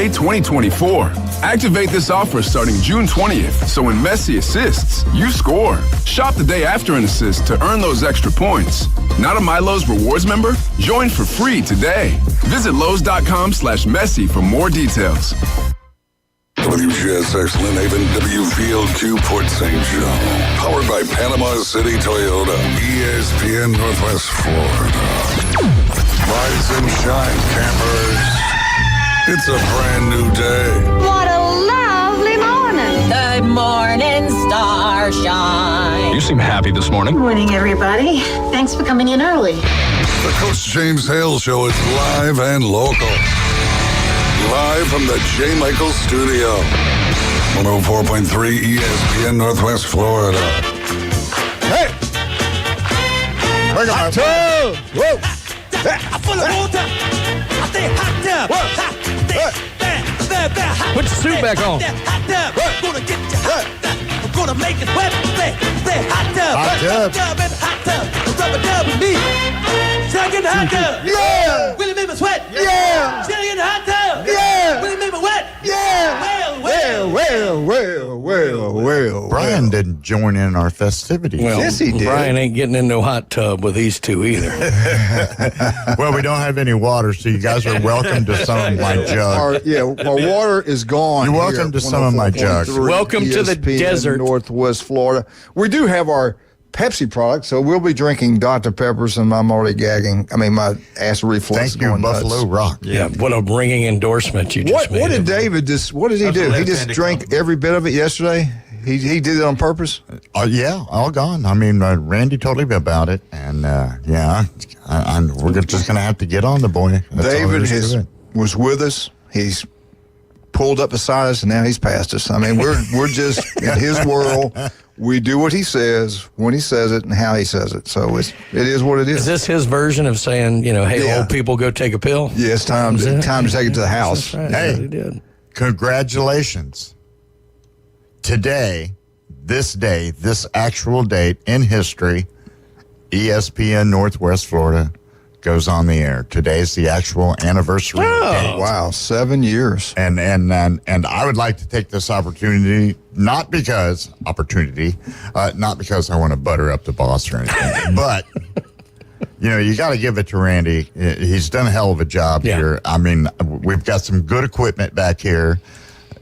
Day 2024. Activate this offer starting June 20th, so when Messi assists, you score. Shop the day after an assist to earn those extra points. Not a MyLowe's Rewards member? Join for free today. Visit Lowe's.com/Messi for more details. WGSX Lynn Haven, WVL2 Port St. Joe. Powered by Panama City Toyota. ESPN Northwest Florida. Rise and shine, campers. It's a brand new day. What a lovely morning. Good morning, Starshine. You seem happy this morning. Morning, everybody. Thanks for coming in early. The Coach James Hale Show is live and local. Live from the J. Michael Studio. 104.3 ESPN Northwest Florida. Hey! Bring it hot tub! Whoa! I'm full of water. I stay hot tub. Put your suit back on. Hot tub. Gonna get you hot tub. I'm gonna make it wet. Stay hot tub. Hot tub. Hot tub. Rubber dub with me. Stuck in the hot tub. Yeah! Really make me sweat. Yeah! Stuck in the hot tub. Yeah! Really make me wet. Yeah! Well. Brian didn't join in our festivities. Well, Yes, he did. Brian ain't getting into a hot tub with these two either. Well, we don't have any water, so you guys are welcome to some of my jug. Our water is gone. You're welcome to some of my jugs. Welcome to the ESPN desert. Northwest Florida. We do have our Pepsi product, so we'll be drinking Dr. Peppers, and I'm already gagging. I mean, my acid reflux is Thank you, going Buffalo nuts. Rock. Yeah, what a ringing endorsement you just made. What did David what did he do? He just drank every bit of it yesterday? He did it on purpose? Yeah, all gone. I mean, Randy told me about it, and we're just going to have to get on the boy. That's all there David is to it. was with us. He's pulled up beside us, and now he's past us. I mean, we're just in his world. We do what he says, when he says it, and how he says it. So it is what it is. Is this his version of saying, hey, Yeah. old people, go take a pill? Yeah, it's time to take it to the house. That's right. Hey. That's what he did. Congratulations. Today, this day, this actual date in history, ESPN Northwest Florida goes on the air. Today's the actual anniversary date. Wow, 7 years. And I would like to take this opportunity, not because I want to butter up the boss or anything, but you got to give it to Randy. He's done a hell of a job here. I mean, we've got some good equipment back here,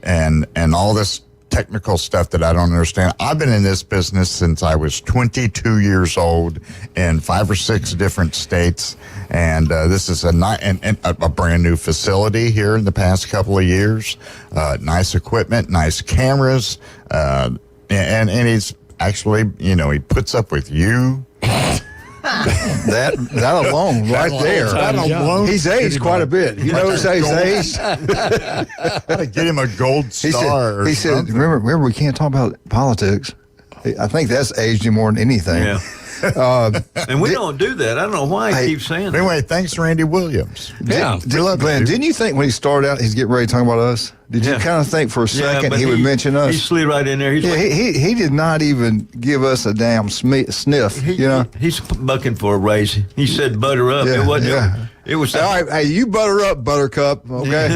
and all this technical stuff that I don't understand. I've been in this business since I was 22 years old in 5 or 6 different states, and this is a brand new facility here in the past couple of years. Nice equipment, nice cameras, and he's actually, he puts up with you. That alone, right there. That alone. He's aged quite a bit. You notice how he's aged? Gotta get him a gold star. He said, remember, we can't talk about politics. I think that's aged him more than anything. Yeah. And we don't do that. I don't know why he keeps saying that. Anyway, thanks, Randy Williams. Yeah. Glenn, didn't you think when he started out, he's getting ready to talk about us? Did you kind of think for a second but he would mention us? He slid right in there. He's he did not even give us a damn sniff, He's bucking for a raise. He said butter up. Yeah, It wasn't. yeah. It was. All right, hey, you butter up, Buttercup, okay?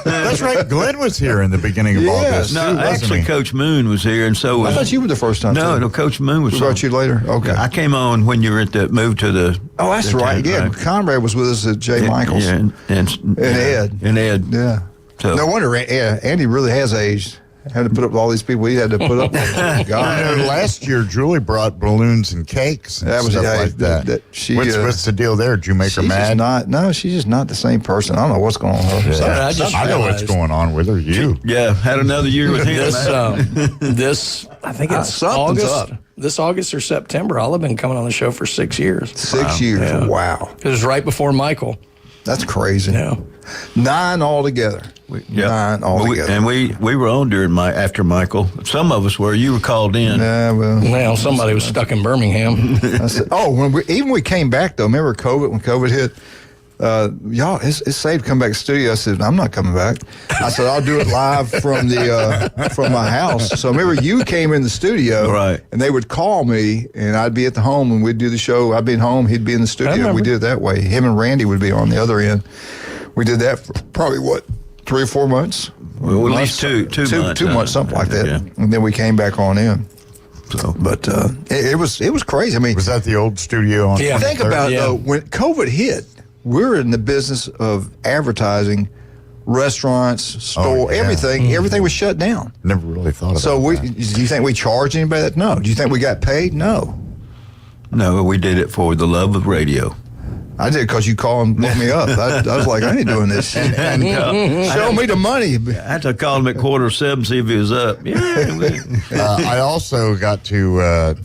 That's right. Glenn was here in the beginning of all this. No, too, wasn't actually, he? Coach Moon was here, and so was. I thought you were the first time. No, too. no, Coach Moon was. We brought you later? Okay. I came on when you were at the move to the. Oh, that's the right. town, Yeah, right? Conrad was with us at J. Michael's. Yeah, and Ed. And Ed. Yeah. So. No wonder Andy really has aged. Had to put up with all these people he had to put up with. God. Last year, Julie brought balloons and cakes and stuff like that. What's the deal there? Did you make her mad? She's just not the same person. I don't know what's going on with her. Yeah. I know what's going on with her. Yeah, had another year with him. This I think it's something's August. up. This August or September, I'll have been coming on the show for 6 years. 6 years. Yeah. Wow. It was right before Michael. That's crazy. Yeah. 9 altogether. 9 altogether. And we were on after Michael. Some of us were. You were called in. Yeah, well, somebody was stuck in Birmingham. When we came back though. Remember when COVID hit? Y'all, it's safe to come back to the studio. I said, I'm not coming back. I said, I'll do it live from from my house. So remember, you came in the studio, right? And they would call me, and I'd be at the home, and we'd do the show. I'd be at home, he'd be in the studio. We did it that way. Him and Randy would be on the other end. We did that for probably 3 or 4 months. Well, at least two months. 2 months, something like that. Yeah. And then we came back on in. So, but it was crazy. I mean, was that the old studio on? Yeah. think about it, though, when COVID hit, we're in the business of advertising, restaurants, store, everything. Everything was shut down. Never really thought about So that. do you think we charged anybody that? No. Do you think we got paid? No. no, we did it for the love of radio. I did because you called and looked me up. I was like, I ain't doing this. Show me the money. I had to call him at 6:45, see if he was up. Yeah. I also got to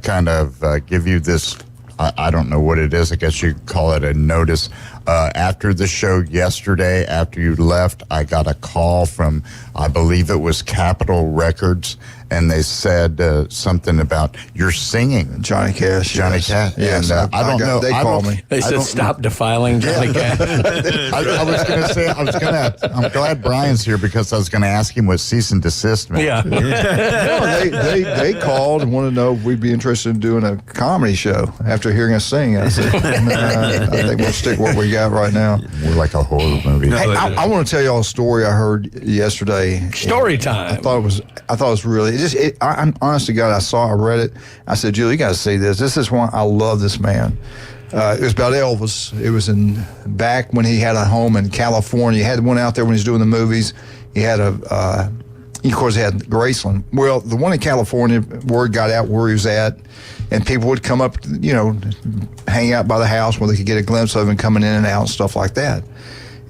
kind of give you this. I don't know what it is. I guess you could call it a notice. After the show yesterday, after you left, I got a call from, I believe it was Capitol Records, and they said something about you're singing. Johnny Cash. Johnny Cash. Yes. And, I don't know. They called me. They said stop defiling Johnny Cash. I was going to say, I'm glad Brian's here because I was going to ask him what cease and desist meant. Yeah. No, they called and wanted to know if we'd be interested in doing a comedy show after hearing us sing. I said, I think we'll stick with what we got right now. We're like a horror movie. Hey, I want to tell y'all a story I heard yesterday. Story time. I thought it was really. I'm honest to God, I read it. I said, Julie, you got to see this. This is one I love. This man. It was about Elvis. It was back when he had a home in California. He had one out there when he was doing the movies. He had of course, he had Graceland. Well, the one in California, word got out where he was at, and people would come up, hang out by the house where they could get a glimpse of him coming in and out and stuff like that.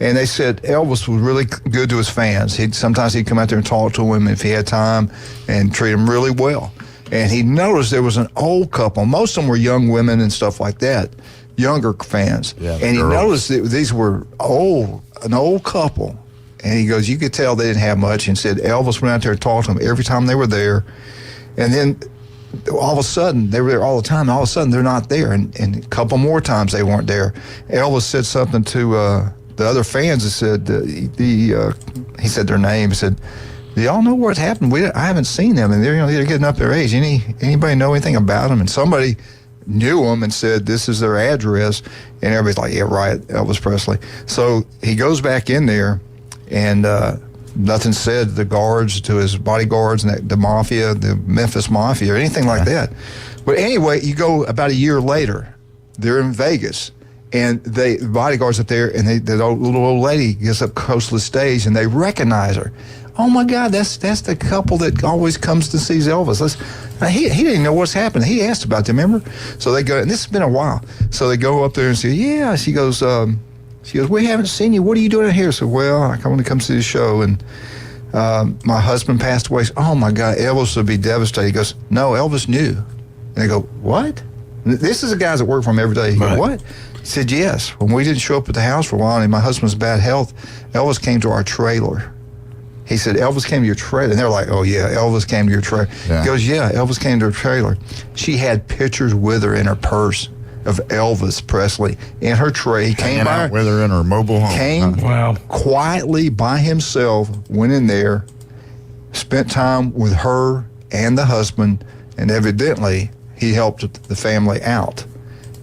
And they said Elvis was really good to his fans. Sometimes he'd come out there and talk to them if he had time and treat them really well. And he noticed there was an old couple. Most of them were young women and stuff like that, younger fans. Yeah, and he noticed that these were an old couple. And he goes, you could tell they didn't have much. And said Elvis went out there and talked to them every time they were there. And then all of a sudden, they were there all the time. And all of a sudden, they're not there. And a couple more times they weren't there. Elvis said something to the other fans. That said, he said their name. He said, do y'all know what's happened? I haven't seen them. And they're getting up their age. Anybody know anything about them? And somebody knew them and said, this is their address. And everybody's like, yeah, right, Elvis Presley. So he goes back in there. And nothing said to the guards, to his bodyguards, and the mafia, the Memphis Mafia, or anything like that. But anyway, you go about a year later, they're in Vegas, and the bodyguards up there, and the little old lady gets up close to the stage, and they recognize her. Oh my God, that's the couple that always comes to see Elvis. He didn't know what's happening. He asked about them, remember? So they go, and this has been a while. So they go up there and say, yeah. She goes, we haven't seen you. What are you doing here? So, well, I want to come see the show. And my husband passed away. Oh, my God, Elvis would be devastated. He goes, no, Elvis knew. And they go, what? This is the guys that work for him every day. He goes, what? He said, yes. When we didn't show up at the house for a while and my husband's bad health, Elvis came to our trailer. He said, Elvis came to your trailer. And they're like, oh, yeah, Elvis came to your trailer. Yeah. He goes, yeah, Elvis came to her trailer. She had pictures with her in her purse of Elvis Presley in her tray. He came by with her in her mobile home. Came quietly by himself, went in there, spent time with her and the husband, and evidently he helped the family out.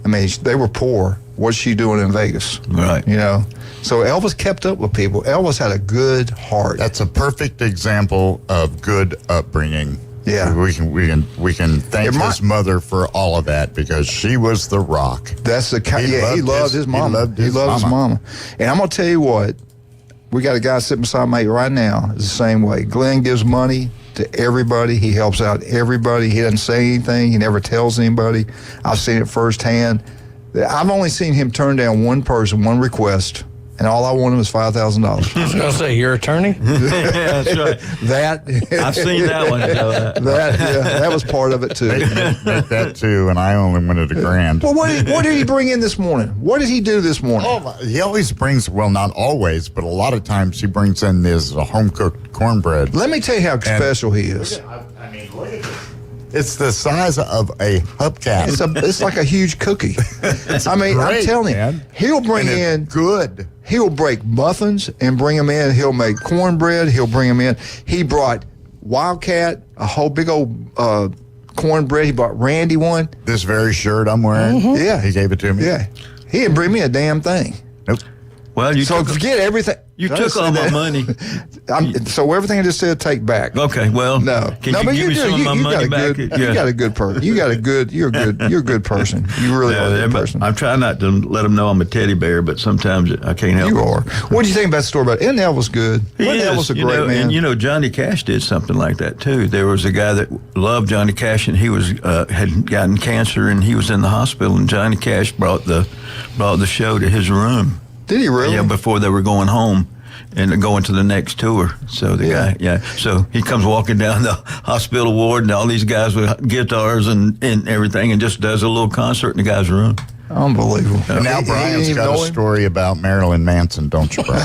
I mean, they were poor. What's she doing in Vegas? Right. So Elvis kept up with people. Elvis had a good heart. That's a perfect example of good upbringing. Yeah, we can thank his mother for all of that because she was the rock. That's the kind. He loved his mama. He loved his mama. And I'm gonna tell you what, we got a guy sitting beside me right now. It's the same way. Glenn gives money to everybody. He helps out everybody. He doesn't say anything. He never tells anybody. I've seen it firsthand. I've only seen him turn down one person, one request. And all I wanted was $5,000. I was going to say, your attorney? That's right. I've seen that one. That was part of it too. Make that too, and I only wanted $1,000. Well, what did he bring in this morning? What did he do this morning? He always brings, well, not always, but a lot of times he brings in his home-cooked cornbread. Let me tell you how special he is. Look at this. It's the size of a hubcap. It's like a huge cookie. I mean, I'm telling you, he'll bring in good. He'll break muffins and bring them in. He'll make cornbread. He'll bring them in. He brought Wildcat, a whole big old cornbread. He brought Randy one. This very shirt I'm wearing. Mm-hmm. Yeah, he gave it to me. Yeah, he didn't bring me a damn thing. Nope. Well, so forget everything. You Did I took say all my that? money. So everything I just said, take back. Okay, well, No. Can you but give me some of my money back? You got a good person. You're a good person. You really are a good person. I'm trying not to let them know I'm a teddy bear, but sometimes I can't help it. You are. What do you think about the story about it? Isn't Elvis good? Elvis a great man? And Johnny Cash did something like that too. There was a guy that loved Johnny Cash, and he was had gotten cancer, and he was in the hospital, and Johnny Cash brought the show to his room. Did he really? Yeah, before they were going home and going to the next tour. So the guy, so he comes walking down the hospital ward, and all these guys with guitars and everything, and just does a little concert in the guy's room. Unbelievable. And now Brian's got a story about Marilyn Manson, don't you, Brian?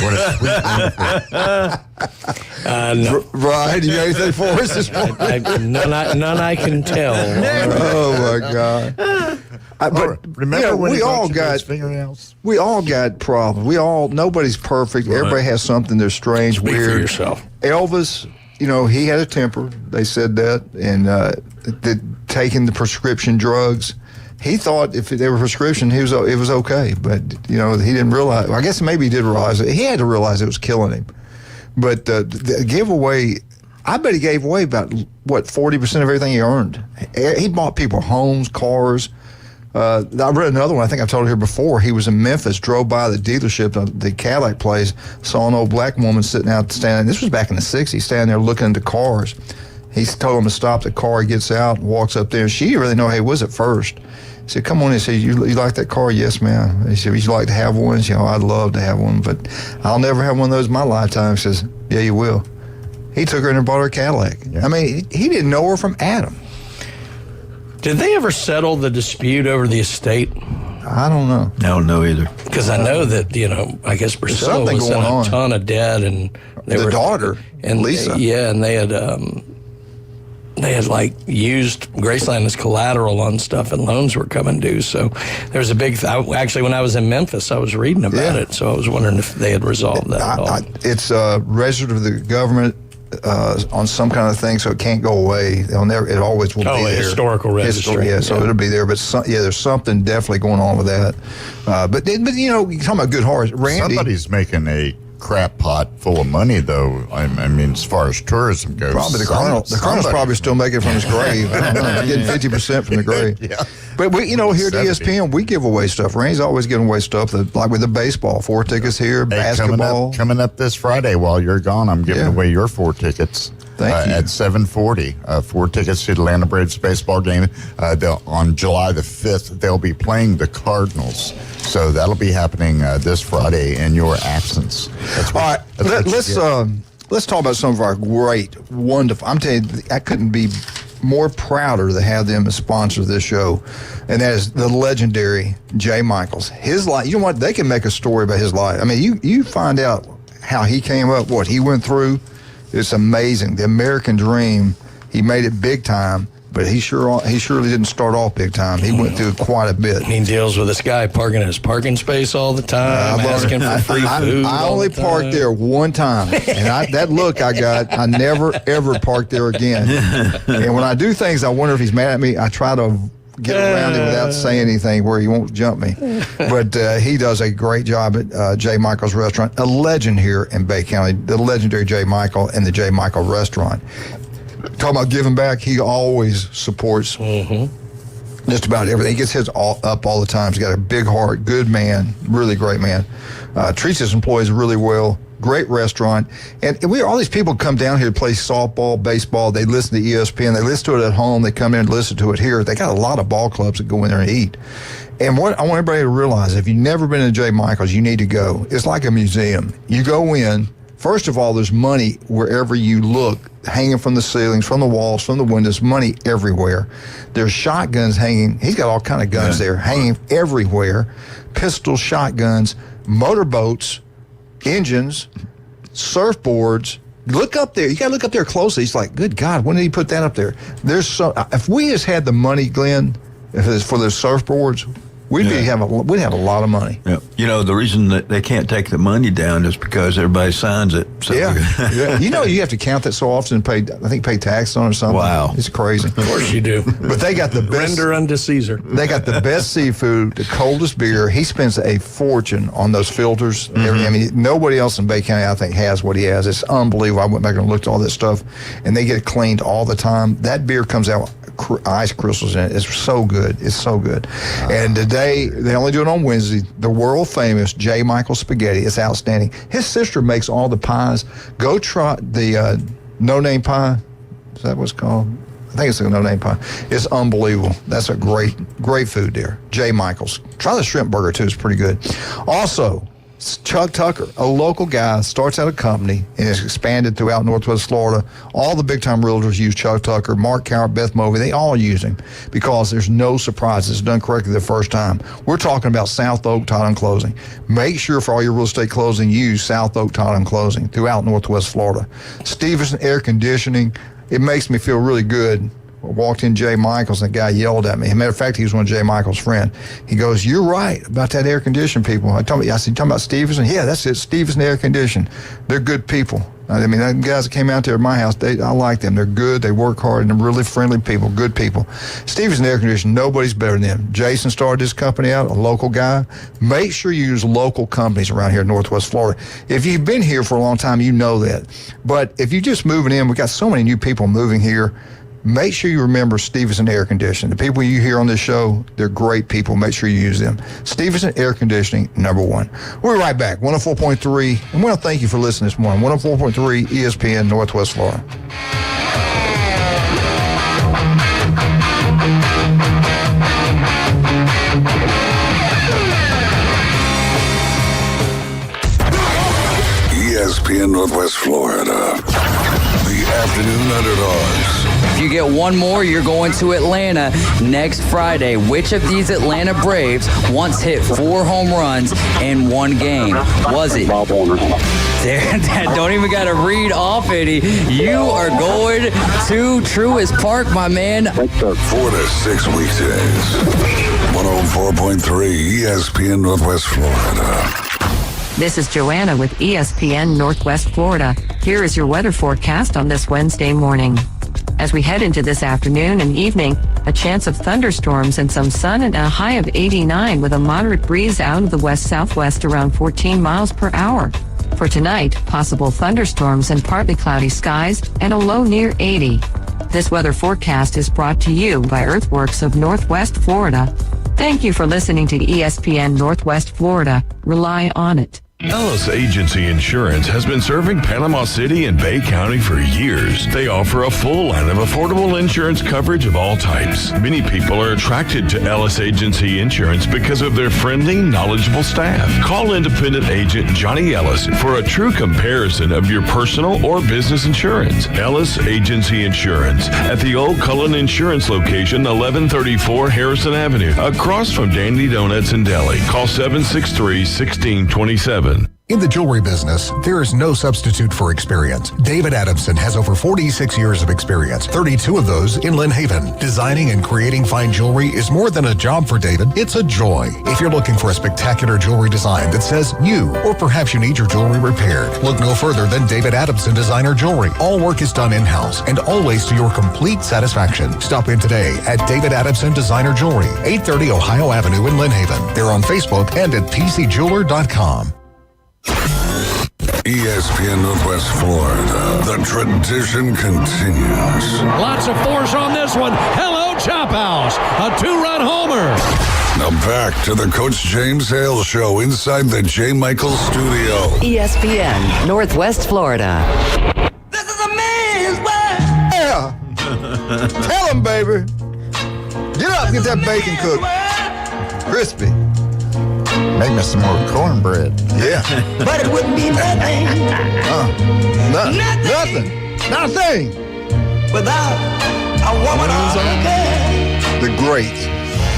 What a sweet No. Brian, you got anything for us this morning? None I can tell. Oh, my God. But remember when we all got fingernails? We all got problems. Nobody's perfect. Right. Everybody has something that's strange, Speak weird. for yourself. Elvis, he had a temper. They said that, and taking the prescription drugs. He thought if they were prescription, it was okay. But he didn't realize. I guess maybe he did realize it. He had to realize it was killing him. But the giveaway, I bet he gave away about 40% of everything he earned. He bought people homes, cars. I read another one. I think I've told you here before. He was in Memphis, drove by the dealership, the Cadillac place, saw an old black woman sitting out standing. This was back in the 60s, standing there looking into cars. He told him to stop the car. He gets out and walks up there. She didn't really know who he was at first. He said, "Come on." He said, you like that car?" "Yes, ma'am." He said, "Would you like to have one?" She said, "I'd love to have one, but I'll never have one of those in my lifetime." He says, "Yeah, you will." He took her in and bought her a Cadillac. Yeah. I mean, he didn't know her from Adam. Did they ever settle the dispute over the estate? I don't know. I don't know either. Because I know that, I guess Priscilla was in a ton of debt, and the daughter, and Lisa. Yeah, and they had used Graceland as collateral on stuff, and loans were coming due. So there was a big. Actually, when I was in Memphis, I was reading about it. So I was wondering if they had resolved that at all. It's registered with the government. On some kind of thing, so it can't go away. It always will be there. Historical registry. So it'll be there. But there's something definitely going on with that. But you're talking about good hearts. Randy, somebody's making a crap pot full of money, though. I mean, as far as tourism goes, probably the Colonel. The Colonel's probably still making it from his grave. I don't know. Getting 50% from the grave. Yeah. But we, here at ESPN, we give away stuff. Randy's always giving away stuff like with the baseball, 4 tickets here, basketball. Coming up this Friday while you're gone, I'm giving away your 4 tickets. Thank you. At 7:40, 4 tickets to the Atlanta Braves baseball game. On July the 5th, they'll be playing the Cardinals. So that'll be happening this Friday in your absence. All right, let's talk about some of our great, wonderful. I'm telling you, I couldn't be more prouder to have them as sponsors of this show, and that is the legendary Jay Michaels. His life, you know what? They can make a story about his life. I mean, you find out how he came up, what he went through. It's amazing. The American dream. He made it big time, but he surely didn't start off big time. He went through quite a bit. He deals with this guy parking in his parking space all the time, asking for free food. I only parked there one time, and that look I got, I never, ever parked there again. And when I do things, I wonder if he's mad at me. I try to get around him without saying anything where he won't jump me. But he does a great job at J. Michael's Restaurant, a legend here in Bay County, the legendary J. Michael and the J. Michael Restaurant. Talking about giving back, he always supports just about everything. He gets his up all the time. He's got a big heart, good man, really great man. Treats his employees really well. Great restaurant. And all these people come down here to play softball, baseball. They listen to ESPN. They listen to it at home. They come in and listen to it here. They got a lot of ball clubs that go in there and eat. And what I want everybody to realize, if you've never been to J. Michael's, you need to go. It's like a museum. You go in. First of all, there's money wherever you look, hanging from the ceilings, from the walls, from the windows, money everywhere. There's shotguns hanging. He's got all kind of guns there, hanging everywhere. Pistols, shotguns, motorboats, engines, surfboards. Look up there. You got to look up there closely. It's like, good God, when did he put that up there? If we just had the money, Glenn, for those surfboards, we'd have a lot of money. Yeah. You know, the reason that they can't take the money down is because everybody signs it. So. Yeah. You know, you have to count that so often and pay tax on it or something. Wow. It's crazy. Of course you do. But they got the best. Render unto Caesar. They got the best seafood, the coldest beer. He spends a fortune on those filters. I mean, nobody else in Bay County, I think, has what he has. It's unbelievable. I went back and looked at all that stuff, and they get it cleaned all the time. That beer comes out with ice crystals in it. It's so good. It's so good. And today, they only do it on Wednesday, the world famous J. Michael Spaghetti. It's outstanding. His sister makes all the pies. Go try the no-name pie. Is that what it's called? I think it's a no-name pie. It's unbelievable. That's a great food there. J. Michael's. Try the shrimp burger, too. It's pretty good. Also, Chuck Tucker, a local guy, starts out a company and has expanded throughout Northwest Florida. All the big-time realtors use Chuck Tucker. Mark Cowart, Beth Movey, they all use him because there's no surprises. It's done correctly the first time. We're talking about South Oak Title and Closing. Make sure for all your real estate closing, use South Oak Title and Closing throughout Northwest Florida. Stevenson Air Conditioning, it makes me feel really good. I walked in Jay Michaels and the guy yelled at me. As a matter of fact, he was one of Jay Michaels' friends. He goes, "You're right about that air conditioning people." I said, "You talking about Stevenson?" "Yeah, that's it, Stevenson Air Condition. They're good people." I mean, the guys that came out there at my house, I like them. They're good, they work hard, and they're really friendly people, good people. Stevenson Air Conditioning, nobody's better than them. Jason started this company out, a local guy. Make sure you use local companies around here in Northwest Florida. If you've been here for a long time, you know that. But if you're just moving in, we got so many new people moving here. Make sure you remember Stevenson Air Conditioning. The people you hear on this show, they're great people. Make sure you use them. Stevenson Air Conditioning, #1. We're right back, 104.3. And we want to thank you for listening this morning. 104.3 ESPN Northwest Florida. ESPN Northwest Florida. The afternoon underdogs. If you get one more, you're going to Atlanta next Friday. Which of these Atlanta Braves once hit 4 home runs in one game? Was it? Don't even got to read off any. You are going to Truist Park, my man. 4 to 6 weekdays. 104.3 ESPN Northwest Florida. This is Joanna with ESPN Northwest Florida. Here is your weather forecast on this Wednesday morning. As we head into this afternoon and evening, a chance of thunderstorms and some sun and a high of 89 with a moderate breeze out of the west-southwest around 14 miles per hour. For tonight, possible thunderstorms and partly cloudy skies and a low near 80. This weather forecast is brought to you by Earthworks of Northwest Florida. Thank you for listening to ESPN Northwest Florida. Rely on it. Ellis Agency Insurance has been serving Panama City and Bay County for years. They offer a full line of affordable insurance coverage of all types. Many people are attracted to Ellis Agency Insurance because of their friendly, knowledgeable staff. Call independent agent Johnny Ellis for a true comparison of your personal or business insurance. Ellis Agency Insurance at the Old Cullen Insurance location, 1134 Harrison Avenue, across from Dandy Donuts and Deli. Call 763-1627. In the jewelry business, there is no substitute for experience. David Adamson has over 46 years of experience, 32 of those in Lynn Haven. Designing and creating fine jewelry is more than a job for David, it's a joy. If you're looking for a spectacular jewelry design that says you, or perhaps you need your jewelry repaired, look no further than David Adamson Designer Jewelry. All work is done in-house and always to your complete satisfaction. Stop in today at David Adamson Designer Jewelry, 830 Ohio Avenue in Lynn Haven. They're on Facebook and at tcjeweler.com. ESPN Northwest Florida. The tradition continues. Lots of force on this one. Hello, Chop House. A 2-run homer. Now back to the Coach James Hale Show inside the J. Michaels studio. ESPN Northwest Florida. This is a man's world. Yeah. Tell him, baby. Get up, get that bacon cooked. Crispy. Make me some more cornbread. Yeah. But it wouldn't be nothing. Nothing. Not a thing. Without a woman on the great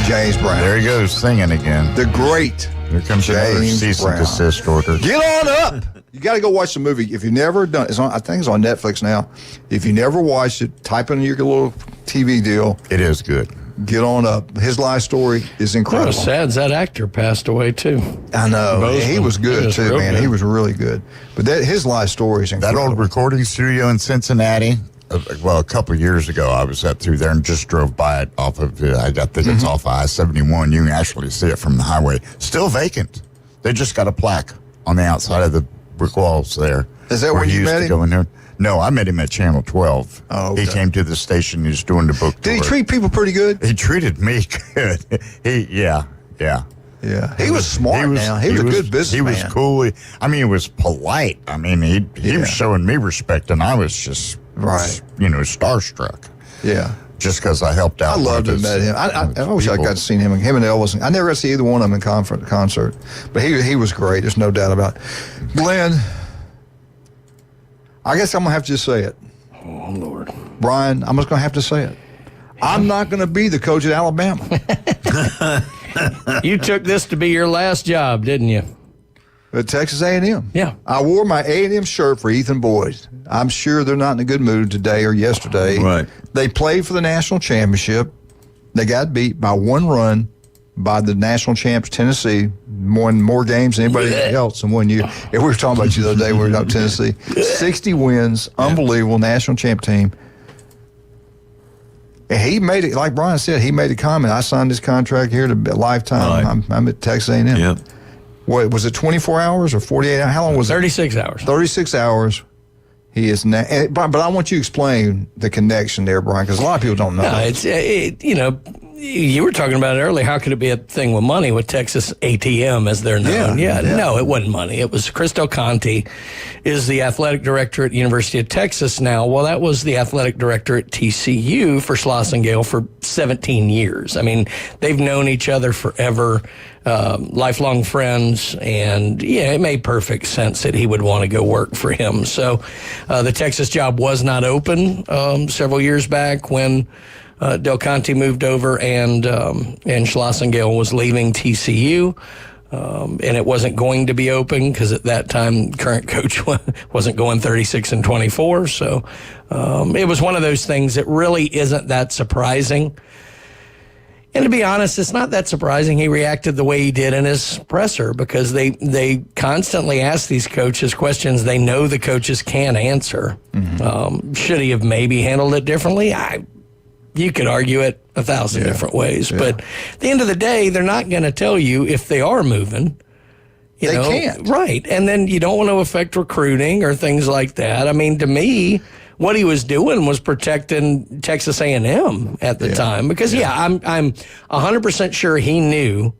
James Brown. There he goes singing again. The great Here comes another James cease and Brown. desist order. Get on up. You got to go watch the movie. If you've never done it, I think it's on Netflix now. If you never watched it, type in your little TV deal. It is good. Get on up. His life story is incredible. What was sad is that actor passed away too. I know. Bozeman. He was good too, man. Good. He was really good. But his life story is incredible. That old recording studio in Cincinnati, a couple of years ago, I was up through there and just drove by it off of, I think it's off I-71. You can actually see it from the highway. Still vacant. They just got a plaque on the outside of the brick walls there. Is that where you used met to him? go in there. No, I met him at Channel 12. Oh, okay. He came to the station. He was doing the book tour. Did he treat people pretty good? He treated me good. Yeah. He was smart. He was a good businessman. He was cool. He was polite. He was showing me respect, and I was just starstruck. Yeah. Just because I helped out. I loved to have met him. I wish I got to see him and Elvis. I never got to see either one of them in concert. But he was great. There's no doubt about it. Glenn, I guess I'm going to have to just say it. Oh, Lord. Brian, I'm just going to have to say it. I'm not going to be the coach at Alabama. You took this to be your last job, didn't you? At Texas A&M. Yeah. I wore my A&M shirt for Ethan Boyd. I'm sure they're not in a good mood today or yesterday. Right. They played for the national championship. They got beat by one run by the national champs, Tennessee. Won more games than anybody else in 1 year. And we were talking about you the other day. We were up Tennessee. 60 wins, unbelievable national champ team. And he made it, like Brian said, he made a comment. I signed this contract here to be a lifetime. Right. I'm at Texas A&M. Yep. What was it, 24 hours or 48 hours? How long was it? 36 hours. 36 hours. He is now, but I want you to explain the connection there, Brian, because a lot of people don't know. No, you were talking about it earlier. How could it be a thing with money with Texas ATM as they're known? Yeah. No, it wasn't money. It was Chris Del Conte is the athletic director at University of Texas now. Well, that was the athletic director at TCU for Schloss and Gale for 17 years. I mean, they've known each other forever, lifelong friends, and it made perfect sense that he would want to go work for him. So the Texas job was not open several years back when Del Conte moved over and Schloss and Gale was leaving TCU. And it wasn't going to be open because at that time, current coach wasn't going 36-24. So it was one of those things that really isn't that surprising. And to be honest, it's not that surprising he reacted the way he did in his presser because they constantly ask these coaches questions they know the coaches can't answer. Mm-hmm. Should he have maybe handled it differently? You could argue it 1,000 different ways. Yeah. But at the end of the day, they're not going to tell you if they are moving. They can't. Right. And then you don't want to affect recruiting or things like that. I mean, to me, what he was doing was protecting Texas A&M at the time. Because, I'm 100% sure he knew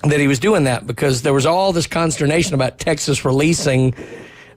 that he was doing that because there was all this consternation about Texas releasing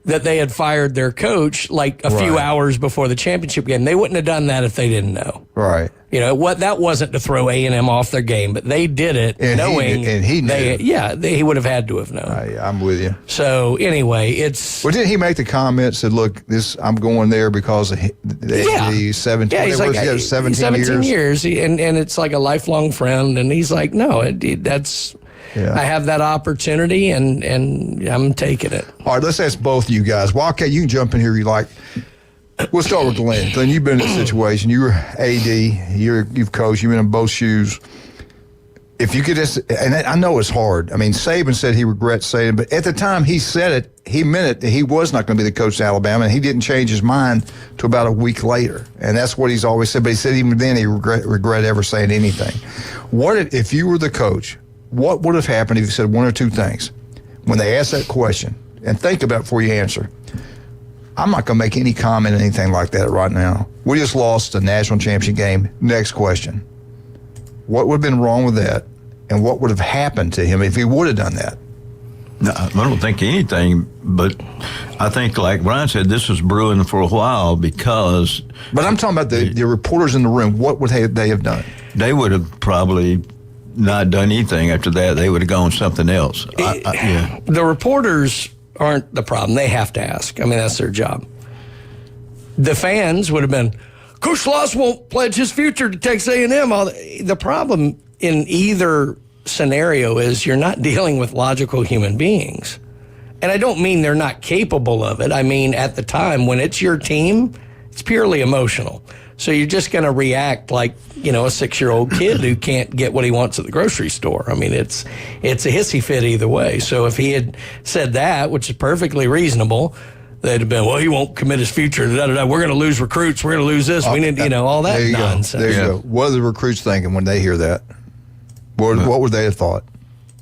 that they had fired their coach like a few hours before the championship game. They wouldn't have done that if they didn't know. Right. That wasn't to throw A&M off their game, but they did it knowing. He knew. He would have had to have known. I'm with you. So anyway, it's. Well, didn't he make the comment? Said, "Look, I'm going there because of the 17. Yeah, he's like 17 years, and it's like a lifelong friend, and he's like, no, that's. Yeah. I have that opportunity, and I'm taking it. All right, let's ask both of you guys. Wildcat, you can jump in here if you like. We'll start with Glenn. Glenn, you've been in this situation. You were AD. You've coached. You've been in both shoes. If you could just, and I know it's hard. I mean, Saban said he regrets saying it, but at the time he said it, he meant it. That he was not going to be the coach of Alabama, and he didn't change his mind till about a week later. And that's what he's always said. But he said even then he regret ever saying anything. If you were the coach? What would have happened if you said one or two things when they asked that question? And think about it before you answer. I'm not going to make any comment or anything like that right now. We just lost the national championship game. Next question. What would have been wrong with that? And what would have happened to him if he would have done that? No, I don't think anything, but I think, like Brian said, this was brewing for a while because... But I'm talking about the reporters in the room. What would they have done? They would have probably... not done anything after that. They would have gone something else. The reporters aren't the problem. They have to ask. I mean, that's their job. The fans would have been, Coach Schloss won't pledge his future to Texas A&M. The problem in either scenario is you're not dealing with logical human beings. And I don't mean they're not capable of it. I mean, at the time, when it's your team It's purely emotional. So you're just going to react like, a 6-year-old kid who can't get what he wants at the grocery store. I mean, it's a hissy fit either way. So if he had said that, which is perfectly reasonable, they'd have been, well, he won't commit his future. We're going to lose recruits. We're going to lose this. We need, all that nonsense. There you go. What are the recruits thinking when they hear that? What would they have thought?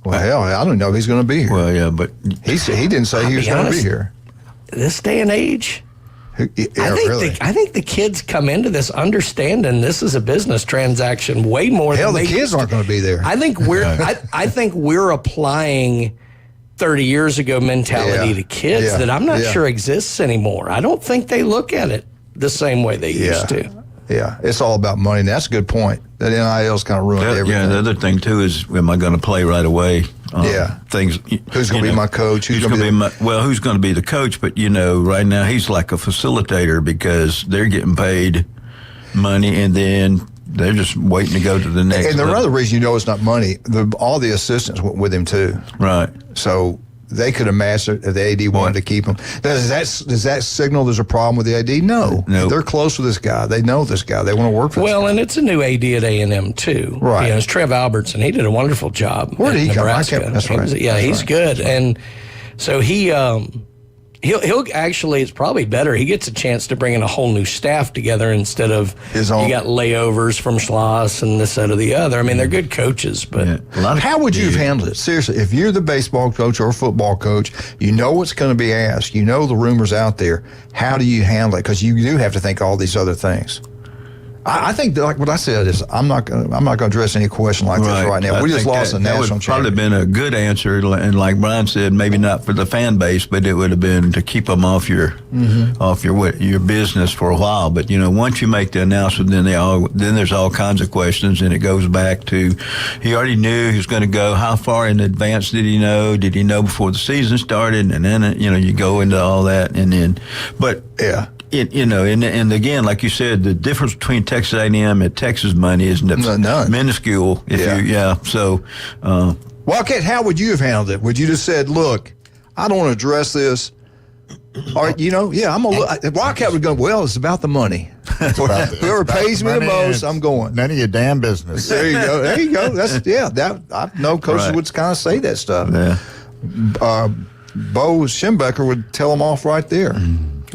Well, hell, I don't know if he's going to be here. Well, yeah, but he didn't say he was going to be here. This day and age, I think the kids come into this understanding this is a business transaction way more. Hell, than the kids aren't going to be there. I think we're applying 30 years ago mentality to kids that I'm not sure exists anymore. I don't think they look at it the same way they used to. Yeah, it's all about money. And that's a good point. That NIL's kind of ruined everything. Yeah, the other thing, too, is am I going to play right away? Things. Who's going to be my coach? Who's going to be who's going to be the coach? But, right now he's like a facilitator because they're getting paid money and then they're just waiting to go to the next. And the other reason it's not money, all the assistants went with him, too. Right. So they could have matched it if the AD wanted to keep him. Does that signal there's a problem with the AD? No. They're close with this guy. They know this guy. They want to work for this guy. And it's a new AD at A&M, too. Right. It's Trev Albertson. He did a wonderful job. Where did he come? That's right. He's good. And so he'll actually, it's probably better. He gets a chance to bring in a whole new staff together instead of his own. You got layovers from Schloss and this, that, or the other. I mean, they're good coaches, but how would you have handled it? Seriously, if you're the baseball coach or football coach, you know what's going to be asked. You know the rumors out there. How do you handle it? Because you do have to think all these other things. I think, like what I said, is I'm not going to address any question like this right now. We just lost a national championship. That would probably been a good answer, and like Brian said, maybe not for the fan base, but it would have been to keep them off your business for a while. But once you make the announcement, then there's all kinds of questions, and it goes back to he already knew he was going to go. How far in advance did he know? Did he know before the season started? And then you go into all that, and then and again, like you said, the difference between Texas A&M and Texas money is minuscule. So, Wildcat, how would you have handled it? Would you just said, "Look, I don't want to address this," or I'm a Wildcat would go, "Well, it's about the money. Whoever pays me the most, I'm going." None of your damn business. There you go. There you go. That's I know coaches would kind of say that stuff. Yeah. Bo Schembecker would tell them off right there.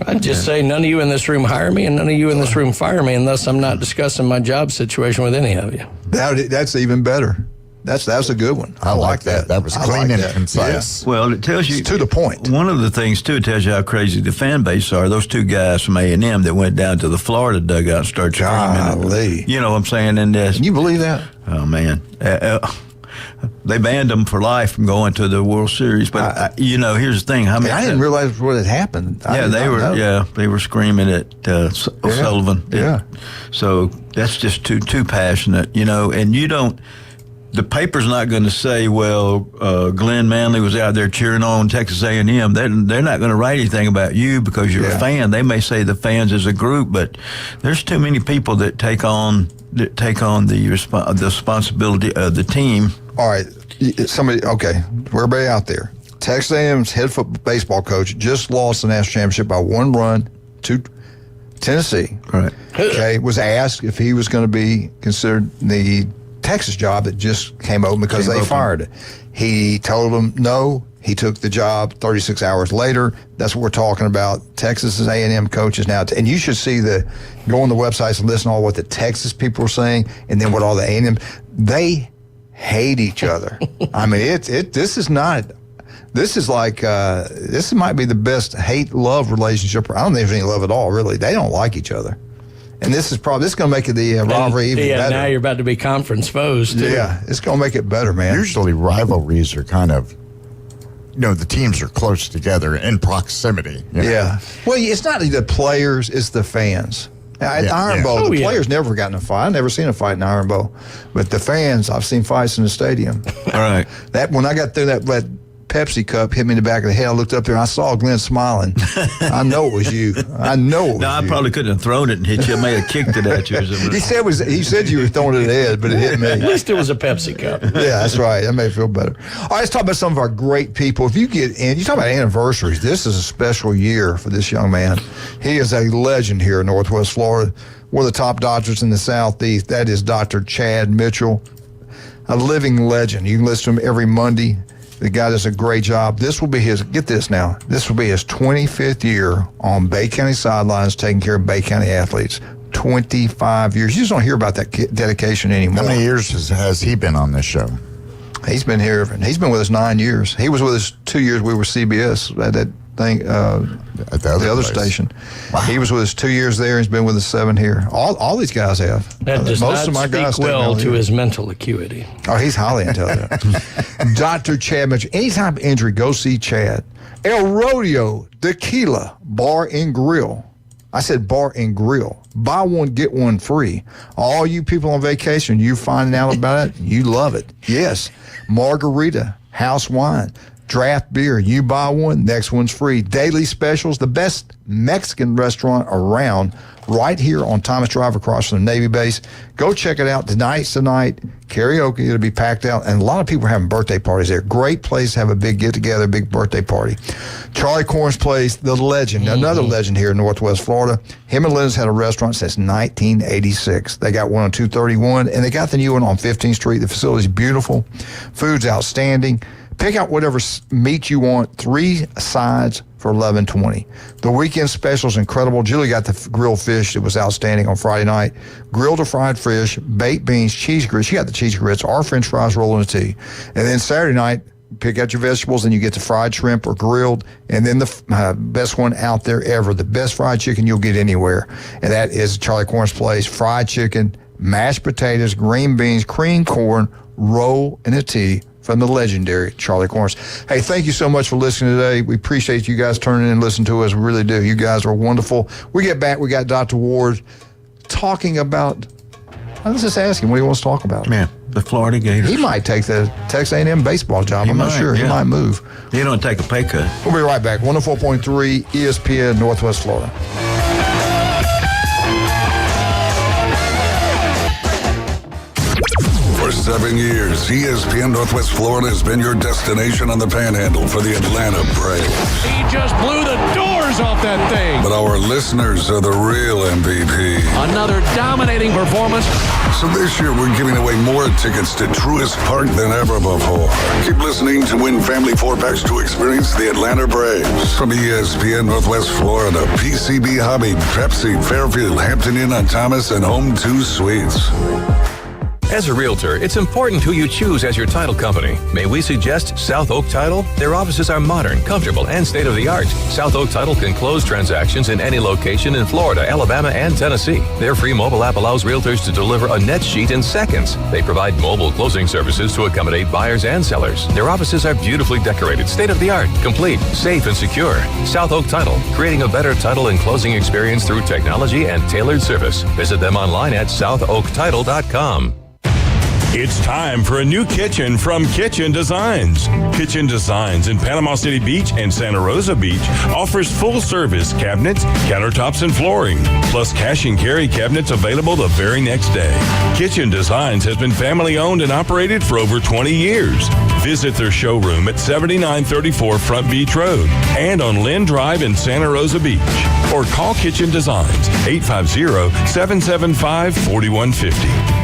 I'd just say none of you in this room hire me and none of you in this room fire me unless I'm not discussing my job situation with any of you. That's even better. That's a good one. I like that. That was clean and concise. Yeah. Well, it tells you to the point. One of the things too, it tells you how crazy the fan base are. Those two guys from A&M that went down to the Florida dugout and started screaming. You know what I'm saying? And can you believe that? Oh man. They banned them for life from going to the World Series. But here's the thing. I didn't realize what had happened. They were screaming at Sullivan. So that's just too passionate, and you don't. The paper's not going to say, well, Glenn Manley was out there cheering on Texas A&M. They're not going to write anything about you because you're a fan. They may say the fans as a group, but there's too many people that take on the responsibility of the team. All right, everybody out there. Texas A&M's head football baseball coach just lost the national championship by 1 run to Tennessee. Right. Okay, was asked if he was going to be considered the Texas job that just came open because they fired it. He told them no. He took the job 36 hours later. That's what we're talking about. Texas's A&M coaches now. And you should see go on the websites and listen to all what the Texas people are saying and then what all the A&M. They hate each other. I mean, this is like, this might be the best hate-love relationship. I don't think there's any love at all, really. They don't like each other. And this is going to make the rivalry even better. Now you're about to be conference foes, too. Yeah, it's going to make it better, man. Usually rivalries are kind of, the teams are close together in proximity. Yeah. Well, it's not the players, it's the fans. At Iron Bowl, the players never got in a fight. I've never seen a fight in Iron Bowl. But the fans, I've seen fights in the stadium. All right. When I got through that Pepsi cup hit me in the back of the head. I looked up there and I saw Glenn smiling. I know it was you. I know it was No, I you. probably couldn't have thrown it and hit you. I may have kicked it at you. Or something. He said you were throwing it at the head, but it hit me. At least it was a Pepsi cup. Yeah, that's right. That made me feel better. All right, let's talk about some of our great people. If you get in, you talk about anniversaries. This is a special year for this young man. He is a legend here in Northwest Florida. One of the top doctors in the Southeast. That is Dr. Chad Mitchell, a living legend. You can listen to him every Monday. The guy does a great job. This will be his, get this now, this will be his 25th year on Bay County sidelines taking care of Bay County athletes. 25 years. You just don't hear about that dedication anymore. How many years has he been on this show? He's been here. He's been with us 9 years. He was with us 2 years. We were CBS at that thing, at the other station. Wow. He was with us 2 years there. He's been with us 7 here. All these guys have. That does Most not of my guys speak well to his mental acuity. Oh, he's highly intelligent. Dr. Chad Mitchell. Any type of injury, go see Chad. El Rodeo Tequila Bar and Grill. I said bar and grill. Buy one, get one free. All you people on vacation, you finding out about it, you love it. Yes. Margarita, house wine, draft beer. You buy one, next one's free. Daily specials, the best Mexican restaurant around, right here on Thomas Drive across from the Navy base. Go check it out. Tonight's the night. Karaoke, it'll be packed out. And a lot of people are having birthday parties there. Great place to have a big get-together, big birthday party. Charlie Corn's Place, the legend, another legend here in Northwest Florida. Him and Lynn's had a restaurant since 1986. They got one on 231, and they got the new one on 15th Street. The facility's beautiful. Food's outstanding. Pick out whatever meat you want, 3 sides for $11.20. The weekend special's incredible. Julie got the grilled fish. It was outstanding on Friday night. Grilled or fried fish, baked beans, cheese grits. She got the cheese grits, our French fries, roll in a tea. And then Saturday night, pick out your vegetables and you get the fried shrimp or grilled. And then the best one out there ever, the best fried chicken you'll get anywhere. And that is Charlie Corn's Place. Fried chicken, mashed potatoes, green beans, cream corn, roll in a tea. From the legendary Charlie Corns. Hey, thank you so much for listening today. We appreciate you guys turning in and listening to us. We really do. You guys are wonderful. We get back, we got Dr. Ward talking about, let's just ask him what he wants to talk about. Yeah, the Florida Gators. He might take the Texas A&M baseball job. I'm not sure. He might move. He don't take a pay cut. We'll be right back. 104.3 ESPN Northwest Florida. For 7 years, ESPN Northwest Florida has been your destination on the Panhandle for the Atlanta Braves. He just blew the doors off that thing. But our listeners are the real MVP. Another dominating performance. So this year, we're giving away more tickets to Truist Park than ever before. Keep listening to win family 4-packs to experience the Atlanta Braves. From ESPN Northwest Florida, PCB Hobby, Pepsi, Fairfield, Hampton Inn on Thomas, and Home 2 Suites. As a realtor, it's important who you choose as your title company. May we suggest South Oak Title? Their offices are modern, comfortable, and state-of-the-art. South Oak Title can close transactions in any location in Florida, Alabama, and Tennessee. Their free mobile app allows realtors to deliver a net sheet in seconds. They provide mobile closing services to accommodate buyers and sellers. Their offices are beautifully decorated, state-of-the-art, complete, safe, and secure. South Oak Title, creating a better title and closing experience through technology and tailored service. Visit them online at southoaktitle.com. It's time for a new kitchen from Kitchen Designs. Kitchen Designs in Panama City Beach and Santa Rosa Beach offers full-service cabinets, countertops, and flooring, plus cash and carry cabinets available the very next day. Kitchen Designs has been family-owned and operated for over 20 years. Visit their showroom at 7934 Front Beach Road and on Lynn Drive in Santa Rosa Beach. Or call Kitchen Designs, 850-775-4150.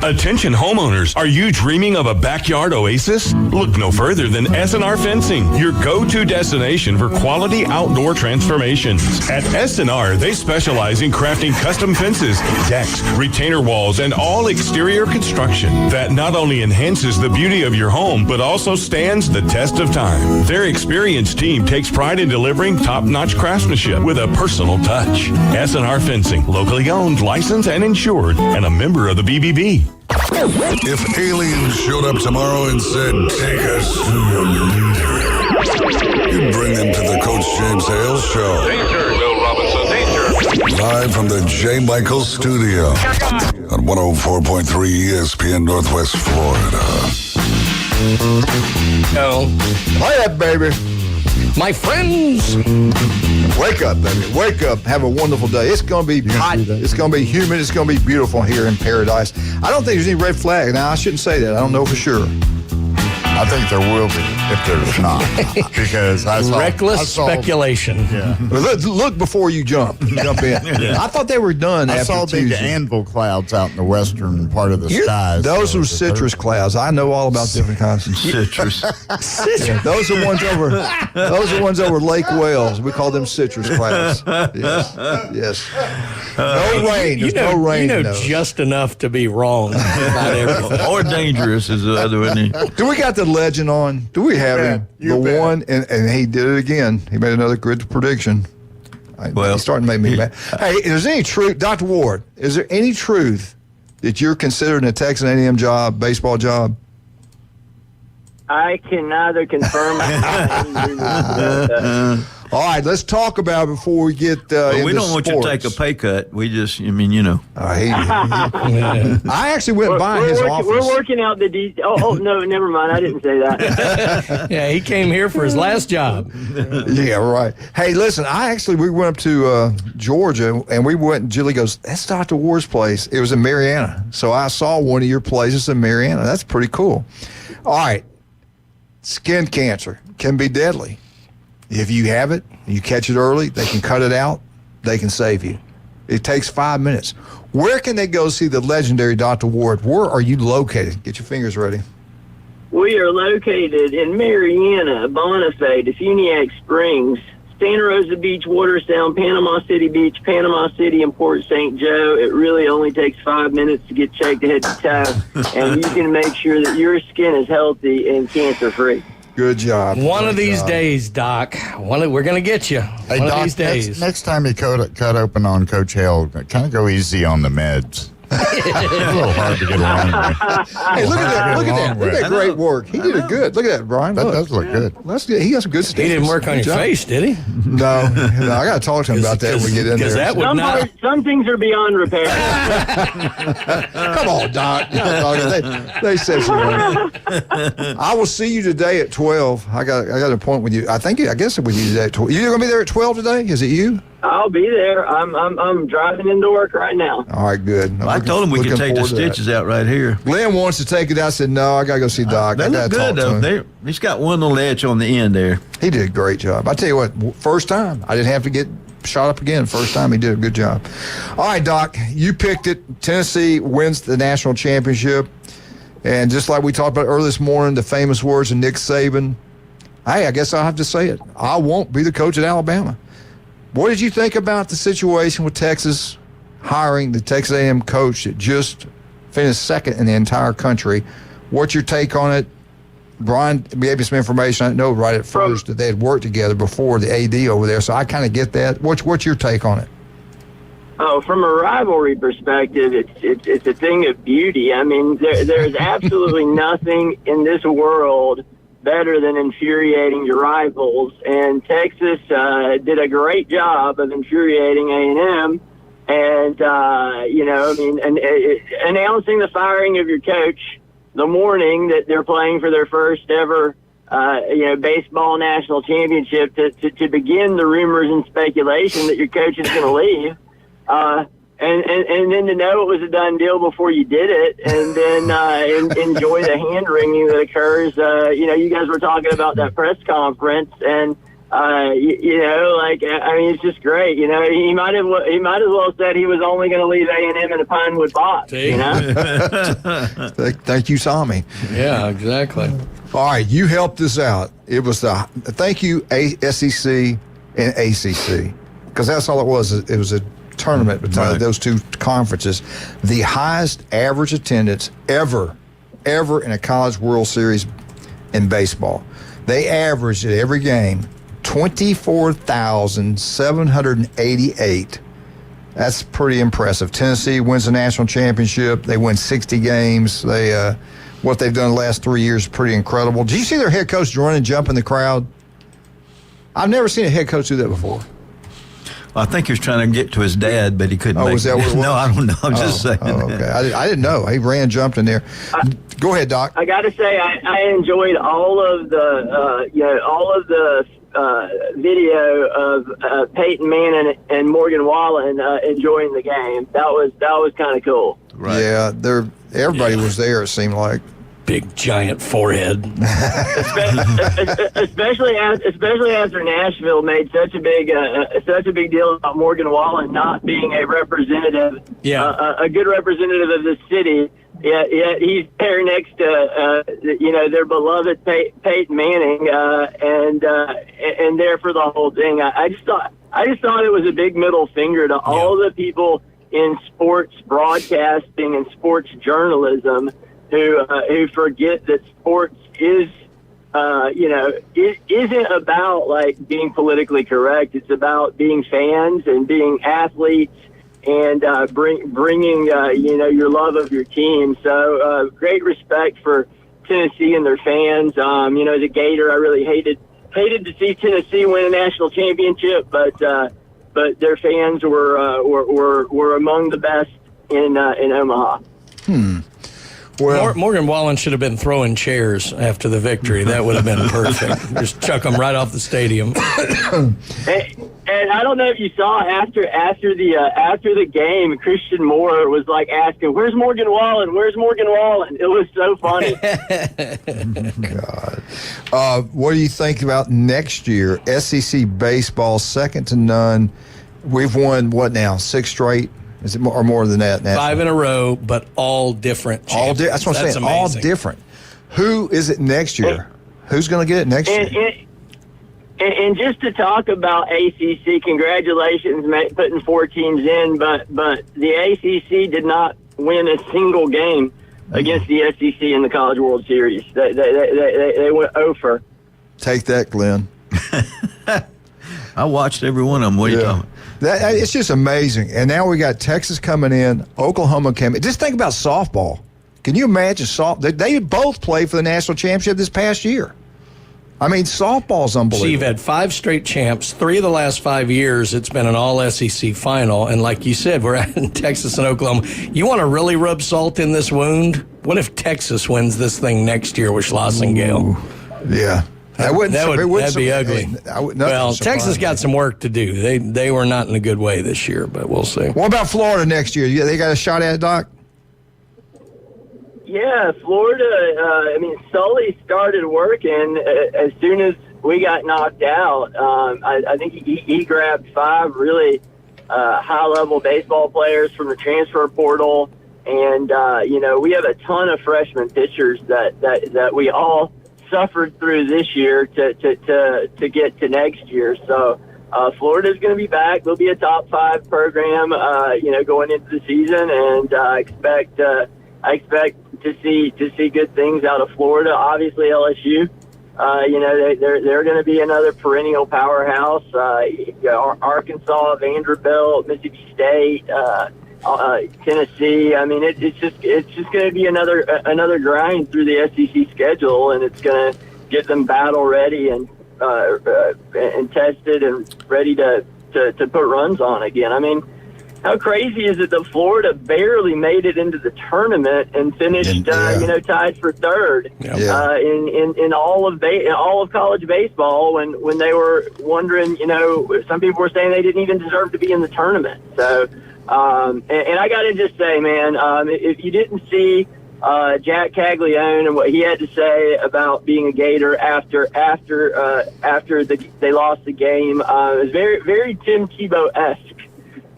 Attention homeowners, are you dreaming of a backyard oasis? Look no further than S&R Fencing, your go-to destination for quality outdoor transformations. At S&R, they specialize in crafting custom fences, decks, retainer walls, and all exterior construction that not only enhances the beauty of your home, but also stands the test of time. Their experienced team takes pride in delivering top-notch craftsmanship with a personal touch. S&R Fencing, locally owned, licensed, and insured, and a member of the BBB. If aliens showed up tomorrow and said, take us to your leader, you'd bring them to the Coach James Hale Show. Danger, Bill Robinson, danger. Live from the J. Michael Studio on 104.3 ESPN Northwest Florida. No. Play that, baby. My friends. Wake up, baby. Wake up. Have a wonderful day. It's going to be hot. It's going to be humid. It's going to be beautiful here in paradise. I don't think there's any red flag. Now, I shouldn't say that. I don't know for sure. I think there will be if there's not. Because I saw reckless speculation. Yeah. Look before you jump. Jump in. Yeah. I thought they were done I after saw big Tuesday. anvil clouds out in the western part of the skies. Those are citrus clouds. I know all about different kinds of citrus. Yeah, those are ones over. Those are ones over Lake Wales. We call them citrus clouds. Yes. Yes. No rain. There's no rain. You know in those. just enough to be wrong about everything. Or dangerous is the other one. Do we got the legend on? Do we have him? The one, and he did it again. He made another good prediction. He's starting to make me mad. Hey, is there any truth, Dr. Ward? Is there any truth that you're considering a Texas A&M job, baseball job? I can neither confirm. All right, let's talk about it before we get into we don't want you to take a pay cut. We just, I actually went by his office. We're working out the details. Oh, no, never mind. I didn't say that. Yeah, he came here for his last job. Yeah, right. Hey, listen, we went up to Georgia, and we went, and Julie goes, that's Dr. Ward's place. It was in Mariana. So I saw one of your places in Mariana. That's pretty cool. All right. Skin cancer can be deadly. If you have it, you catch it early, they can cut it out, they can save you. It takes 5 minutes. Where can they go see the legendary Dr. Ward? Where are you located? Get your fingers ready. We are located in Mariana, Bonifay, Defuniak Springs, Santa Rosa Beach, Watersound, Panama City Beach, Panama City, and Port St. Joe. It really only takes 5 minutes to get checked head to toe, and you can make sure that your skin is healthy and cancer-free. Good job. One of these days, Doc. We're going to get you. Hey, One Doc, of these days. Next time you cut open on Coach Hale, kind of go easy on the meds. It's a little hard to get along with. Hey, look at that. Look at that great work. He did it good. Look at that, Brian. That does look good. That's good. He got some good stuff. He didn't work on your face, did he? No. I got to talk to him about that when we get in there. Some things are beyond repair. Come on, Doc. They said so. I will see you today at 12. I got an appointment with you. I guess with you today at 12. You're going to be there at 12 today? Is it you? I'll be there. I'm driving into work right now. All right, good. I told him we could take the stitches out right here. Glenn wants to take it. I said, no, I got to go see Doc. They look good, though. He's got one little edge on the end there. He did a great job. I tell you what, first time. I didn't have to get shot up again. First time, he did a good job. All right, Doc, you picked it. Tennessee wins the national championship. And just like we talked about earlier this morning, the famous words of Nick Saban, hey, I guess I'll have to say it. I won't be the coach at Alabama. What did you think about the situation with Texas hiring the Texas A&M coach that just finished second in the entire country? What's your take on it? Brian gave me some information. I didn't know right at first that they had worked together before, the AD over there, so I kind of get that. What's your take on it? Oh, from a rivalry perspective, it's a thing of beauty. I mean, there's absolutely nothing in this world better than infuriating your rivals, and Texas did a great job of infuriating A&M, and announcing the firing of your coach the morning that they're playing for their first ever baseball national championship to begin the rumors and speculation that your coach is going to leave, and then to know it was a done deal before you did it, and then enjoy the hand wringing that occurs. You guys were talking about that press conference, and it's just great. He might as well said he was only going to leave A&M in a Pinewood box. Thank you, Sammy. Yeah, exactly. All right, you helped us out. It was thank you, SEC and ACC, because that's all it was. It was a tournament between those two conferences. The highest average attendance ever in a College World Series in baseball. They averaged at every game 24,788. That's pretty impressive. Tennessee wins the national championship. They win 60 games. What they've done the last 3 years is pretty incredible. Did you see their head coach run and jump in the crowd? I've never seen a head coach do that before. I think he was trying to get to his dad, but he couldn't. Oh, was that what it was? No, I don't know. I'm just saying. Oh, okay. I didn't know. He jumped in there. Go ahead, Doc. I got to say, I enjoyed all of the, video of Peyton Manning and Morgan Wallen enjoying the game. That was kind of cool. Right. Yeah, everybody was there. It seemed like. Big giant forehead. especially after Nashville made such a big deal about Morgan Wallen not being a representative, a good representative of the city. Yeah, he's there next to their beloved Peyton Manning, and there for the whole thing. I just thought it was a big middle finger to all the people in sports broadcasting and sports journalism who forget that sports is, it isn't about like being politically correct. It's about being fans and being athletes and bringing your love of your team. So great respect for Tennessee and their fans. As a Gator, I really hated to see Tennessee win a national championship, but their fans were among the best in Omaha. Well, Morgan Wallen should have been throwing chairs after the victory. That would have been perfect. Just chuck them right off the stadium. And I don't know if you saw after the game, Christian Moore was like asking, "Where's Morgan Wallen? Where's Morgan Wallen?" It was so funny. God, what do you think about next year? SEC baseball, second to none. We've won what now? 6 straight. Is it more than that now? 5 in a row, but all different. That's what I'm saying. Amazing. All different. Who is it next year? Who's going to get it next year? And just to talk about ACC, congratulations, putting 4 teams in, but the ACC did not win a single game against the SEC in the College World Series. They went 0-for. Take that, Glenn. I watched every one of them. What are you talking? It's just amazing. And now we got Texas coming in, Oklahoma came in. Just think about softball. Can you imagine softball? They both played for the national championship this past year. I mean, softball's unbelievable. So you've had 5 straight champs. 3 of the last 5 years, it's been an all-SEC final. And like you said, we're in Texas and Oklahoma. You want to really rub salt in this wound? What if Texas wins this thing next year with Schlossengale? Yeah. That'd be ugly. Well, Texas got some work to do. They were not in a good way this year, but we'll see. What about Florida next year? They got a shot at it, Doc? Yeah, Florida. Sully started working as soon as we got knocked out. I think he grabbed 5 really high-level baseball players from the transfer portal, and we have a ton of freshman pitchers that we all suffered through this year to get to next year. So Florida's going to be back. They'll be a top 5 program, going into the season, and I expect to see good things out of Florida. Obviously, LSU, they're going to be another perennial powerhouse. Arkansas, Vanderbilt, Mississippi State, Tennessee. I mean, it's just going to be another grind through the SEC schedule, and it's going to get them battle ready and tested and ready to put runs on again. I mean, how crazy is it that Florida barely made it into the tournament and finished, tied for 3rd in all of college baseball when they were wondering, some people were saying they didn't even deserve to be in the tournament. So, and I got to just say, man, if you didn't see Jack Caglione and what he had to say about being a Gator after they lost the game, it was very, very Tim Tebow-esque.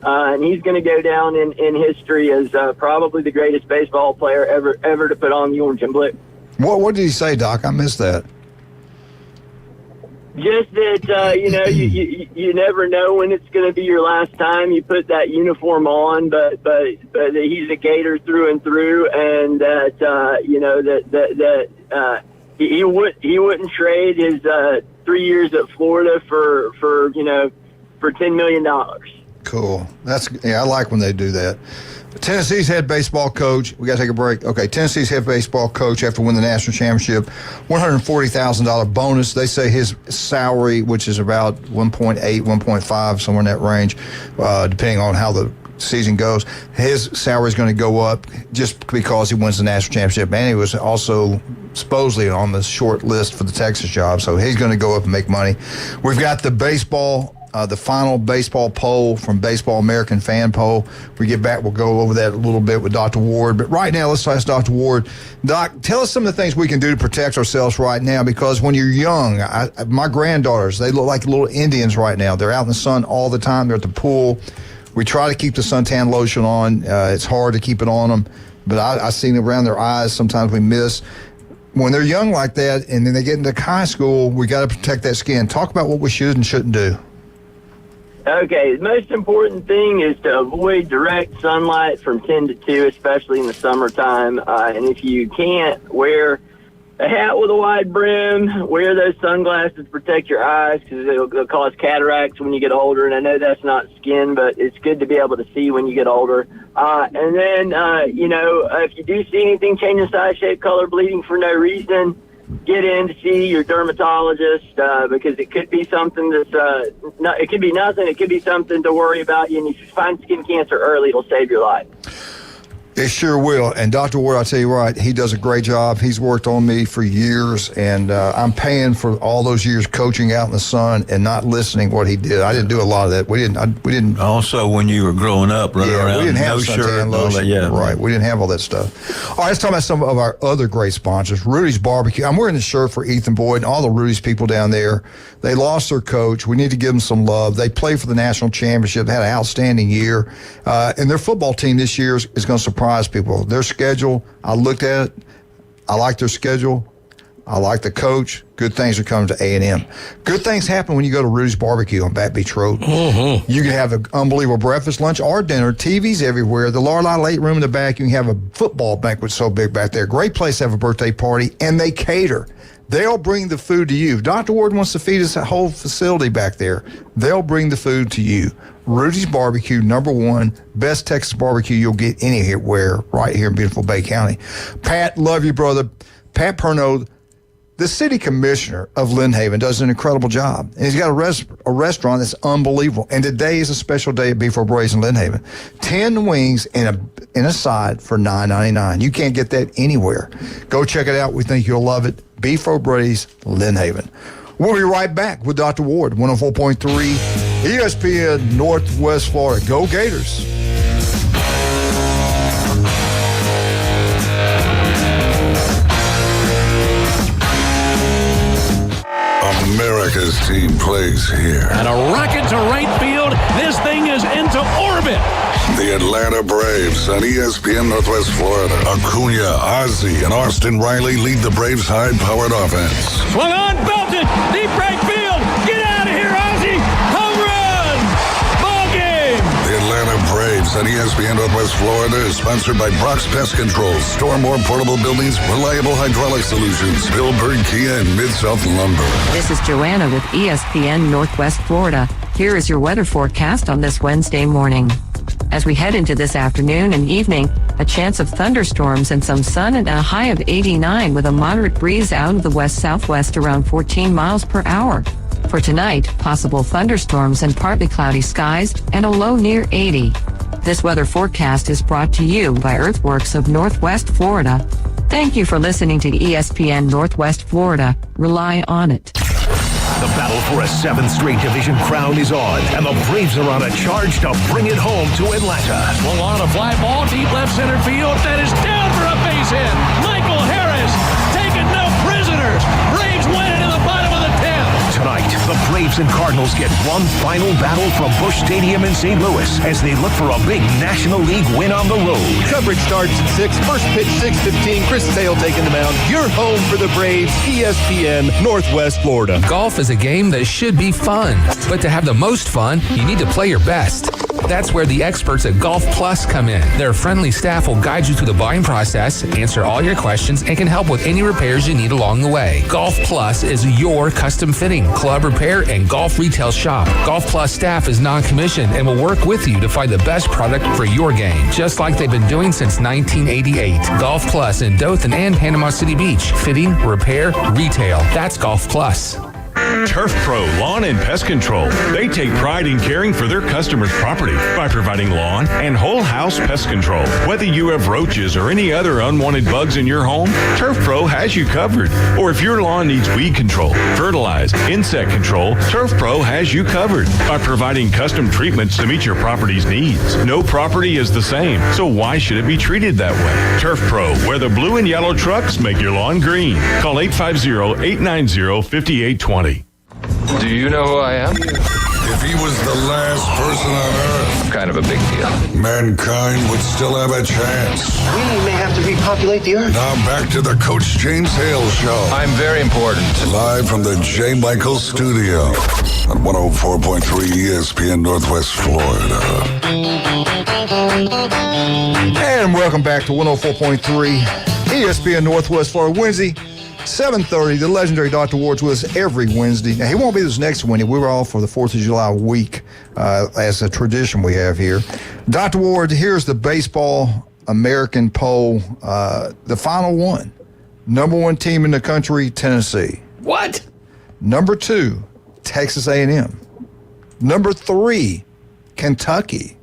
And he's going to go down in history as probably the greatest baseball player ever to put on the orange and blue. What did he say, Doc? I missed that. Just that you never know when it's going to be your last time you put that uniform on, but he's a Gator through and through, and that he wouldn't trade his 3 years at Florida for $10 million. Cool. I like when they do that. Tennessee's head baseball coach. We got to take a break. Okay, Tennessee's head baseball coach after winning the national championship, $140,000 bonus. They say his salary, which is about 1.8, 1.5, somewhere in that range, depending on how the season goes, his salary is going to go up just because he wins the national championship, and he was also supposedly on the short list for the Texas job, so he's going to go up and make money. We've got the baseball. The final baseball poll from Baseball American Fan Poll. We get back, we'll go over that a little bit with Dr. Ward. But right now, let's ask Dr. Ward. Doc, tell us some of the things we can do to protect ourselves right now, because when you're young, my granddaughters, they look like little Indians right now. They're out in the sun all the time. They're at the pool. We try to keep the suntan lotion on. It's hard to keep it on them, but I see them around their eyes. Sometimes we miss. When they're young like that and then they get into high school, we got to protect that skin. Talk about what we should and shouldn't do. Okay, the most important thing is to avoid direct sunlight from 10 to 2, especially in the summertime. And if you can't, wear a hat with a wide brim, wear those sunglasses to protect your eyes, because it'll cause cataracts when you get older. And I know that's not skin, but it's good to be able to see when you get older. And then, if you do see anything changing size, shape, color, bleeding for no reason, get in to see your dermatologist, because it could be something that's it could be nothing. It could be something to worry about. And if you find skin cancer early, it'll save your life. It sure will. And Dr. Ward, I'll tell you what, he does a great job. He's worked on me for years, and I'm paying for all those years coaching out in the sun and not listening what he did. I didn't do a lot of that. We didn't. Also, when you were growing up, running around, we didn't have no shirt, suntan lotion. Right. We didn't have all that stuff. All right, let's talk about some of our other great sponsors. Rudy's Barbecue. I'm wearing the shirt for Ethan Boyd and all the Rudy's people down there. They lost their coach. We need to give them some love. They played for the national championship. They had an outstanding year. And their football team this year is going to surprise people. Their schedule, I looked at it. I like their schedule. I like the coach. Good things are coming to A&M. Good things happen when you go to Rudy's Barbecue on Back Beach Road. Mm-hmm. You can have an unbelievable breakfast, lunch, or dinner. TVs everywhere. The Lorelei Late Room in the back. You can have a football banquet so big back there. Great place to have a birthday party, and they cater. They'll bring the food to you. If Dr. Ward wants to feed us a whole facility back there, they'll bring the food to you. Rudy's Barbecue, #1, best Texas barbecue you'll get anywhere right here in beautiful Bay County. Pat, love you, brother. Pat Perno, the city commissioner of Lynn Haven, does an incredible job. And he's got a restaurant that's unbelievable. And today is a special day at Beef O'Brady's in Lynn Haven. 10 wings and a side for $9.99. You can't get that anywhere. Go check it out. We think you'll love it. Beef O'Brady's, Lynn Haven. We'll be right back with Dr. Ward, 104.3 ESPN Northwest Florida. Go Gators. America's team plays here. And a rocket to right field. This thing is into orbit. The Atlanta Braves on ESPN Northwest Florida. Acuna, Ozzie, and Austin Riley lead the Braves' high-powered offense. Swung on, belted, deep right field. Get out of here, Ozzie. Home run. Ball game. The Atlanta Braves on ESPN Northwest Florida is sponsored by Brock's Pest Control, Stormore Portable Buildings, Reliable Hydraulic Solutions, Billberg Kia, and Mid-South Lumber. This is Joanna with ESPN Northwest Florida. Here is your weather forecast on this Wednesday morning. As we head into this afternoon and evening, a chance of thunderstorms and some sun and a high of 89 with a moderate breeze out of the west-southwest around 14 miles per hour. For tonight, possible thunderstorms and partly cloudy skies and a low near 80. This weather forecast is brought to you by Earthworks of Northwest Florida. Thank you for listening to ESPN Northwest Florida. Rely on it. The battle for a 7th straight division crown is on, and the Braves are on a charge to bring it home to Atlanta. Swung on a fly ball, deep left center field. That is down for a base hit. Michael Harris taking no prisoners. Braves win it in the bottom of the 10th. Tonight, the Braves and Cardinals get one final battle from Busch Stadium in St. Louis as they look for a big National League win on the road. Coverage starts at 6. First pitch, 6:15. Chris Hale taking the mound. You're home for the Braves, ESPN Northwest Florida. Golf is a game that should be fun, but to have the most fun, you need to play your best. That's where the experts at Golf Plus come in. Their friendly staff will guide you through the buying process, answer all your questions, and can help with any repairs you need along the way. Golf Plus is your custom fitting, club repair, and golf retail shop. Golf Plus staff is non-commissioned and will work with you to find the best product for your game, just like they've been doing since 1988. Golf Plus in Dothan and Panama City Beach. Fitting, repair, retail. That's Golf Plus. Turf Pro Lawn and Pest Control. They take pride in caring for their customers' property by providing lawn and whole house pest control. Whether you have roaches or any other unwanted bugs in your home, Turf Pro has you covered. Or if your lawn needs weed control, fertilize, insect control, Turf Pro has you covered by providing custom treatments to meet your property's needs. No property is the same, so why should it be treated that way? Turf Pro, where the blue and yellow trucks make your lawn green. Call 850-890-5820. Do you know who I am? If he was the last person on Earth, Kind of a big deal. mankind would still have a chance. We may have to repopulate the Earth. Now back to the Coach James Hale Show. I'm very important. Live from the J. Michael Studio on 104.3 ESPN Northwest Florida. And welcome back to 104.3 ESPN Northwest Florida. Wednesday, 7:30. The legendary Dr. Ward's with us every Wednesday. Now, he won't be this next Wednesday. We were off for the 4th of July week, as a tradition we have here. Dr. Ward, here's the baseball American poll. The final one. Number 1 team in the country, Tennessee. What? Number 2, Texas A&M. Number 3, Kentucky.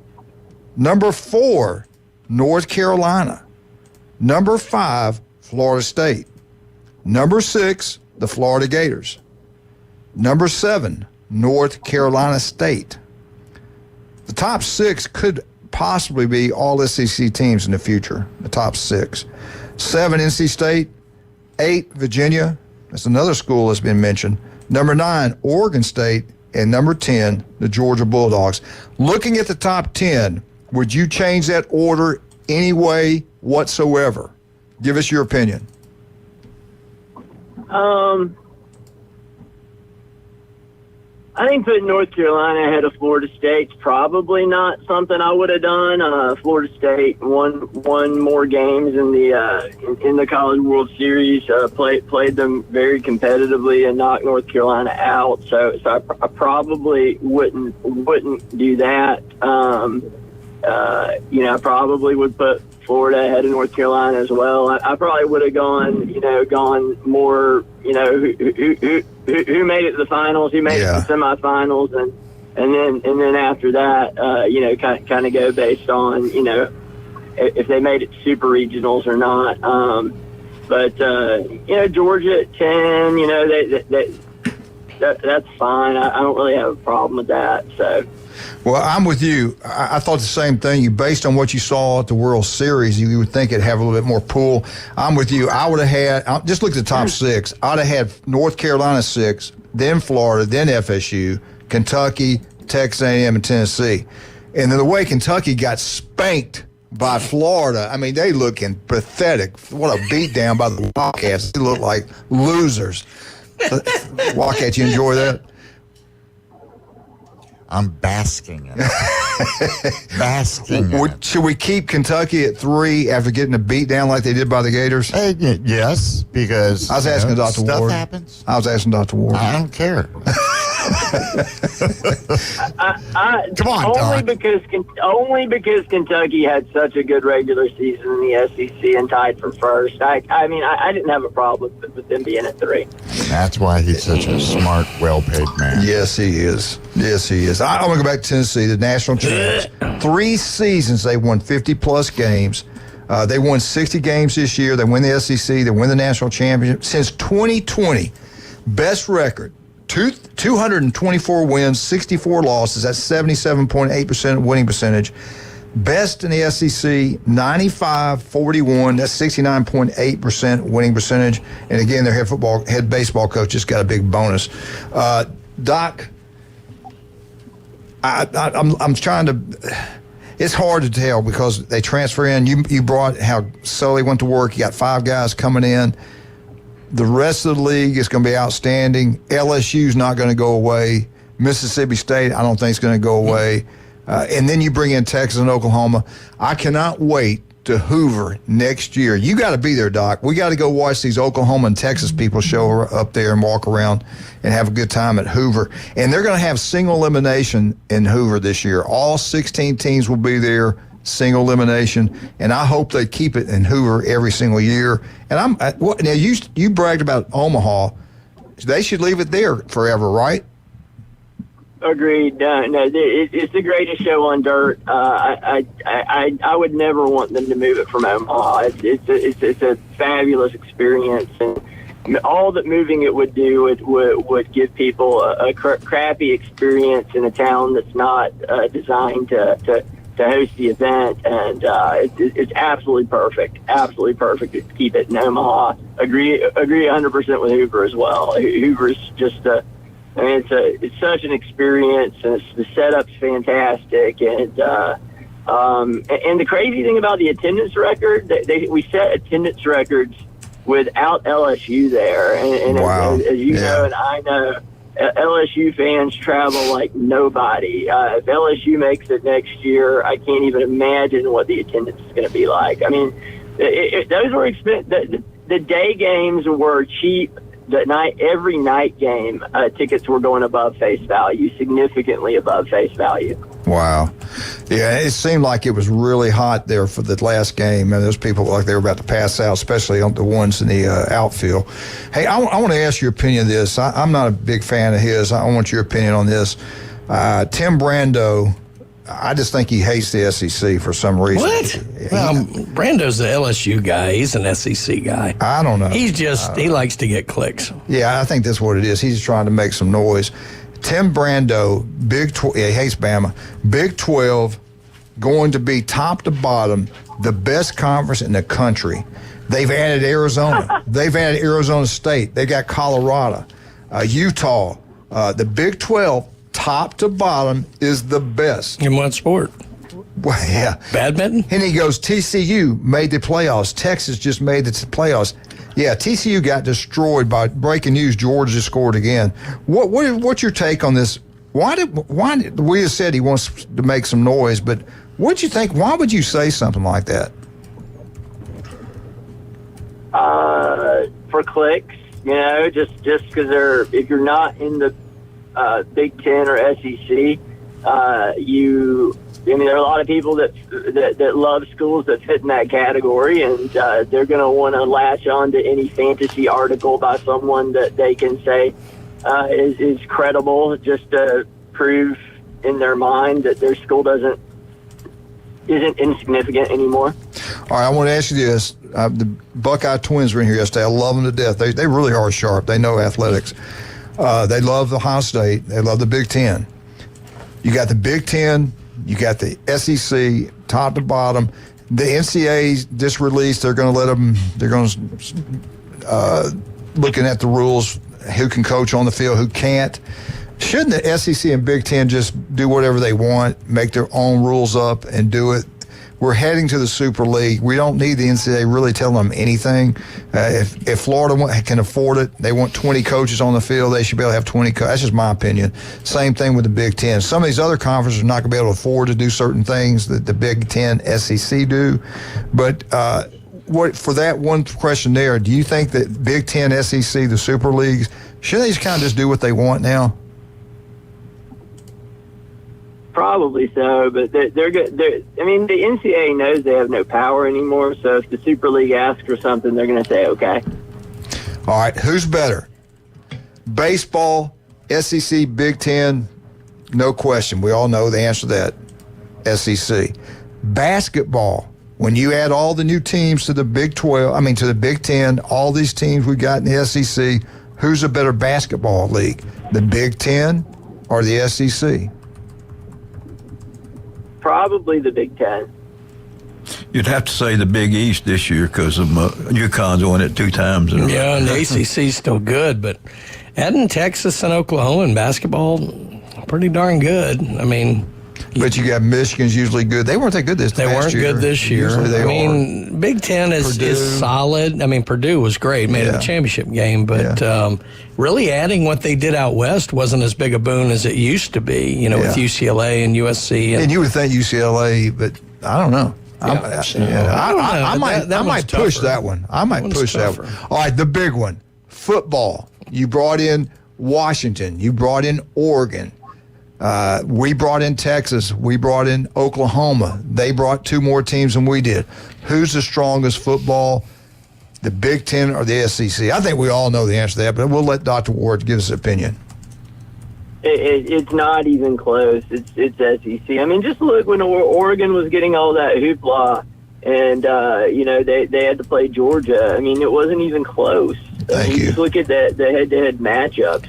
Number 4, North Carolina. Number 5, Florida State. Number 6, the Florida Gators. Number 7, North Carolina State. The top 6 could possibly be all SEC teams in the future, the top 6. 7, NC State. 8, Virginia. That's another school that's been mentioned. Number 9, Oregon State. And number 10, the Georgia Bulldogs. Looking at the top 10, would you change that order any way whatsoever? Give us your opinion. I think putting North Carolina ahead of Florida State's probably not something I would have done. Florida State won more games in the College World Series. Played them very competitively and knocked North Carolina out. So I probably wouldn't do that. I probably would put Florida ahead of North Carolina as well. I probably would have gone more, who made it to the finals, who made it to the semifinals, and then after that, kind of go based on, if they made it to super regionals or not. But Georgia at 10, that's fine. I don't really have a problem with that. So. Well, I'm with you. I thought the same thing. You, based on what you saw at the World Series, you would think it'd have a little bit more pull. I'm with you. I would have had, just look at the top 6. I'd have had North Carolina 6, then Florida, then FSU, Kentucky, Texas A&M, and Tennessee. And then the way Kentucky got spanked by Florida, I mean, they looking pathetic. What a beatdown by the Wildcats. They look like losers. Wildcats, you enjoy that? I'm basking in it. Basking in it. Should we keep Kentucky at 3 after getting a beat down like they did by the Gators? Yes, because I was asking Dr. stuff Ward. happens. I was asking Dr. Ward. I don't care. Come on, only because Kentucky had such a good regular season in the SEC and tied for first. I didn't have a problem with them being at 3. That's why he's such a smart, well-paid man. Yes, he is. Yes, he is. I want to go back to Tennessee, the national champs. 3 seasons they won 50-plus games. They won 60 games this year. They win the SEC. They win the national championship. Since 2020, best record, 224 wins, 64 losses. That's 77.8% winning percentage. Best in the SEC, 95-41. That's 69.8% winning percentage. And again, their head baseball coach just got a big bonus. Doc, I'm trying to. It's hard to tell because they transfer in. You brought how Sully went to work. You got 5 guys coming in. The rest of the league is going to be outstanding. LSU's not going to go away. Mississippi State, I don't think is going to go away. and then you bring in Texas and Oklahoma. I cannot wait to Hoover next year. You got to be there, Doc. We got to go watch these Oklahoma and Texas people show up there and walk around and have a good time at Hoover. And they're going to have single elimination in Hoover this year. All 16 teams will be there, single elimination, and I hope they keep it in Hoover every single year. And now you bragged about Omaha. They should leave it there forever, right? Agreed. No, it's the greatest show on dirt. I would never want them to move it from Omaha. It's a fabulous experience, and all that moving it would do would give people a crappy experience in a town that's not designed to host the event, and it's absolutely perfect. Absolutely perfect to keep it in Omaha. Agree 100% with Hoover as well. Hoover's just it's such an experience, and the setup's fantastic, and the crazy thing about the attendance record, we set attendance records without LSU there, and wow. as you know, and I know, LSU fans travel like nobody. If LSU makes it next year, I can't even imagine what the attendance is going to be like. I mean, those were expensive. The day games were cheap. Every night game, tickets were going above face value, significantly above face value. Wow. Yeah, it seemed like it was really hot there for the last game, and those people looked like they were about to pass out, especially on the ones in the outfield. Hey, I want to ask your opinion of this. I'm not a big fan of his. I want your opinion on this. Tim Brando, I just think he hates the SEC for some reason. What? Well, Brando's the LSU guy. He's an SEC guy. I don't know. He likes to get clicks. Yeah, I think that's what it is. He's trying to make some noise. Tim Brando, he hates Bama. Big 12, going to be top to bottom, the best conference in the country. They've added Arizona. They've added Arizona State. They got Colorado, Utah. The Big 12, top to bottom, is the best. In what sport? Well, yeah. Badminton? And he goes, TCU made the playoffs. Texas just made the playoffs. Yeah, TCU got destroyed by breaking news. Georgia just scored again. What's your take on this? Why did we just said he wants to make some noise, but what'd you think? Why would you say something like that? For clicks, just because if you're not in the Big Ten or SEC, there are a lot of people that love schools that fit in that category, and they're going to want to latch on to any fantasy article by someone that they can say is credible, just to prove in their mind that their school isn't insignificant anymore. All right, I want to ask you this. The Buckeye Twins were in here yesterday. I love them to death. They really are sharp. They know athletics. They love Ohio State. They love the Big Ten. You got the Big Ten. You got the SEC, top to bottom. The NCAA just released. They're going to let them. They're going to looking at the rules. Who can coach on the field? Who can't? Shouldn't the SEC and Big Ten just do whatever they want, make their own rules up, and do it? We're heading to the Super League. We don't need the NCAA really telling them anything. If Florida can afford it, they want 20 coaches on the field, they should be able to have 20 coaches. That's just my opinion. Same thing with the Big Ten. Some of these other conferences are not going to be able to afford to do certain things that the Big Ten, SEC do. But for that one question there, do you think that Big Ten, SEC, the Super Leagues, should they just kind of just do what they want now? Probably so, but they're good. I mean, the NCAA knows they have no power anymore, so if the Super League asks for something, they're going to say, okay. All right, who's better? Baseball, SEC, Big Ten, no question. We all know the answer to that, SEC. Basketball, when you add all the new teams to the Big 12, to the Big Ten, all these teams we got in the SEC, who's a better basketball league, the Big Ten or the SEC? Probably the Big Ten. You'd have to say the Big East this year because of UConn's won it 2 times. And the ACC's still good, but adding Texas and Oklahoma in basketball, pretty darn good. But you got Michigan's usually good. They weren't that good this They past weren't year. good this year. Usually they I mean, Big Ten is solid. I mean, Purdue was great, made it a championship game, but really adding what they did out west wasn't as big a boon as it used to be, you know, with UCLA and USC. And you would think UCLA, but I don't know. I might push that one. I might push that one. All right, the big one, football. You brought in Washington. You brought in Oregon. We brought in Texas. We brought in Oklahoma. They brought 2 more teams than we did. Who's the strongest football, the Big Ten or the SEC? I think we all know the answer to that, but we'll let Dr. Ward give us an opinion. It's not even close. It's SEC. I mean, just look when Oregon was getting all that hoopla, and you know they had to play Georgia. I mean, it wasn't even close. Thank you. Just look at the head-to-head matchups.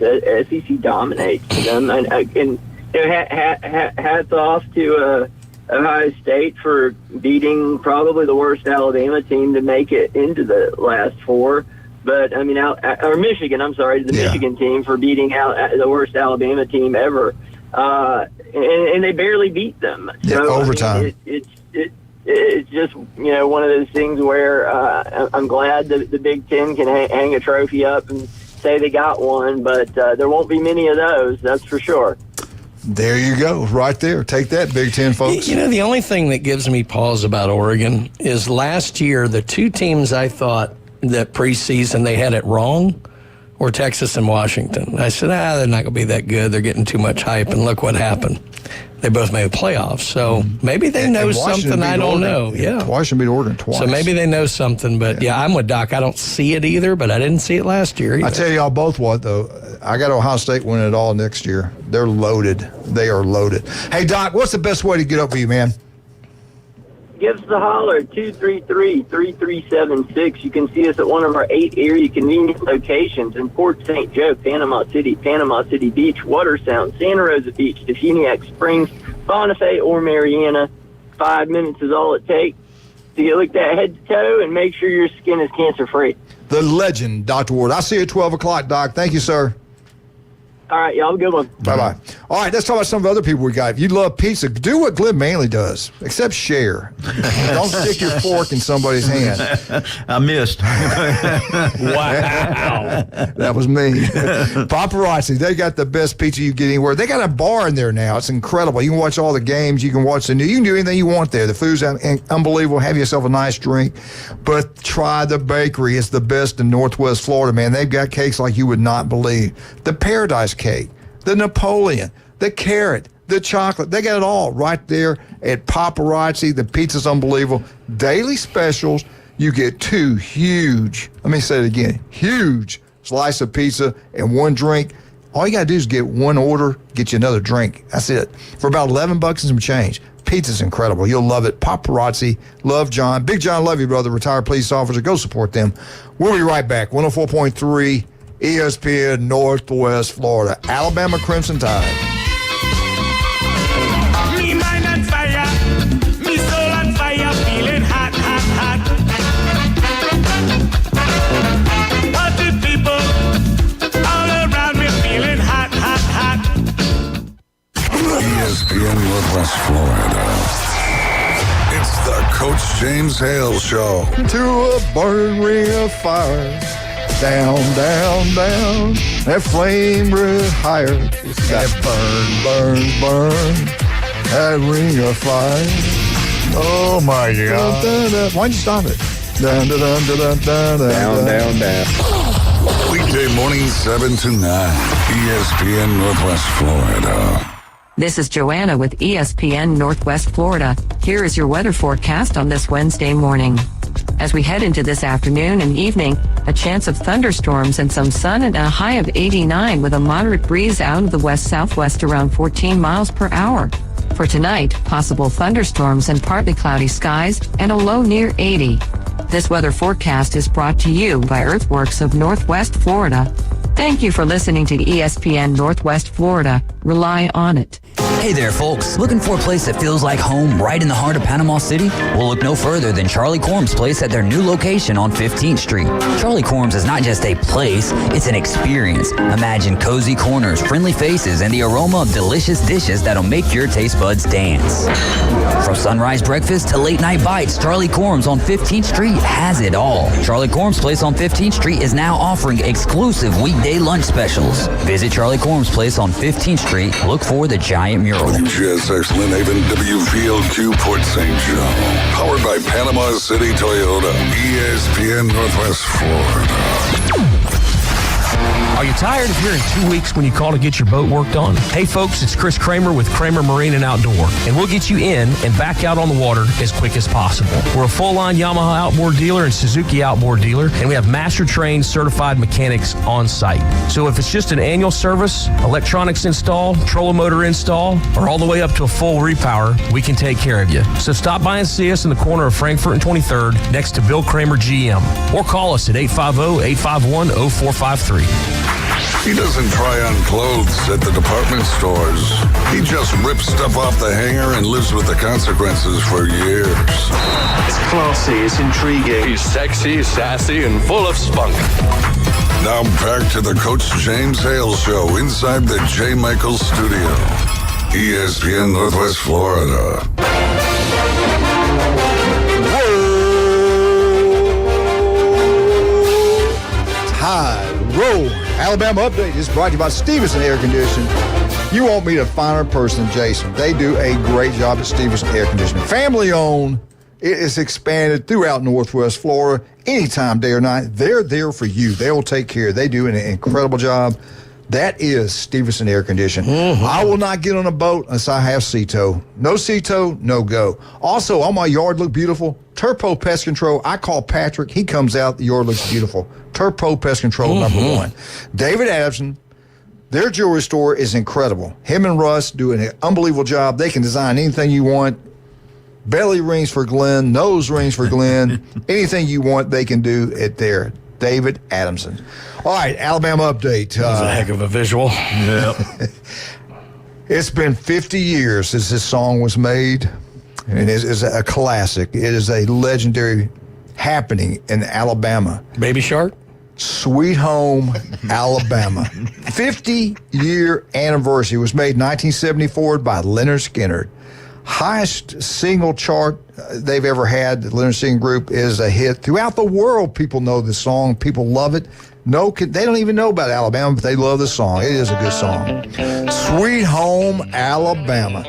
SEC dominates them, and you know, hats off to Ohio State for beating probably the worst Alabama team to make it into the last 4. But, I mean, or Michigan, I'm sorry, the Michigan team for beating out the worst Alabama team ever. And they barely beat them. So, overtime. I mean, it's just, you know, one of those things where I'm glad the Big Ten can hang a trophy up and say they got one, but there won't be many of those, that's for sure. There you go, right there. Take that, Big Ten, folks. You know, the only thing that gives me pause about Oregon is last year, the 2 teams I thought that preseason they had it wrong were Texas and Washington. I said, they're not going to be that good. They're getting too much hype, and look what happened. They both made the playoffs, so maybe they know something I don't know. Yeah, Washington beat Oregon twice. So maybe they know something, but I'm with Doc. I don't see it either, but I didn't see it last year either. I tell y'all both what, though. I got Ohio State winning it all next year. They're loaded. They are loaded. Hey, Doc, what's the best way to get up with you, man? Give us a holler, 233-3376. You can see us at one of our 8 area convenient locations in Port St. Joe, Panama City Beach, Watersound, Santa Rosa Beach, Defuniak Springs, Bonifay, or Mariana. 5 minutes is all it takes to get looked at head to toe and make sure your skin is cancer-free. The legend, Dr. Ward. I'll see you at 12 o'clock, Doc. Thank you, sir. All right, y'all have a good one. Bye-bye. All right, let's talk about some of the other people we got. If you love pizza, do what Glenn Manley does, except share. Don't stick your fork in somebody's hand. I missed. Wow. That was me. Paparazzi, they got the best pizza you get anywhere. They got a bar in there now. It's incredible. You can watch all the games. You can watch the news. You can do anything you want there. The food's unbelievable. Have yourself a nice drink. But try the bakery. It's the best in Northwest Florida, man. They've got cakes like you would not believe. The Paradise Cake, the Napoleon, the carrot, the chocolate. They got it all right there at Paparazzi. The pizza's unbelievable. Daily specials. You get 2 huge, let me say it again, huge slice of pizza and 1 drink. All you got to do is get 1 order, get you another drink. That's it. For about $11 and some change. Pizza's incredible. You'll love it. Paparazzi. Love John. Big John, love you, brother. Retired police officer. Go support them. We'll be right back. 104.3 ESPN Northwest Florida. Alabama Crimson Tide. Me mind on fire, me soul on fire, feeling hot, hot, hot. Party people all around me feeling hot, hot, hot. ESPN Northwest Florida. It's the Coach James Hale Show. To a burning ring of fire. Down, down, down. That flame red higher. That burn. That ring of fire. Oh, my God. Why'd you stop it? Down. Weekday morning 7 to 9. ESPN Northwest Florida. This is Joanna with ESPN Northwest Florida. Here is your weather forecast on this Wednesday morning. As we head into this afternoon and evening, a chance of thunderstorms and some sun and a high of 89 with a moderate breeze out of the west-southwest around 14 miles per hour. For tonight, possible thunderstorms and partly cloudy skies and a low near 80. This weather forecast is brought to you by Earthworks of Northwest Florida. Thank you for listening to ESPN Northwest Florida. Rely on it. Hey there, folks. Looking for a place that feels like home right in the heart of Panama City? Well, look no further than Charlie Corm's place at their new location on 15th Street. Charlie Corm's is not just a place, it's an experience. Imagine cozy corners, friendly faces, and the aroma of delicious dishes that'll make your taste buds dance. From sunrise breakfast to late night bites, Charlie Corm's on 15th Street has it all. Charlie Corm's place on 15th Street is now offering exclusive weekday lunch specials. Visit Charlie Corm's place on 15th Street. Look for the giant mural. WGSX Lynn Haven, WVLQ Port St. Joe. Powered by Panama City Toyota. ESPN Northwest Florida. Are you tired of hearing 2 weeks when you call to get your boat worked on? Hey folks, it's Chris Kramer with Kramer Marine and Outdoor, and we'll get you in and back out on the water as quick as possible. We're a full-line Yamaha outboard dealer and Suzuki outboard dealer, and we have master-trained certified mechanics on site. So if it's just an annual service, electronics install, trolling motor install, or all the way up to a full repower, we can take care of you. So stop by and see us in the corner of Frankfurt and 23rd next to Bill Kramer GM, or call us at 850-851-0453. He doesn't try on clothes at the department stores. He just rips stuff off the hanger and lives with the consequences for years. It's classy, it's intriguing. He's sexy, sassy, and full of spunk. Now back to the Coach James Hale Show inside the J. Michaels Studio. ESPN Northwest Florida. Tide Roll Alabama Update is brought to you by Stevenson Air Conditioning. You won't meet a finer person than Jason. They do a great job at Stevenson Air Conditioning. Family owned. It is expanded throughout Northwest Florida. Anytime, day or night, they're there for you. They will take care. They do an incredible job. That is Stevenson Air Conditioning. Mm-hmm. I will not get on a boat unless I have Ceto. No Ceto, no go. Also, all my yard look beautiful. Turpo Pest Control. I call Patrick. He comes out. The yard looks beautiful. Turpo Pest Control, number one. David Adamson. Their jewelry store is incredible. Him and Russ do an unbelievable job. They can design anything you want. Belly rings for Glenn, nose rings for Glenn. Anything you want, they can do it there. David Adamson. All right, Alabama update. That's a heck of a visual. Yep. It's been 50 years since this song was made, and it is a classic. It is a legendary happening in Alabama. Baby Shark? Sweet Home, Alabama. 50-year anniversary. It was made in 1974 by Leonard Skinner. Highest single chart they've ever had. The Leonard Skinner Group is a hit. Throughout the world, people know this song. People love it. They don't even know about Alabama, but they love the song. It is a good song. Sweet Home, Alabama.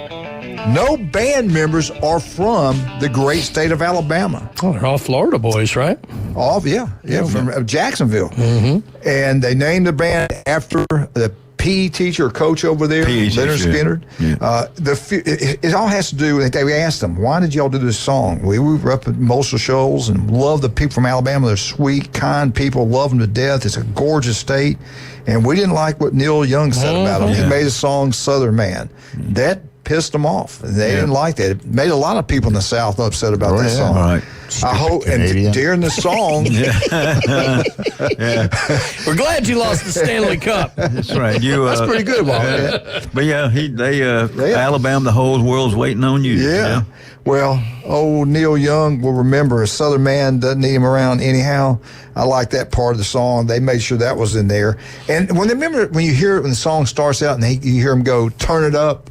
No band members are from the great state of Alabama. Oh, they're all Florida boys, right? All, yeah, from Jacksonville. Mm-hmm. And they named the band after the PE teacher or coach over there, Leonard Skinner. Yeah. It all has to do with, we asked them, why did y'all do this song? We were up at Mosul Shoals and love the people from Alabama. They're sweet, kind people, love them to death. It's a gorgeous state. And we didn't like what Neil Young said about them. He made a song, Southern Man. That pissed them off. They didn't like that. It made a lot of people in the South upset about that song. Right. I hope, and during the song, we're glad you lost the Stanley Cup. That's right. That's pretty good, Bob. But Alabama, the whole world's waiting on you. Yeah. Well, Neil Young will remember a Southern Man doesn't need him around anyhow. I like that part of the song. They made sure that was in there. And when you hear it when the song starts out and you hear him go, turn it up,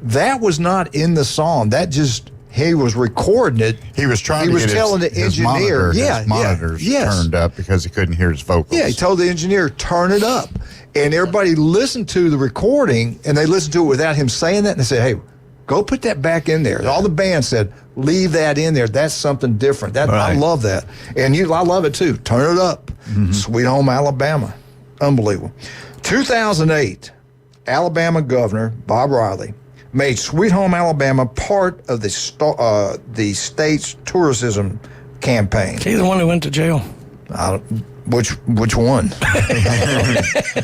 that was not in the song. That just, he was recording it. He was telling the engineer. His monitors turned up because he couldn't hear his vocals. Yeah, he told the engineer, turn it up. And everybody listened to the recording, and they listened to it without him saying that, and they said, hey, go put that back in there. All the band said, leave that in there. That's something different. I love that. And I love it too. Turn it up. Sweet Home Alabama. Unbelievable. 2008, Alabama Governor Bob Riley made Sweet Home Alabama part of the state's tourism campaign. Is he the one who went to jail? Which one?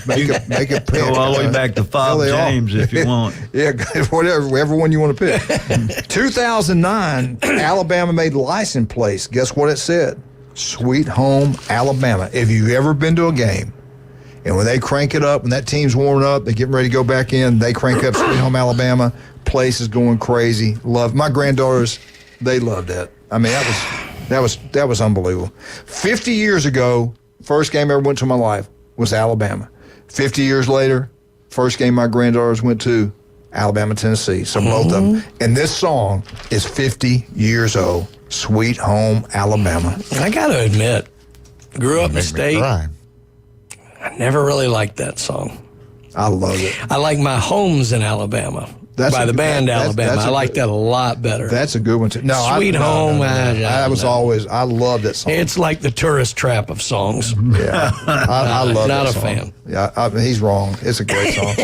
make a pick. Go all the way back to Fob James if you want. Yeah, whatever one you want to pick. 2009, Alabama made license plates. Guess what it said? Sweet Home Alabama. If you've ever been to a game, and when they crank it up, when that team's warming up, they're getting ready to go back in, they crank up Sweet Home Alabama, place is going crazy. Love my granddaughters. They love that. I mean, that was unbelievable. 50 years ago, first game I ever went to in my life was Alabama. 50 years later, first game my granddaughters went to, Alabama, Tennessee. So both of them. And this song is 50 years old. Sweet Home Alabama. I got to admit, grew up in the state. Cry. I never really liked that song. I love it. I like My Home's in Alabama. By the band Alabama. I like that a lot better. That's a good one too. No, Sweet Home. I love that song. It's like the tourist trap of songs. Yeah, I love not that a song. fan. Yeah, he's wrong. It's a great song.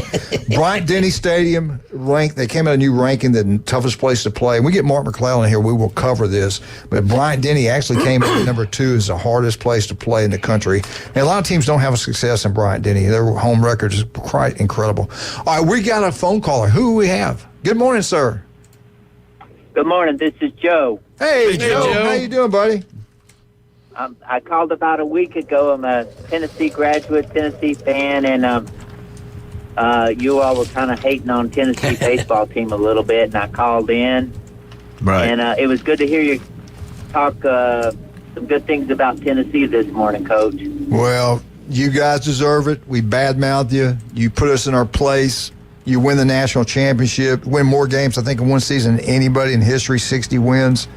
Bryant-Denny Stadium ranked. They came out a new ranking, the toughest place to play. And we get Mark McClellan here. We will cover this. But Bryant-Denny actually came in at number 2 as the hardest place to play in the country. And a lot of teams don't have a success in Bryant-Denny. Their home record is quite incredible. All right, we got a phone caller. Who do we have? Good morning, sir. Good morning. This is Joe. Hey, Joe. How you doing, buddy? I called about a week ago. I'm a Tennessee graduate, Tennessee fan, and you all were kind of hating on Tennessee baseball team a little bit, and I called in. Right. And it was good to hear you talk some good things about Tennessee this morning, Coach. Well, you guys deserve it. We badmouthed you. You put us in our place. You win the national championship, win more games, I think, in one season than anybody in history, 60 wins,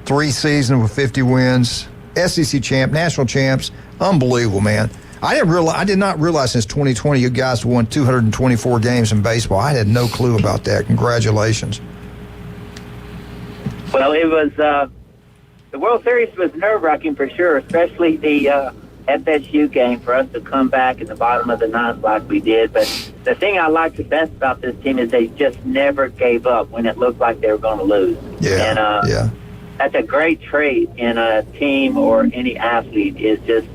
3 seasons with 50 wins, SEC champ, national champs. Unbelievable, man. I did not realize since 2020 you guys won 224 games in baseball. I had no clue about that. Congratulations. Well, it was the World Series was nerve-wracking for sure, especially the FSU game for us to come back in the bottom of the ninth like we did. But the thing I like the best about this team is they just never gave up when it looked like they were going to lose. Yeah, and that's a great trait in a team or any athlete, is just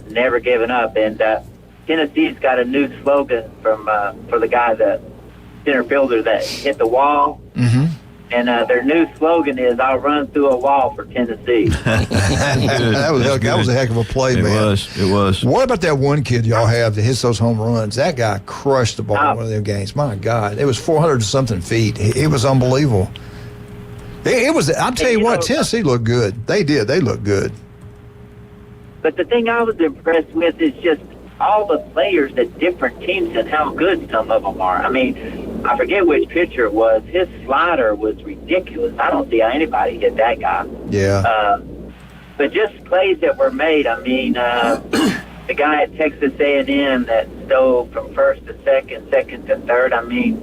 never giving up. And Tennessee's got a new slogan for the guy, the center fielder that hit the wall. Mm-hmm. And their new slogan is, "I'll run through a wall for Tennessee." that was a heck of a play, man. It was. What about that one kid y'all have that hits those home runs? That guy crushed the ball in one of their games. My God, it was 400-something feet. It was unbelievable. It was. I'll tell you what, Tennessee looked good. They did. They looked good. But the thing I was impressed with is just all the players at different teams and how good some of them are. I mean, I forget which pitcher it was. His slider was ridiculous. I don't see how anybody hit that guy. Yeah. But just plays that were made. I mean, the guy at Texas A&M that stole from first to second, second to third. I mean,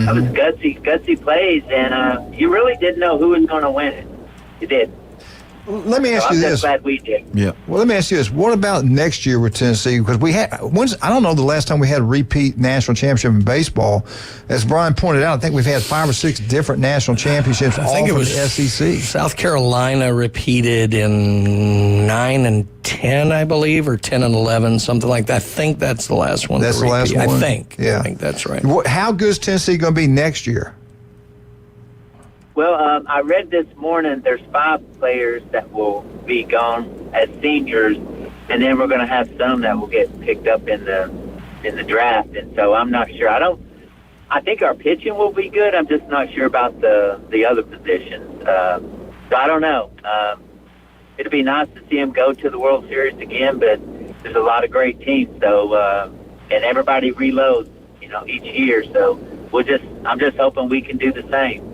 that was gutsy plays, and you really didn't know who was going to win it. You did. Let me ask you I'm this. just glad we did. Yeah. Well, let me ask you this. What about next year with Tennessee? Because I don't know the last time we had a repeat national championship in baseball. As Brian pointed out, I think we've had 5 or 6 different national championships, all from the SEC. South Carolina repeated in 9 and 10, I believe, or 10 and 11, something like that. I think that's the last one. That's the last one? I think. Yeah. I think that's right. How good is Tennessee going to be next year? Well, I read this morning there's 5 players that will be gone as seniors, and then we're going to have some that will get picked up in the draft. And so I'm not sure. I think our pitching will be good. I'm just not sure about the other positions. So I don't know. It'd be nice to see them go to the World Series again, but there's a lot of great teams. So and everybody reloads, each year. So I'm just hoping we can do the same.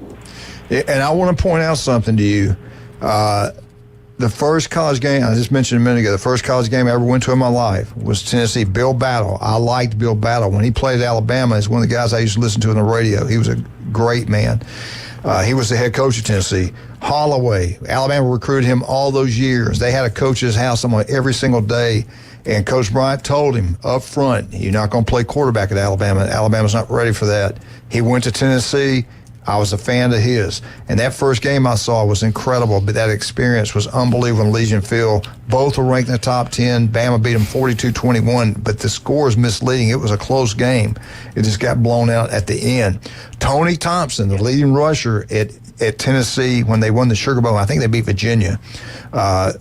And I want to point out something to you. The first college game, I just mentioned a minute ago, the first college game I ever went to in my life was Tennessee. Bill Battle. I liked Bill Battle. When he played at Alabama, he's one of the guys I used to listen to on the radio. He was a great man. He was the head coach of Tennessee. Holloway, Alabama recruited him all those years. They had a coach at his house almost every single day. And Coach Bryant told him up front, you're not going to play quarterback at Alabama. Alabama's not ready for that. He went to Tennessee. I was a fan of his. And that first game I saw was incredible, but that experience was unbelievable in Legion Field. Both were ranked in the top 10. Bama beat them 42-21, but the score is misleading. It was a close game. It just got blown out at the end. Tony Thompson, the leading rusher at Tennessee when they won the Sugar Bowl, I think they beat Virginia.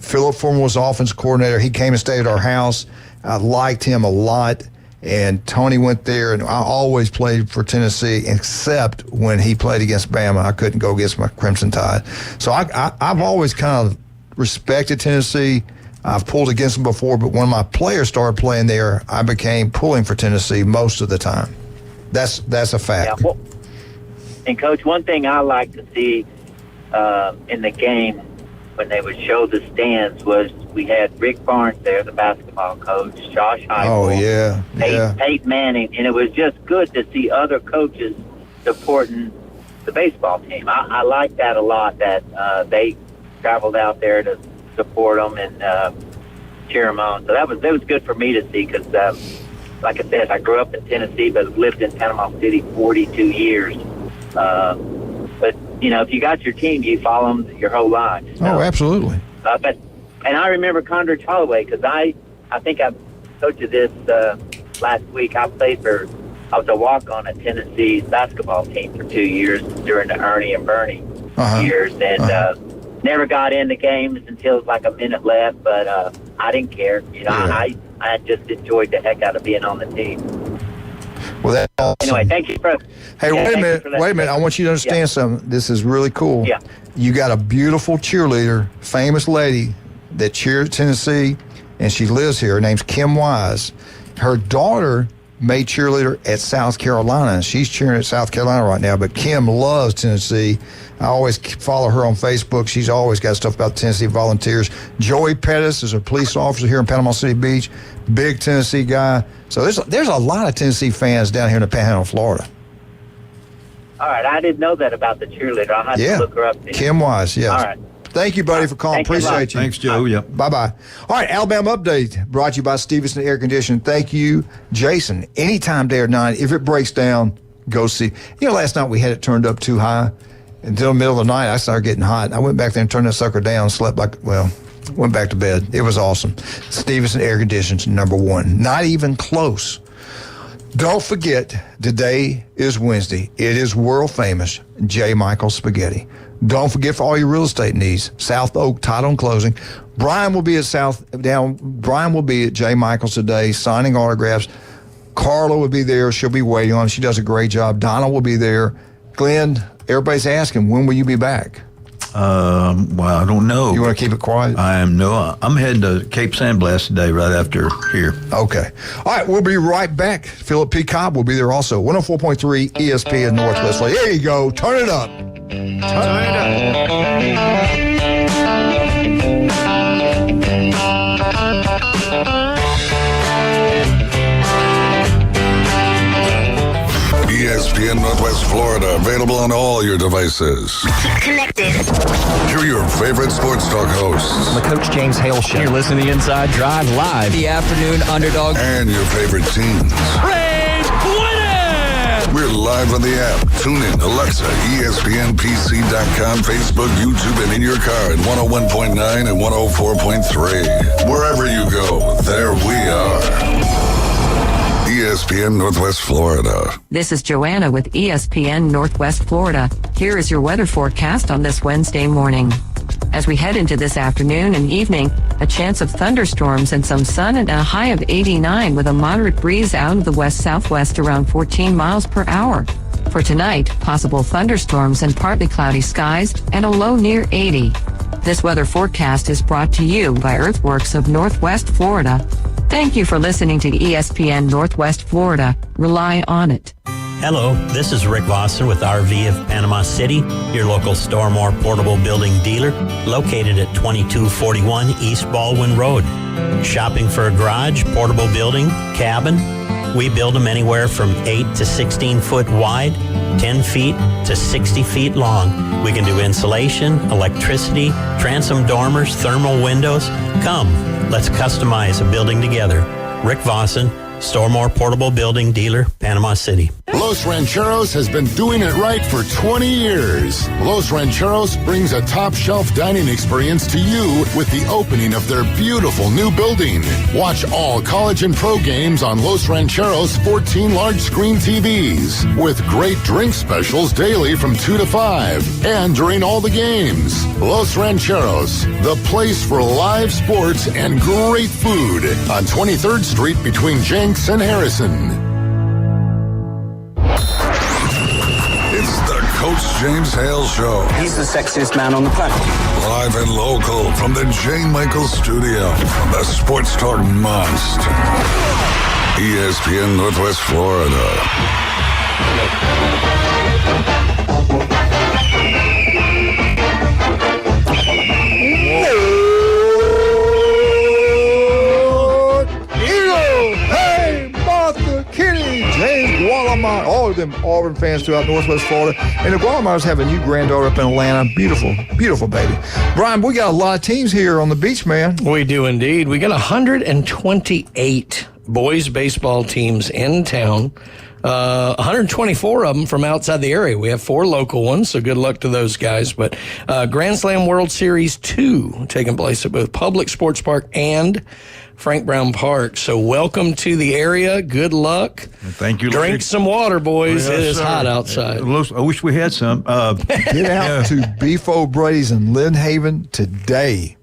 Philip Fulmer was offense coordinator. He came and stayed at our house. I liked him a lot. And Tony went there, and I always played for Tennessee, except when he played against Bama. I couldn't go against my Crimson Tide. So I've always kind of respected Tennessee. I've pulled against them before, but when my players started playing there, I became pulling for Tennessee most of the time. That's a fact. Yeah, well, and, Coach, one thing I like to see in the game when they would show the stands was we had Rick Barnes there, the basketball coach, Josh Heupel, Peyton Manning, and it was just good to see other coaches supporting the baseball team. I like that a lot, that they traveled out there to support them and cheer them on. So that was good for me to see because, like I said, I grew up in Tennessee but lived in Panama City 42 years. But, you know, if you got your team, you follow them your whole life. So, absolutely. And I remember Condrich Holloway because I think I told you this last week. I was a walk-on at Tennessee's basketball team for 2 years during the Ernie and Bernie years, and never got into games until it was like a minute left. But I didn't care. You know, I just enjoyed the heck out of being on the team. Well, that's awesome. Anyway, thank you for. Hey, wait a minute. I want you to understand something. This is really cool. Yeah. You got a beautiful cheerleader, famous lady that cheered Tennessee, and she lives here. Her name's Kim Wise. Her daughter made cheerleader at South Carolina. She's cheering at South Carolina right now, but Kim loves Tennessee. I always follow her on Facebook. She's always got stuff about Tennessee Volunteers. Joey Pettis is a police officer here in Panama City Beach, big Tennessee guy. So there's a lot of Tennessee fans down here in the Panhandle of Florida. All right, I didn't know that about the cheerleader. I'll have to look her up. Kim Wise, yes. All right. Thank you, buddy, for calling. Appreciate you. Thanks, Joe. Yep. Bye-bye. All right, Alabama Update brought to you by Stevenson Air Conditioning. Thank you, Jason. Anytime, day or night, if it breaks down, go see. You know, last night we had it turned up too high. Until the middle of the night, I started getting hot. I went back there and turned that sucker down, went back to bed. It was awesome. Stevenson Air Conditioning's #1. Not even close. Don't forget, today is Wednesday. It is world famous J. Michael Spaghetti. Don't forget, for all your real estate needs, South Oak Title and Closing. Brian will be at J. Michael's today, signing autographs. Carla will be there. She'll be waiting on. She does a great job. Donna will be there. Glenn, everybody's asking, when will you be back? Well, I don't know. You want to keep it quiet? I'm heading to Cape San Blas today, right after here. Okay. All right, we'll be right back. Philip P. Cobb will be there also. 104.3 ESPN Northwest. There you go. Turn it up. Turn it up. ESPN Northwest Florida, available on all your devices. Connected. Here are your favorite sports talk hosts. On the Coach James Hale Show. You're listening to Inside Drive live. The afternoon underdog. And your favorite teams. Braves winning! We're live on the app. Tune in, Alexa, ESPNPC.com, Facebook, YouTube, and in your car at 101.9 and 104.3. Wherever you go, there we are. ESPN Northwest Florida. This is Joanna with ESPN Northwest Florida. Here is your weather forecast on this Wednesday morning. As we head into this afternoon and evening, a chance of thunderstorms and some sun and a high of 89 with a moderate breeze out of the west-southwest around 14 miles per hour. For tonight, possible thunderstorms and partly cloudy skies and a low near 80. This weather forecast is brought to you by Earthworks of Northwest Florida. Thank you for listening to ESPN Northwest Florida. Rely on it. Hello, this is Rick Vossen with RV of Panama City, your local Stormore portable building dealer, located at 2241 East Baldwin Road. Shopping for a garage, portable building, cabin? We build them anywhere from 8 to 16 foot wide, 10 feet to 60 feet long. We can do insulation, electricity, transom dormers, thermal windows. Come, let's customize a building together. Rick Vossen, Stormore Portable Building Dealer, Panama City. Los Rancheros has been doing it right for 20 years. Los Rancheros brings a top-shelf dining experience to you with the opening of their beautiful new building. Watch all college and pro games on Los Rancheros' 14 large-screen TVs with great drink specials daily from 2 to 5 and during all the games. Los Rancheros, the place for live sports and great food on 23rd Street between Jenks and Harrison. It's the Coach James Hale Show. He's the sexiest man on the planet. Live and local from the Jane Michaels Studio. The Sports Talk Must. ESPN Northwest Florida. All of them Auburn fans throughout Northwest Florida. And the Guatemars have a new granddaughter up in Atlanta. Beautiful, beautiful baby. Brian, we got a lot of teams here on the beach, man. We do indeed. We got 128 boys baseball teams in town. 124 of them from outside the area. We have 4 local ones, so good luck to those guys. But Grand Slam World Series 2 taking place at both Public Sports Park and Frank Brown Park. So welcome to the area. Good luck. Thank you. Drink some water, boys. Yes, it is sir. hot outside. I wish we had some. Get out to Beef O'Brady's in Lynn Haven today.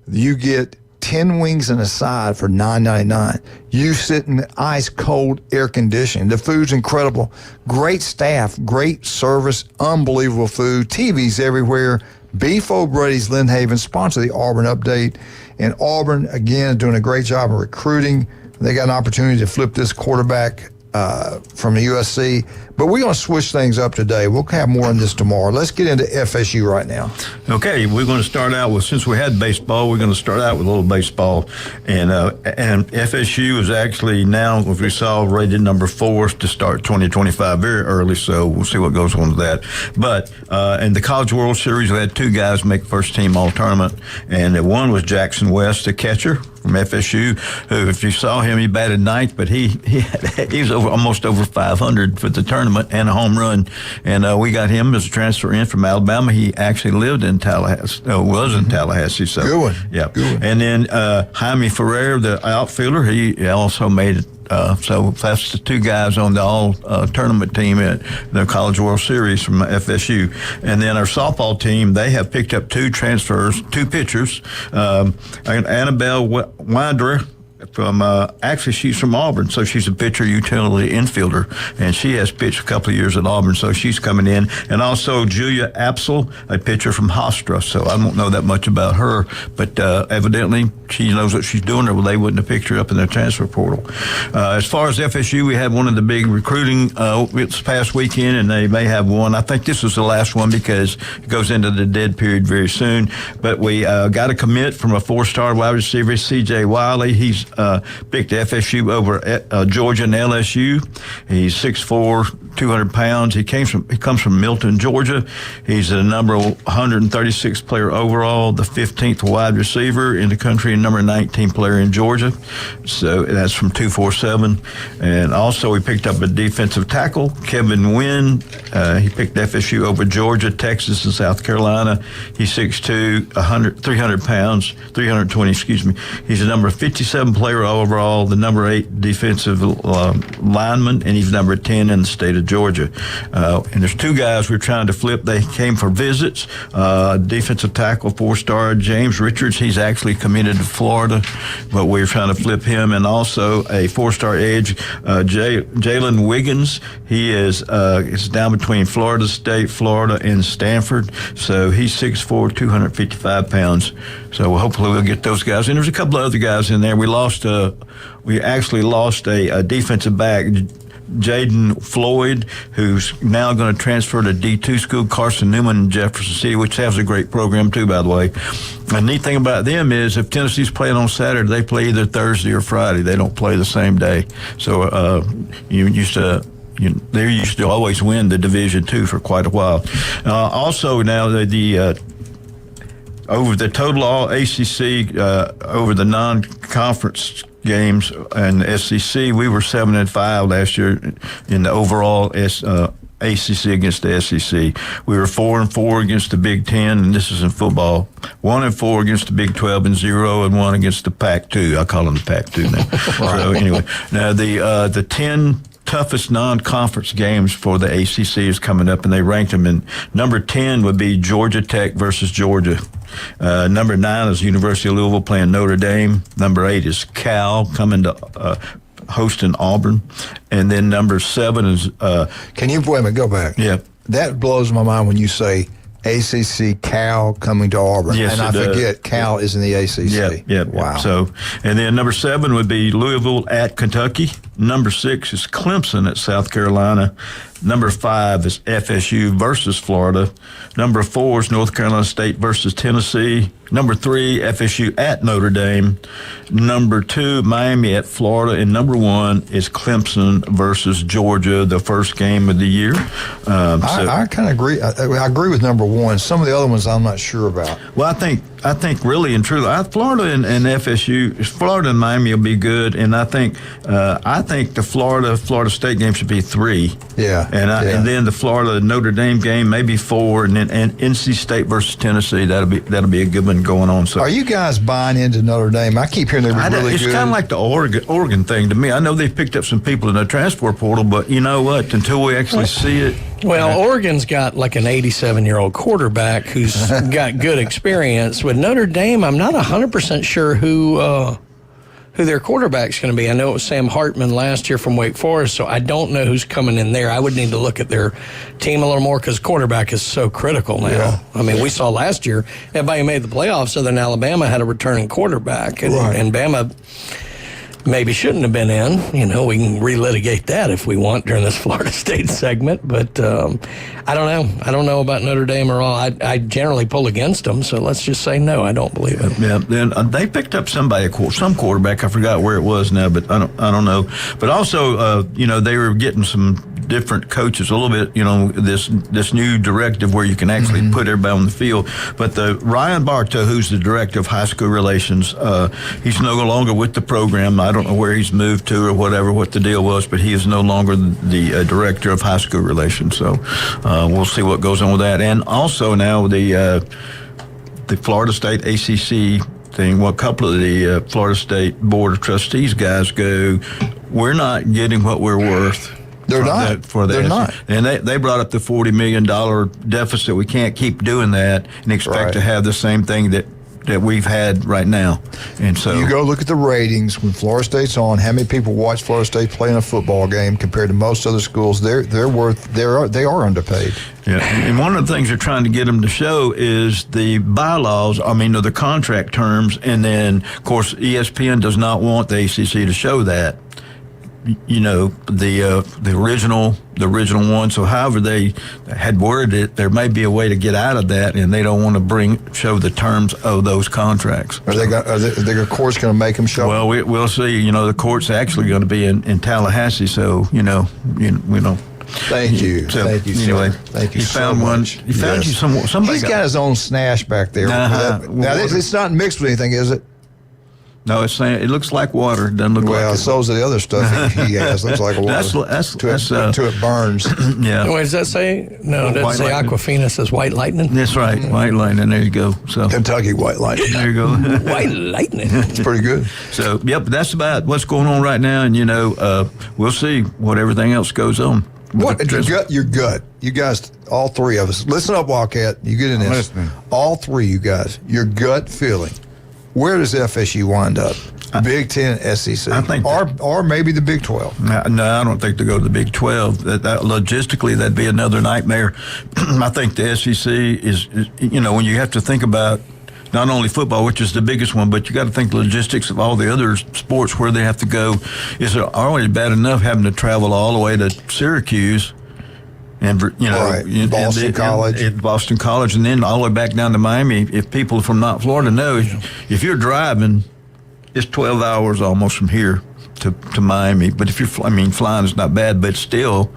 You get 10 wings and a side for $9.99. You sit in ice cold air conditioning. The food's incredible. Great staff, great service, unbelievable food. TVs everywhere. Beef O'Brady's Lynn Haven sponsor the Auburn Update. And Auburn, again, doing a great job of recruiting. They got an opportunity to flip this quarterback from the USC. But we're going to switch things up today. We'll have more on this tomorrow. Let's get into FSU right now. Okay, we're going to start out with, since we had baseball, we're going to start out with a little baseball. And FSU is actually now, as we saw, rated number 4 to start 2025 very early, so we'll see what goes on with that. But in the College World Series, we had 2 guys make first team all-tournament, and one was Jackson West, the catcher from FSU, who, if you saw him, he batted 9th, but he was almost over 500 for the tournament and a home run. And we got him as a transfer in from Alabama. He actually lived in Tallahassee, was in Tallahassee. So, good one. Yeah. Good one. And then Jaime Ferrer, the outfielder, he also made it. So that's the 2 guys on the all-tournament team at the College World Series from FSU. And then our softball team, they have picked up 2 transfers, 2 pitchers. Annabelle Widerer from, actually she's from Auburn, so she's a pitcher, utility infielder, and she has pitched a couple of years at Auburn, so she's coming in. And also Julia Apsel, a pitcher from Hofstra, so I don't know that much about her, but evidently she knows what she's doing, or they wouldn't have picked her up in their transfer portal. As far as FSU, we had one of the big recruiting this past weekend, and they may have one. I think this was the last one because it goes into the dead period very soon, but we got a commit from a 4-star wide receiver, C.J. Wiley. He's picked FSU over Georgia and LSU. He's 6'4", 200 pounds. He comes from Milton, Georgia. He's the number 136 player overall, the 15th wide receiver in the country, and number 19 player in Georgia. So that's from 247. And also we picked up a defensive tackle, Kevin Wynn. He picked FSU over Georgia, Texas, and South Carolina. He's 6'2", 300 pounds, 320, excuse me. He's the number 57 player overall, the number 8 defensive lineman, and he's number 10 in the state of Georgia. And there's 2 guys we're trying to flip. They came for visits. Defensive tackle, 4-star James Richards. He's actually committed to Florida, but we're trying to flip him. And also a 4-star edge, Jalen Wiggins. He is down between Florida State, Florida, and Stanford. So he's 6'4", 255 pounds. So hopefully we'll get those guys. And there's a couple of other guys in there. We actually lost a defensive back, Jaden Floyd, who's now going to transfer to D2 school, Carson Newman in Jefferson City, which has a great program too, by the way. The neat thing about them is if Tennessee's playing on Saturday, they play either Thursday or Friday. They don't play the same day. So they used to always win the Division II for quite a while. Also now the over the total all ACC, over the non-conference games and the SEC, we were 7-5 last year in the overall ACC against the SEC. We were 4-4 against the Big Ten, and this is in football. 1-4 against the Big 12, and 0-1 against the Pac-2. I call them the Pac-2 now. Right. So anyway, now the 10 toughest non-conference games for the ACC is coming up, and they ranked them. And number 10 would be Georgia Tech versus Georgia. Number 9 is University of Louisville playing Notre Dame. Number 8 is Cal coming to hosting Auburn, and then number 7 is. Can you wait a minute? Go back. Yeah, that blows my mind when you say ACC Cal coming to Auburn, yes, and I forget Cal is in the ACC. Yeah. Wow. So, and then number 7 would be Louisville at Kentucky. Number 6 is Clemson at South Carolina. Number 5 is FSU versus Florida. Number 4 is North Carolina State versus Tennessee. Number 3, FSU at Notre Dame. Number 2, Miami at Florida. And number 1 is Clemson versus Georgia, the first game of the year. I kind of agree. I agree with number 1. Some of the other ones I'm not sure about. Well, I think really and truly, Florida and FSU, Florida and Miami will be good. And I think the Florida State game should be 3. Yeah. And then the Florida Notre Dame game maybe 4, and then NC State versus Tennessee, that'll be a good one going on. So, are you guys buying into Notre Dame? I keep hearing they were really it's good. It's kind of like the Oregon thing to me. I know they've picked up some people in the transfer portal, but you know what? Until we actually see it. Well, Oregon's got like an 87-year-old quarterback who's got good experience. With Notre Dame, I'm not 100% sure who their quarterback's going to be. I know it was Sam Hartman last year from Wake Forest, so I don't know who's coming in there. I would need to look at their team a little more because quarterback is so critical now. Yeah. I mean, we saw last year, everybody who made the playoffs, Southern Alabama had a returning quarterback, and Bama maybe shouldn't have been in. We can relitigate that if we want during this Florida State segment. But I don't know. I don't know about Notre Dame or all. I generally pull against them, so let's just say no, I don't believe it. Yeah, then they picked up some quarterback. I forgot where it was now, but I don't know. But also, they were getting some different coaches a little bit. This new directive where you can actually put everybody on the field. But the Ryan Bartow, who's the director of high school relations, he's no longer with the program. I don't know where he's moved to or what the deal was, but he is no longer the director of high school relations. So we'll see what goes on with that. And also now the Florida State ACC thing. Well, a couple of the Florida State Board of Trustees guys go, we're not getting what we're worth. They're not. They're not. And they brought up the $40 million deficit. We can't keep doing that and expect to have the same thing that we've had right now. And so you go look at the ratings when Florida State's on, how many people watch Florida State play in a football game compared to most other schools. They are underpaid. Yeah, and one of the things they're trying to get them to show is the bylaws, the contract terms, and then, of course, ESPN does not want the ACC to show that. The original one. So however they had worded it, there may be a way to get out of that, and they don't want to show the terms of those contracts. Are the court's going to make them show? Well, we'll see. The court's actually going to be in Tallahassee, so we don't. Thank you. So, Thank you, anyway, sir. Thank you he so found much. One. He found you somebody. He's got his own snash back there. Now, it's not mixed with anything, is it? No, it's saying it looks like water. It doesn't look like it. Well, so's the other stuff he has. Looks like water. Until it burns. Yeah. What does that say? No, it doesn't say Aquafina. It says White Lightning. That's right. White Lightning. There you go. So Kentucky White Lightning. There you go. White Lightning. It's pretty good. So, that's about what's going on right now. And, we'll see what everything else goes on. What? Your gut. You guys, all three of us. Listen up, Wildcat. You get in this. Listening. All three, you guys. Your gut feeling. Where does FSU wind up? Big Ten, SEC, I think or maybe the Big 12. No, I don't think they go to the Big 12. That logistically, that'd be another nightmare. I think the SEC is, when you have to think about not only football, which is the biggest one, but you got to think the logistics of all the other sports where they have to go. Is it already bad enough having to travel all the way to Syracuse? And Boston College, and then all the way back down to Miami. If people from not Florida know, if you're driving, it's 12 hours almost from here to Miami. But if you're, flying is not bad, but still,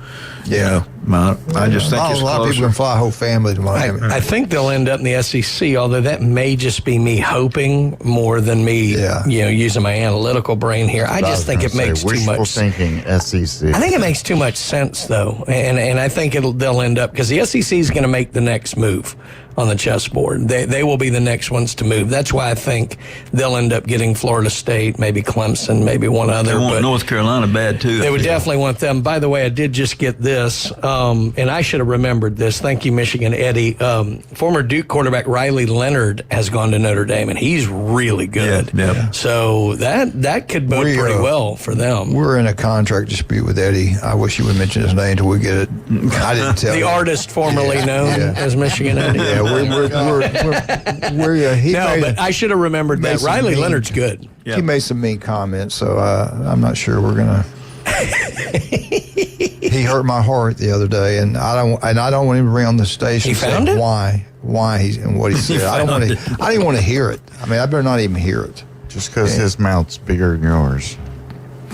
I just think it's a lot of people can fly a whole family to Miami. I think they'll end up in the SEC, although that may just be me hoping more than me, using my analytical brain here. I just think it makes too much sense. Thinking SEC. I think it makes too much sense, though, and I think they'll end up, because the SEC is going to make the next move on the chessboard. They will be the next ones to move. That's why I think they'll end up getting Florida State, maybe Clemson, maybe one other. They want North Carolina bad, too. They would definitely want them. By the way, I did just get this, and I should have remembered this. Thank you, Michigan Eddie. Former Duke quarterback Riley Leonard has gone to Notre Dame, and he's really good. Yeah. So that could bode pretty well for them. We're in a contract dispute with Eddie. I wish you would mention his name until we get it. I didn't tell you. The artist formerly known as Michigan Eddie. Yeah, but I should have remembered that. Riley Leonard's good. Yeah. He made some mean comments, so I'm not sure we're gonna. He hurt my heart the other day, and I don't want him to ring on the station. He found it? Why he's and what he said. I didn't want to hear it. I better not even hear it. Just because his mouth's bigger than yours.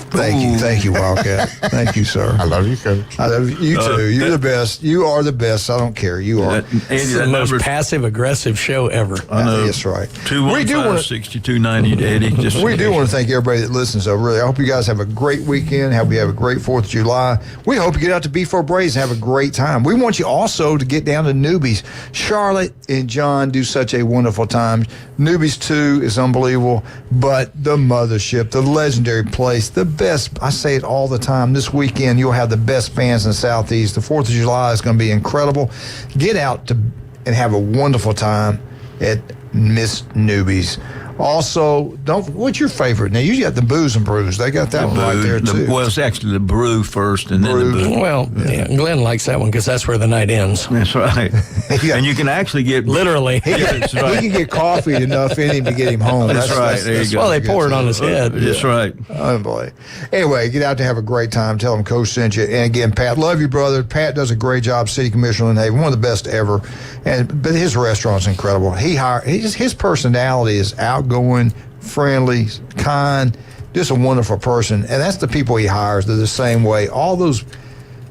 Thank you, Wildcat. Thank you, sir. I love you, Coach. I love you too. You're the best. You are the best. I don't care. You are. It's the most passive-aggressive show ever. I know. That's right. 215-6290 to Eddie. We do want to thank everybody that listens, though, really. I hope you guys have a great weekend. Hope you have a great 4th of July. We hope you get out to B4 Braves and have a great time. We want you also to get down to Newbies. Charlotte and John do such a wonderful time. Newbies 2 is unbelievable, but the mothership, the legendary place, the best. I say it all the time. This weekend, you'll have the best fans in the Southeast. The 4th of July is going to be incredible. Get out and have a wonderful time at Miss Newbies. Also, what's your favorite? Now, you got the Booze and Brews. They got that one right there, too. Well, it's actually the brew first and then the booze. Well, Glenn likes that one because that's where the night ends. That's right. And you can actually get... Literally. We can get coffee enough in him to get him home. That's right. There you go. Well, they pour it on his head. That's right. Oh, boy. Anyway, get out to have a great time. Tell him Coach sent you. And again, Pat, love you, brother. Pat does a great job, City Commissioner in Haven, one of the best ever. But his restaurant's incredible. His personality is outgoing, friendly, kind, just a wonderful person. And that's the people he hires. They're the same way.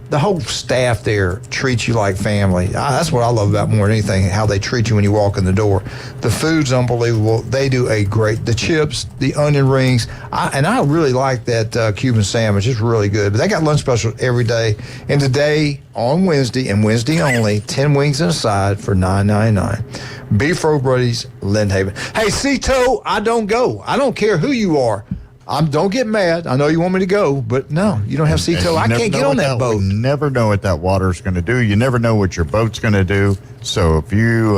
The whole staff there treats you like family. That's what I love about more than anything, how they treat you when you walk in the door. The food's unbelievable. They do the chips, the onion rings. I really like that Cuban sandwich. It's really good. But they got lunch specials every day. And today, on Wednesday, and Wednesday only, 10 wings and a side for $9.99. Beef Row Buddies, Lindhaven. Hey, Cito, I don't go. I don't care who you are. Don't get mad. I know you want me to go, but no, you don't have Cito. I can't get on that boat. You never know what that water's going to do. You never know what your boat's going to do. So if you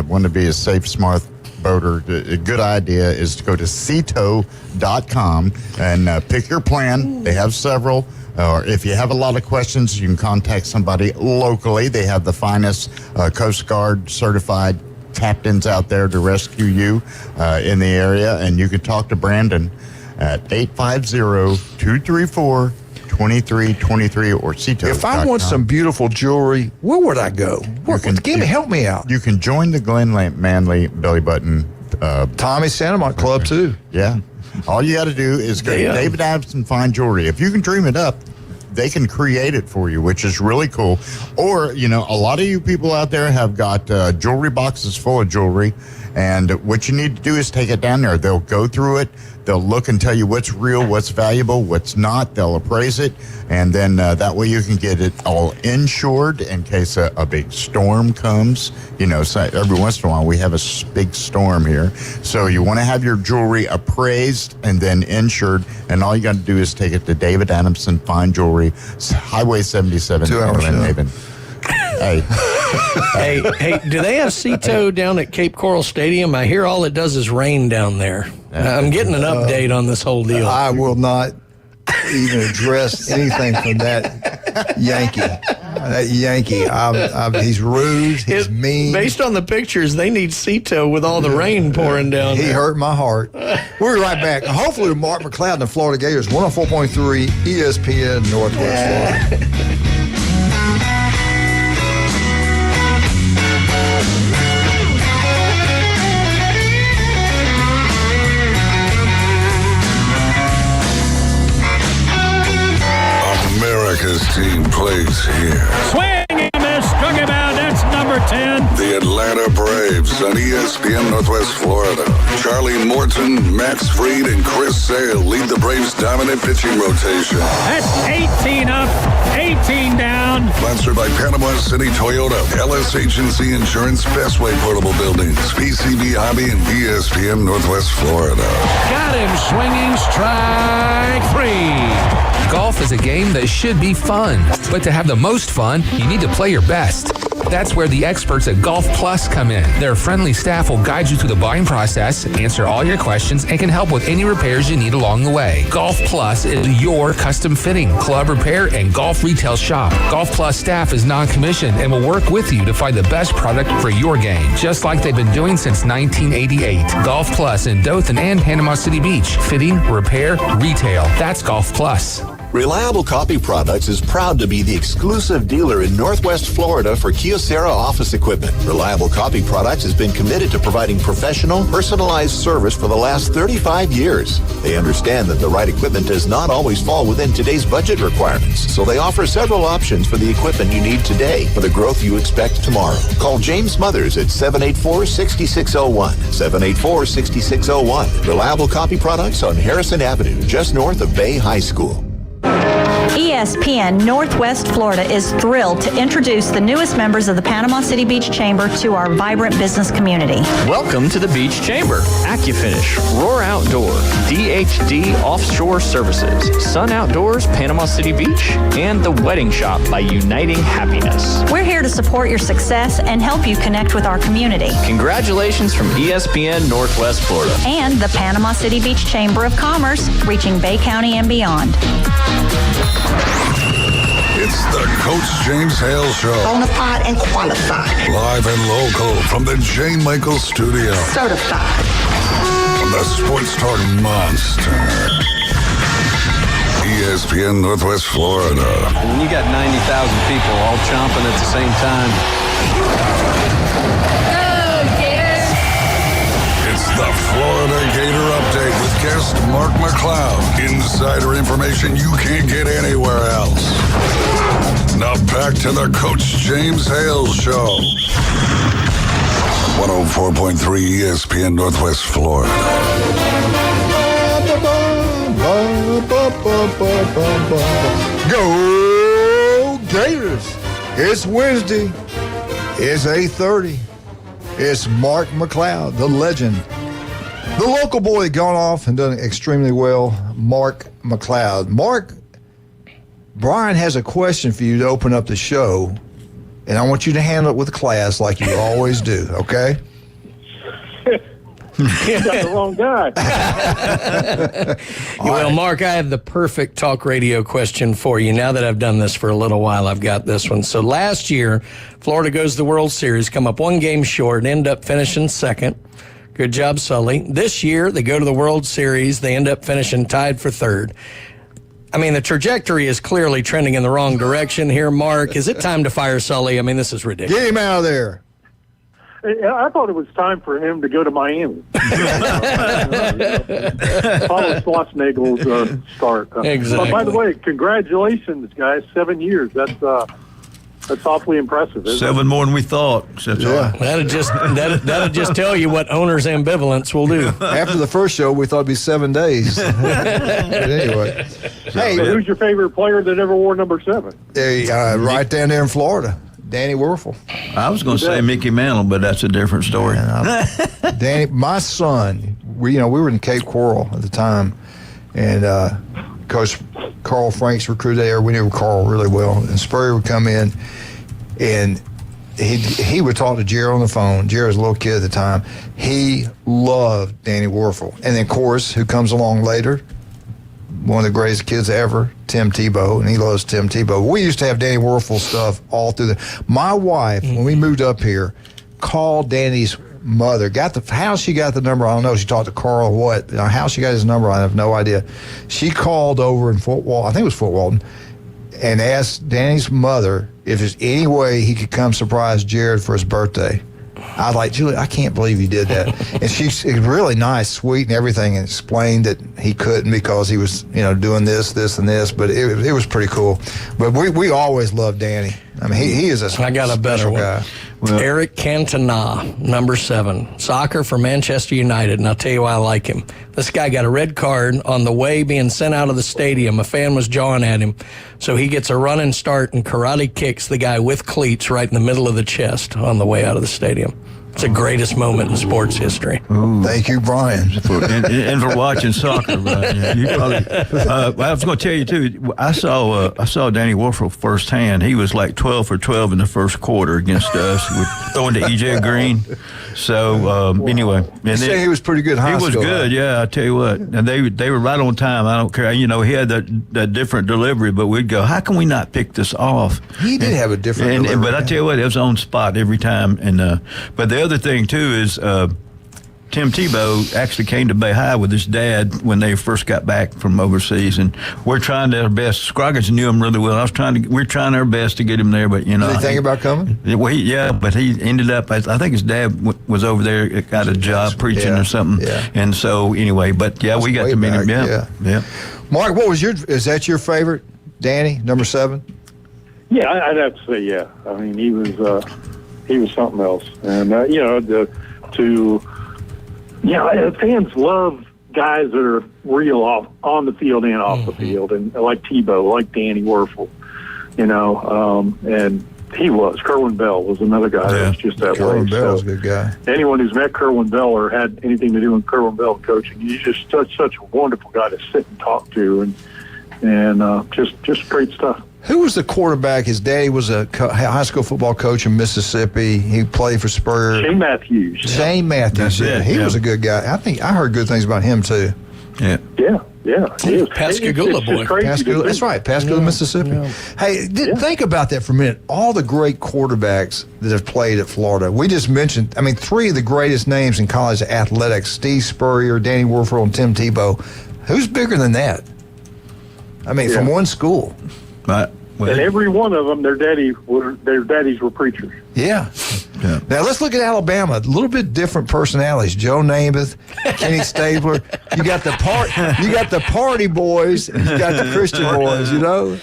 want to be a safe, smart boater, a good idea is to go to Cito.com and pick your plan. They have several. Or if you have a lot of questions, you can contact somebody locally. They have the finest Coast Guard certified captains out there to rescue you in the area. And you can talk to Brandon at 850-234-2323 or Cito.com. If I want some beautiful jewelry, where would I go? Help me out. You can join the Glenn Manley Belly Button. Tommy Santamont Club, too. Yeah. All you got to do is go to David Adamson Fine Jewelry. If you can dream it up, they can create it for you, which is really cool. Or, a lot of you people out there have got jewelry boxes full of jewelry, and what you need to do is take it down there. They'll go through it. They'll look and tell you what's real, what's valuable, what's not. They'll appraise it, and then that way you can get it all insured in case a big storm comes. So every once in a while we have a big storm here. So you want to have your jewelry appraised and then insured, and all you got to do is take it to David Adamson Fine Jewelry, Highway 77 in Haven. Hey. hey, do they have Cito down at Cape Coral Stadium? I hear all it does is rain down there. I'm getting an update on this whole deal. I will not even address anything from that Yankee. He's rude. He's mean. Based on the pictures, they need Cito with all the rain pouring down there. He hurt my heart. We'll be right back. Hopefully, with Mark McLeod and the Florida Gators, 104.3 ESPN Northwest Florida. Braves here. Swing and miss, struck him out. That's number 10. The Atlanta Braves on ESPN Northwest Florida. Charlie Morton, Max Fried, and Chris Sale lead the Braves' dominant pitching rotation. That's 18 up, 18 down. Sponsored by Panama City Toyota, LS Agency Insurance, Bestway Portable Buildings, PCB Hobby, and ESPN Northwest Florida. Got him swinging, strike 3. Golf is a game that should be fun, but to have the most fun, you need to play your best. That's where the experts at Golf Plus come in. Their friendly staff will guide you through the buying process, answer all your questions, and can help with any repairs you need along the way. Golf Plus is your custom fitting, club repair, and golf retail shop. Golf Plus staff is non-commissioned and will work with you to find the best product for your game, just like they've been doing since 1988. Golf Plus in Dothan and Panama City Beach. Fitting, repair, retail. That's Golf Plus. Reliable Copy Products is proud to be the exclusive dealer in Northwest Florida for Kyocera office equipment. Reliable Copy Products has been committed to providing professional, personalized service for the last 35 years. They understand that the right equipment does not always fall within today's budget requirements, so they offer several options for the equipment you need today for the growth you expect tomorrow. Call James Smothers at 784-6601. 784-6601. Reliable Copy Products on Harrison Avenue, just north of Bay High School. ESPN Northwest Florida is thrilled to introduce the newest members of the Panama City Beach Chamber to our vibrant business community. Welcome to the Beach Chamber. AccuFinish, Roar Outdoor, DHD Offshore Services, Sun Outdoors, Panama City Beach, and The Wedding Shop by Uniting Happiness. We're here to support your success and help you connect with our community. Congratulations from ESPN Northwest Florida. And the Panama City Beach Chamber of Commerce, reaching Bay County and beyond. It's the Coach James Hale Show. Bonafide and qualified. Live and local from the J. Michael Studio. Certified. From the Sports Talk Monster. ESPN Northwest Florida. When you got 90,000 people all chomping at the same time. It's the Florida Gator Update with guest Mark McLeod. Insider information you can't get anywhere else. Now back to the Coach James Hale Show. 104.3 ESPN Northwest Florida. Go Gators! It's Wednesday. It's 8:30. It's Mark McLeod, the legend. The local boy had gone off and done extremely well, Mark McLeod. Mark, Brian has a question for you to open up the show, and I want you to handle it with class like you always do, okay? You got the wrong guy. Well, Mark, I have the perfect talk radio question for you. Now that I've done this for a little while, I've got this one. So last year, Florida goes to the World Series, come up one game short, and end up finishing second. Good job, Sully. This year, they go to the World Series. They end up finishing tied for third. I mean, the trajectory is clearly trending in the wrong direction here, Mark. Is it time to fire Sully? I mean, this is ridiculous. Get him out of there. I thought it was time for him to go to Miami. Follow Schwarzenegger's start. Exactly. By the way, congratulations, guys! 7 years. That's awfully impressive. Isn't 7 more than we thought. Yeah. That'll just tell you what owner's ambivalence will do. After the first show, we thought it'd be 7 days. But anyway. Hey, so who's your favorite player that ever wore number 7? Right down there in Florida. Danny Werfel. I was going to say Mickey Mantle, but that's a different story. Danny, my son, we were in Cape Coral at the time, and Coach Carl Franks recruited there. We knew Carl really well, and Spurrier would come in, and he would talk to Jerry on the phone. Jerry was a little kid at the time. He loved Danny Werfel, and then, of course, who comes along later? One of the greatest kids ever, Tim Tebow, and he loves Tim Tebow. We used to have Danny Werfel stuff all through my wife, when we moved up here, called Danny's mother, how she got the number, I don't know, she talked to Carl or what, how she got his number, I have no idea. She called over in Fort Walton, I think it was Fort Walton, and asked Danny's mother if there's any way he could come surprise Jared for his birthday. I was like, Julie, I can't believe you did that. And she's really nice, sweet, and everything, and explained that he couldn't because he was, doing this, and this. But it was pretty cool. But we always loved Danny. I mean, he is a I got a better one. guy. Well, Eric Cantona, number 7, soccer for Manchester United, and I'll tell you why I like him. This guy got a red card on the way being sent out of the stadium. A fan was jawing at him, so he gets a running start and karate kicks the guy with cleats right in the middle of the chest on the way out of the stadium. It's the greatest moment in sports history. Ooh. Thank you, Brian. and for watching soccer, Brian. Yeah, you probably, I was going to tell you, too, I saw Danny Warfel firsthand. He was like 12 for 12 in the first quarter against us, throwing to E.J. Green. So, anyway. You say he was pretty good in high school. He was good, yeah, I tell you what. And they were right on time. I don't care. He had that different delivery, but we'd go, how can we not pick this off? He did have a different delivery. But I tell you what, it was on spot every time. And but the other thing, too, is Tim Tebow actually came to Bay High with his dad when they first got back from overseas, and we're trying our best. Scroggins knew him really well. We're trying our best to get him there, but Did he think about coming? Well, but he ended up. I think his dad was over there, got a job preaching or something, and so anyway. But yeah, we got to meet him. Yeah. Mark, is that your favorite, Danny, number 7? Yeah, I'd have to say yeah. I mean, he was something else, and fans love guys that are real on the field and off the field, and like Tebow, like Danny Werfel, and he was. Kerwin Bell was another guy that was just that way. Kerwin Bell was a good guy. Anyone who's met Kerwin Bell or had anything to do with Kerwin Bell coaching, he's just such a wonderful guy to sit and talk to, and just great stuff. Who was the quarterback? His daddy was a high school football coach in Mississippi. He played for Spur. Shane Matthews. Shane Matthews. Yeah, he was a good guy. I think I heard good things about him too. Yeah. Pascagoula boy. Pascagoula, that's right. Pascagoula, Mississippi. Yeah. Hey, think about that for a minute. All the great quarterbacks that have played at Florida. We just mentioned, 3 of the greatest names in college athletics: Steve Spurrier, Danny Werfel, and Tim Tebow. Who's bigger than that? From one school. And every one of them, their daddies were preachers. Yeah. Now let's look at Alabama. A little bit different personalities. Joe Namath, Kenny Stabler. You got the party boys, and you got the Christian boys.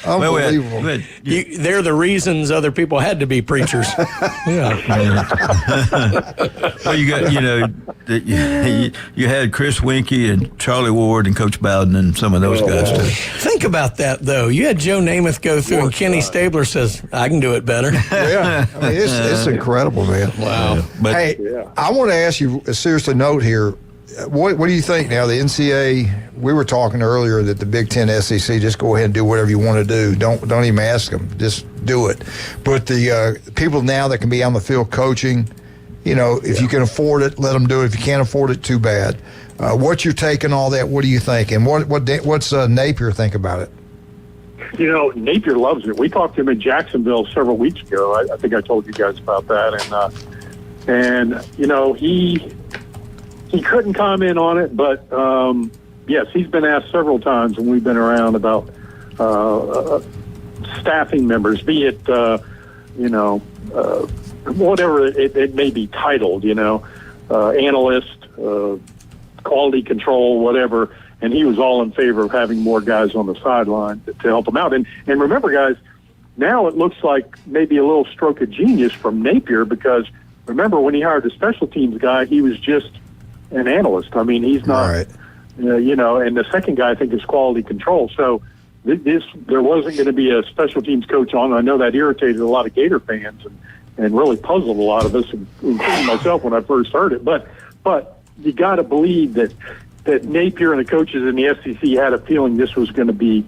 Unbelievable. They're the reasons other people had to be preachers. Well, you got you had Chris Winkie and Charlie Ward and Coach Bowden and some of those guys too. Think about that though. You had Joe Namath go through, and Kenny Stabler says, "I can do it better." Yeah, it's incredible, man. Wow. I want to ask you a serious note here. What do you think now? The NCAA, we were talking earlier that the Big Ten, SEC, just go ahead and do whatever you want to do. Don't even ask them. Just do it. But the people now that can be on the field coaching, if you can afford it, let them do it. If you can't afford it, too bad. What's your take on all that? What do you think? And what's Napier think about it? Napier loves it. We talked to him in Jacksonville several weeks ago. I think I told you guys about that. And he couldn't comment on it, but yes, he's been asked several times when we've been around about staffing members, be it whatever it may be titled, analyst, quality control, whatever. And he was all in favor of having more guys on the sideline to help him out. And remember, guys, now it looks like maybe a little stroke of genius from Napier, because remember when he hired the special teams guy, he was just an analyst. He's not, right. And the second guy I think is quality control. So there wasn't going to be a special teams coach on. I know that irritated a lot of Gator fans and really puzzled a lot of us, including myself when I first heard it. But you got to believe that Napier and the coaches in the SEC had a feeling this was going to be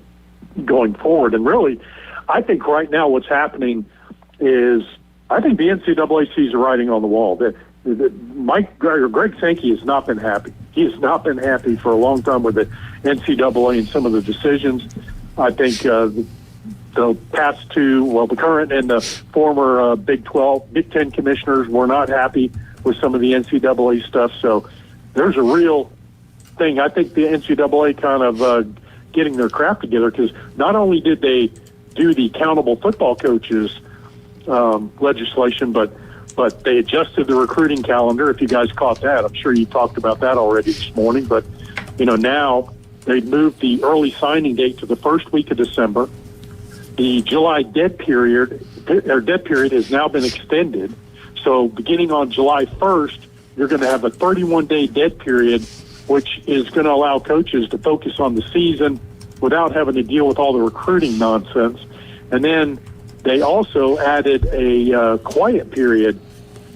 going forward. And really, I think right now what's happening is I think the NCAA sees the writing on the wall. Greg Sankey has not been happy. He has not been happy for a long time with the NCAA and some of the decisions. I think the past two, the current and the former Big 10 commissioners were not happy with some of the NCAA stuff. So there's a real thing. I think the NCAA kind of getting their crap together, because not only did they do the accountable football coaches legislation, but but they adjusted the recruiting calendar. If you guys caught that, I'm sure you talked about that already this morning. But, now they moved the early signing date to the first week of December. The July dead period has now been extended. So beginning on July 1st, you're going to have a 31-day dead period, which is going to allow coaches to focus on the season without having to deal with all the recruiting nonsense. And then they also added a quiet period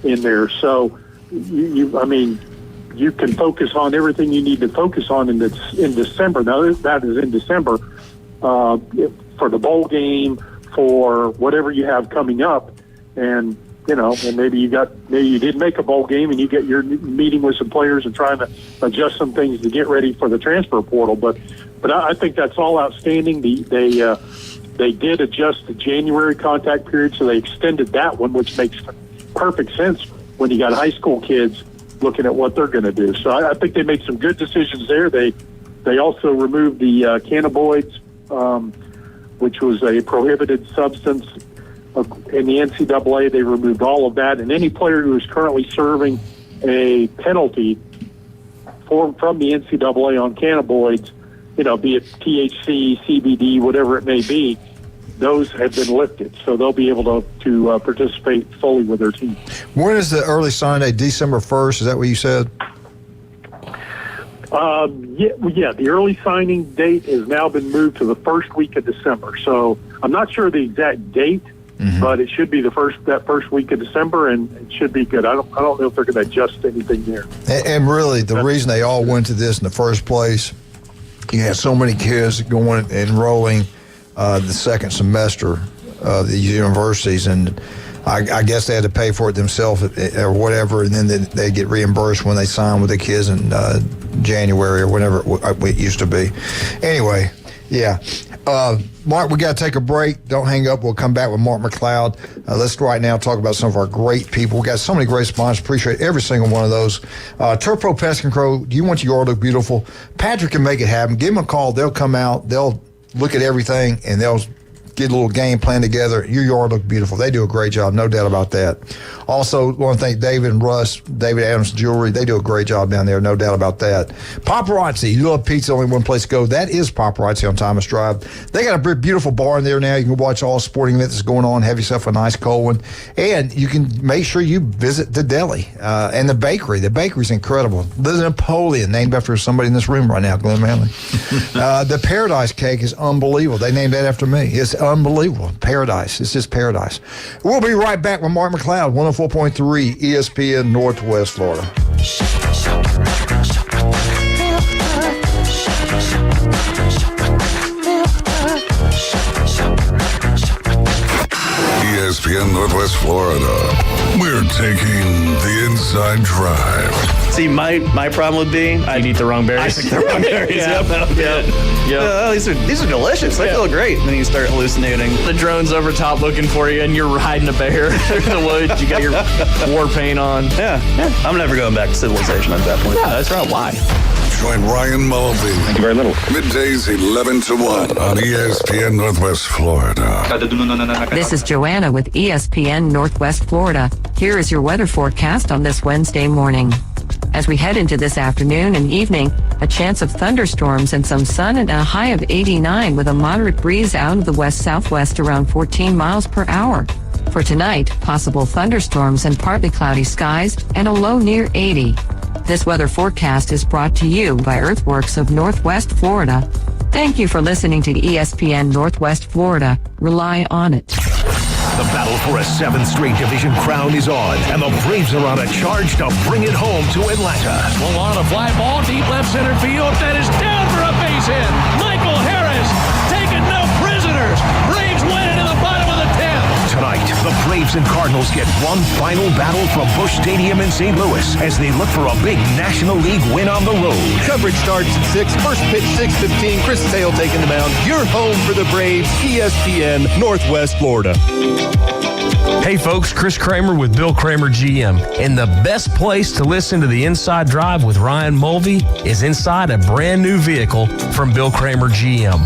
in there. So, you can focus on everything you need to focus on in December. Now, that is in December for the bowl game, for whatever you have coming up. And, and maybe you did make a bowl game and you're meeting with some players and trying to adjust some things to get ready for the transfer portal. But I think that's all outstanding. They did adjust the January contact period, so they extended that one, which makes perfect sense when you got high school kids looking at what they're going to do. So I think they made some good decisions there. They also removed the cannabinoids, which was a prohibited substance in the NCAA. They removed all of that, and any player who is currently serving a penalty from the NCAA on cannabinoids, be it THC, CBD, whatever it may be, those have been lifted. So they'll be able to participate fully with their team. When is the early sign day? December 1st? Is that what you said? The early signing date has now been moved to the first week of December. So I'm not sure the exact date, but it should be that first week of December, and it should be good. I don't know if they're going to adjust anything there. And really, the reason they all went to this in the first place, you had so many kids enrolling the second semester of these universities, and I guess they had to pay for it themselves or whatever, and then they get reimbursed when they sign with the kids in January or whenever it used to be. Anyway, yeah. Mark, we got to take a break. Don't hang up. We'll come back with Mark McLeod. Let's right now talk about some of our great people. We got so many great sponsors. Appreciate every single one of those. Turf Pro Pest Control. Do you want your yard to look beautiful? Patrick can make it happen. Give them a call. They'll come out. They'll look at everything, and they'll get a little game plan together. Your yard look beautiful. They do a great job, no doubt about that. Also, want to thank David and Russ, David Adams Jewelry. They do a great job down there, no doubt about that. Paparazzi, you love pizza, only one place to go. That is Paparazzi on Thomas Drive. They got a beautiful bar in there now. You can watch all sporting events that's going on, have yourself a nice cold one. And you can make sure you visit the deli and the bakery. The bakery's incredible. The Napoleon, named after somebody in this room right now, Glenn Manley. The Paradise Cake is unbelievable. They named that after me. It's unbelievable. Paradise. It's just paradise. We'll be right back with Mark McLeod, 104.3 ESPN Northwest Florida. ESPN Northwest Florida. We're taking the inside drive. See, my problem would be I'd eat the wrong berries. I picked the wrong berries. Yep. These are delicious. They feel great. And then you start hallucinating. The drone's over top looking for you, and you're riding a bear through the woods. You got your war paint on. Yeah. I'm never going back to civilization at that point. Yeah, that's right. Why? Join Ryan Mulvey. Thank you very little. Middays 11 to 1 on ESPN Northwest Florida. This is Joanna with ESPN Northwest Florida. Here is your weather forecast on this Wednesday morning. As we head into this afternoon and evening, a chance of thunderstorms and some sun and a high of 89 with a moderate breeze out of the west-southwest around 14 miles per hour. For tonight, possible thunderstorms and partly cloudy skies and a low near 80. This weather forecast is brought to you by Earthworks of Northwest Florida. Thank you for listening to ESPN Northwest Florida. Rely on it. The battle for a 7th straight division crown is on, and the Braves are on a charge to bring it home to Atlanta. Swung on a fly ball, deep left center field. That is down for a base hit. Michael Harris taking no prisoners. Braves win it in the bottom of the 10th. Tonight, the Braves and Cardinals get one final battle from Busch Stadium in St. Louis as they look for a big National League win on the road. Coverage starts at 6. First pitch, 6:15. Chris Hale taking the mound. You're home for the Braves. ESPN Northwest Florida. Hey folks, Chris Kramer with Bill Kramer GM. And the best place to listen to the Inside Drive with Ryan Mulvey is inside a brand new vehicle from Bill Kramer GM.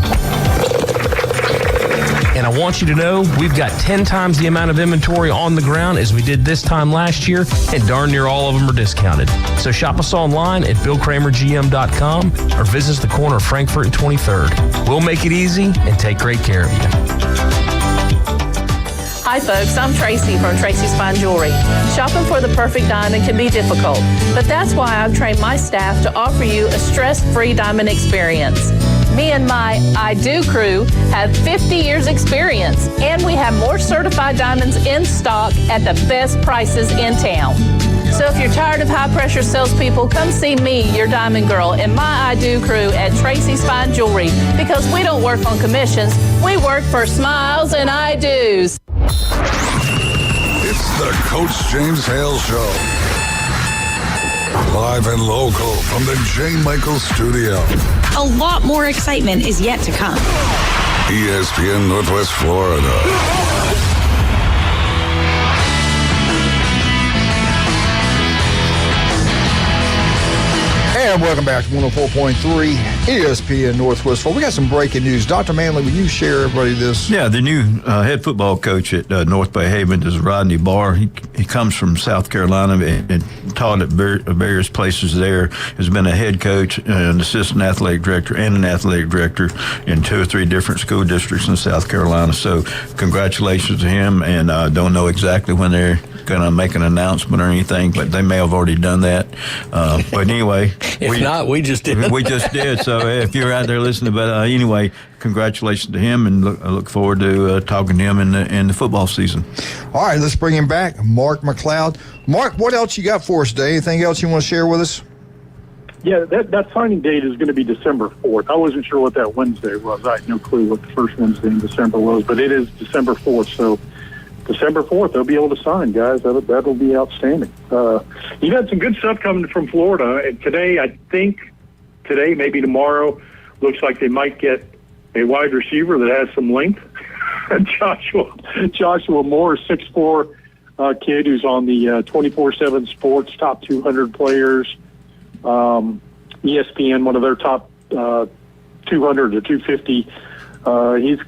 And I want you to know we've got 10 times the amount of inventory on the ground as we did this time last year, and darn near all of them are discounted. So shop us online at BillKramerGM.com or visit us at the corner of Frankfurt and 23rd. We'll make it easy and take great care of you. Hi folks, I'm Tracy from Tracy's Fine Jewelry. Shopping for the perfect diamond can be difficult, but that's why I've trained my staff to offer you a stress-free diamond experience. Me and my I Do crew have 50 years experience, and we have more certified diamonds in stock at the best prices in town. So if you're tired of high-pressure salespeople, come see me, your diamond girl, and my I Do crew at Tracy's Fine Jewelry, because we don't work on commissions. We work for smiles and I Do's. It's the Coach James Hale Show. Live and local from the J. Michael Studio. A lot more excitement is yet to come. ESPN Northwest Florida. And welcome back to 104.3 ESPN Northwest Florida. We got some breaking news. Dr. Manley, will you share everybody this? Yeah, the new head football coach at North Bay Haven is Rodney Barr. He comes from South Carolina and taught at various places there. Has been a head coach, an assistant athletic director, and an athletic director in 2 or 3 different school districts in South Carolina. So congratulations to him, and I don't know exactly when they're going to make an announcement or anything, but they may have already done that. But anyway. If not, we just did. We just did. So if you're out there listening, but anyway, congratulations to him, and I look forward to talking to him in the football season. All right, let's bring him back, Mark McLeod. Mark, what else you got for us today? Anything else you want to share with us? Yeah, that signing date is going to be December 4th. I wasn't sure what that Wednesday was. I had no clue what the first Wednesday in December was, but it is December 4th, so December 4th, they'll be able to sign, guys. That'll be outstanding. You've had some good stuff coming from Florida, and today, maybe tomorrow, looks like they might get a wide receiver that has some length. Joshua Moore, 6'4", kid who's on the 24/7 Sports top 200 players. ESPN, one of their top 200 to 250. He's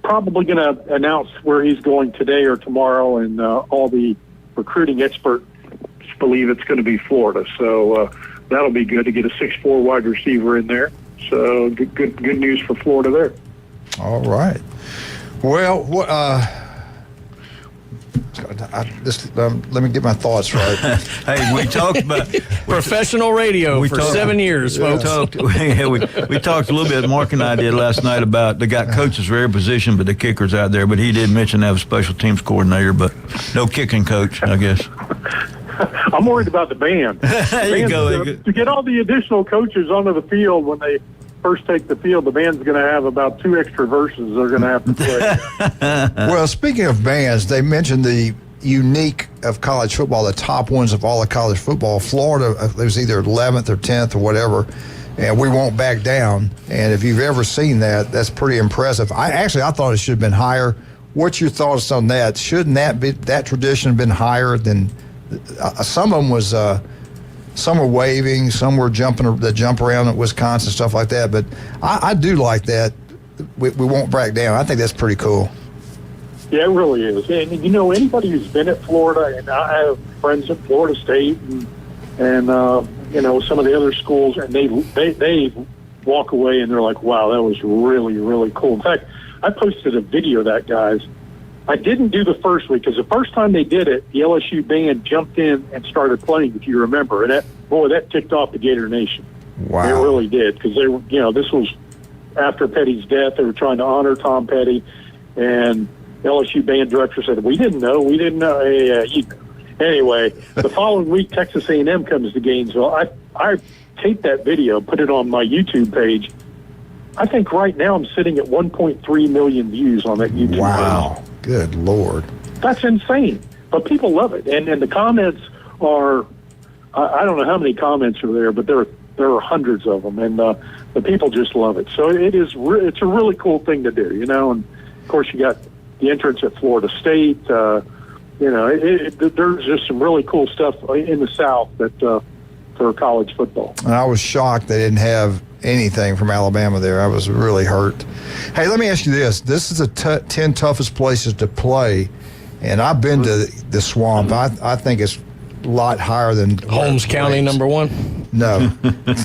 probably going to announce where he's going today or tomorrow, and all the recruiting experts believe it's going to be Florida. So that'll be good to get a 6'4" wide receiver in there. So good news for Florida there. All right. Well, let me get my thoughts right. Hey, we talked about professional radio for 7 years, folks. We talked a little bit, Mark and I did last night, about they got coaches for every position, but the kicker's out there. But he did mention they have a special teams coordinator, but no kicking coach, I guess. I'm worried about the band. There you go. To get all the additional coaches onto the field when they first take the field, the band's going to have about 2 extra verses they're going to have to play. Well, speaking of bands, they mentioned the unique of college football, the top ones of all of college football. Florida, it was either 11th or 10th or whatever, and we won't back down. And if you've ever seen that, that's pretty impressive. I thought it should have been higher. What's your thoughts on that? Shouldn't that tradition have been higher than some of them was? Some were waving, some were jumping the jump around at Wisconsin, stuff like that. But I do like that. We won't back down. I think that's pretty cool. Yeah, it really is. And you know, anybody who's been at Florida, and I have friends at Florida State and you know, some of the other schools, and they walk away and they're like, wow, that was really, really cool. In fact, I posted a video of that, guys. I didn't do the first week because the first time they did it, the LSU band jumped in and started playing, if you remember. And that ticked off the Gator Nation. Wow. It really did, because they were, you know, this was after Petty's death. They were trying to honor Tom Petty, and the LSU band director said, we didn't know. Anyway, the following week, Texas A&M comes to Gainesville. I taped that video, put it on my YouTube page. I think right now I'm sitting at 1.3 million views on that YouTube page. Wow. Good Lord. That's insane. But people love it. And the comments are, I don't know how many comments are there, but there are hundreds of them. And the people just love it. So it's a really cool thing to do, you know. And, of course, you got the entrance at Florida State. You know, there's just some really cool stuff in the South that for college football. And I was shocked they didn't have anything from Alabama there. I was really hurt. Hey, let me ask you this. This is the 10 toughest places to play, and I've been to the Swamp. I think it's a lot higher than Holmes County, number 1? No.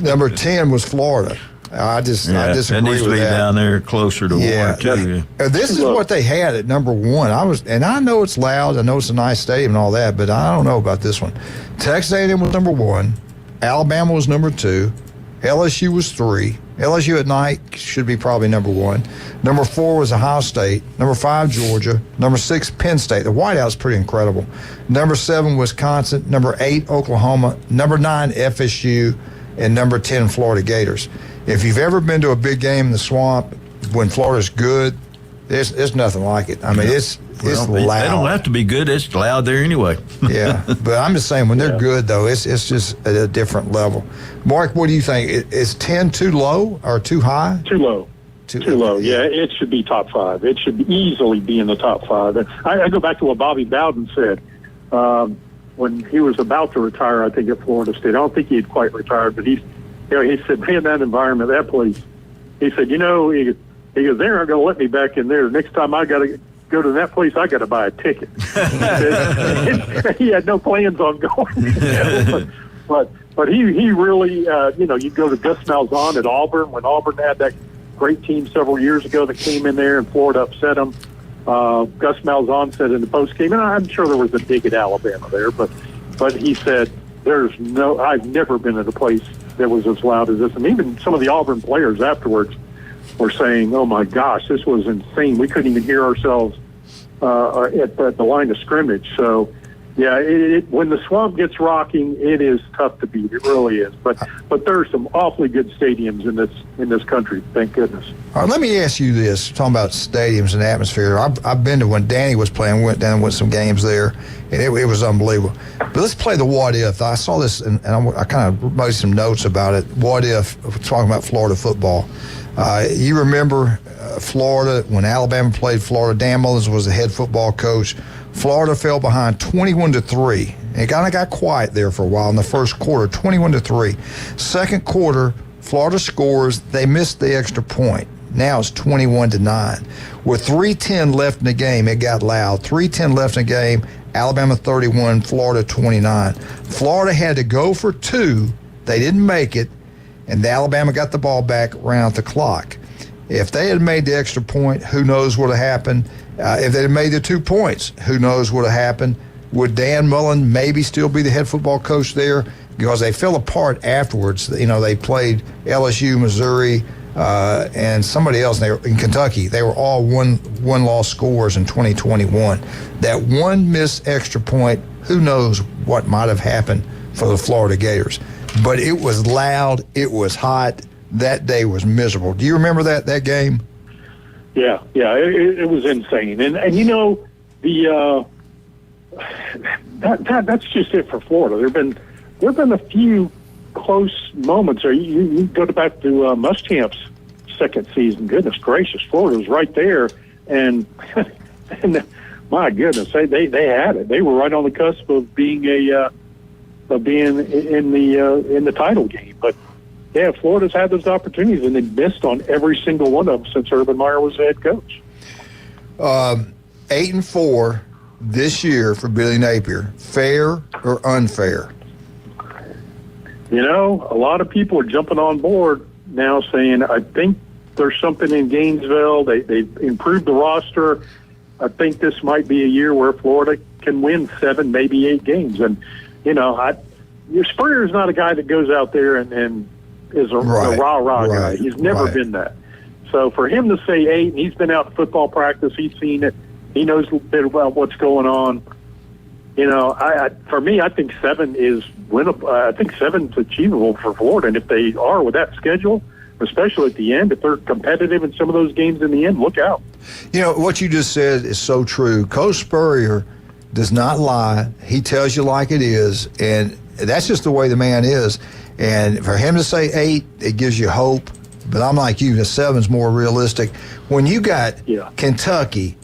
Number 10 was Florida. I disagree that needs to with be that. down there closer to Warren, too. This is what they had at number 1. I know it's loud. I know it's a nice stadium and all that, but I don't know about this one. Texas A&M was number 1. Alabama was number 2. LSU was 3. LSU at night should be probably number 1. Number 4 was Ohio State. Number 5, Georgia. Number 6, Penn State. The whiteout's pretty incredible. Number 7, Wisconsin. Number 8, Oklahoma. Number 9, FSU. And number 10, Florida Gators. If you've ever been to a big game in the Swamp when Florida's good, there's nothing like it. I mean, it's loud. They don't have to be good. It's loud there anyway. Yeah, but I'm just saying when they're good, though, it's just at a different level. Mark, what do you think? Is 10 too low or too high? Too low. Too low. Yeah, it should be top 5. It should easily be in the top 5. And I go back to what Bobby Bowden said when he was about to retire, I think, at Florida State. I don't think he had quite retired, but he said, man, that environment, that place. He said, he goes, they aren't going to let me back in there. Next time I got to go to that place, I got to buy a ticket. He had no plans on going. But he really, you go to Gus Malzahn at Auburn when Auburn had that great team several years ago that came in there and Florida upset them. Gus Malzahn said in the postgame, and I'm sure there was a dig at Alabama there, but he said, I've never been at a place that was as loud as this. And even some of the Auburn players afterwards were saying, oh my gosh, this was insane. We couldn't even hear ourselves at the line of scrimmage. So, yeah, when the Swamp gets rocking, it is tough to beat. It really is. But there are some awfully good stadiums in this country. Thank goodness. All right, let me ask you this. Talking about stadiums and atmosphere, I've been to when Danny was playing. We went down and went some games there, and it was unbelievable. But let's play the what if. I saw this, and I kind of made some notes about it. What if, talking about Florida football. You remember Florida, when Alabama played Florida, Dan Mullins was the head football coach. Florida fell behind 21-3. It kind of got quiet there for a while in the first quarter, 21-3. Second quarter, Florida scores. They missed the extra point. Now it's 21-9. With 3:10 left in the game, it got loud. 3:10 left in the game, Alabama 31, Florida 29. Florida had to go for 2. They didn't make it, and Alabama got the ball back around the clock. If they had made the extra point, who knows what would have happened? If they had made the 2 points, who knows what would have happened? Would Dan Mullen maybe still be the head football coach there? Because they fell apart afterwards. They played LSU, Missouri, and somebody else. They were in Kentucky. They were all one-loss scores in 2021. That one missed extra point, who knows what might have happened for the Florida Gators. But it was loud. It was hot. That day was miserable. Do you remember that game? Yeah, it was insane, and that's just it for Florida. There've been a few close moments. Or you go back to Muschamp's second season. Goodness gracious, Florida was right there, and my goodness, they had it. They were right on the cusp of being in the title game, but. Yeah, Florida's had those opportunities, and they missed on every single one of them since Urban Meyer was the head coach. 8-4 this year for Billy Napier. Fair or unfair? A lot of people are jumping on board now saying, I think there's something in Gainesville. They've improved the roster. I think this might be a year where Florida can win 7, maybe 8 games. And, Spurrier's not a guy that goes out there and is a rah-rah guy. He's never been that. So for him to say 8, and he's been out to football practice, he's seen it, he knows a bit about what's going on. For me, I think 7 is winnable. I think 7's achievable for Florida, and if they are with that schedule, especially at the end, if they're competitive in some of those games in the end, look out. What you just said is so true. Coach Spurrier does not lie. He tells you like it is, and that's just the way the man is. And for him to say 8, it gives you hope. But I'm like you, the 7's more realistic. When you got Kentucky,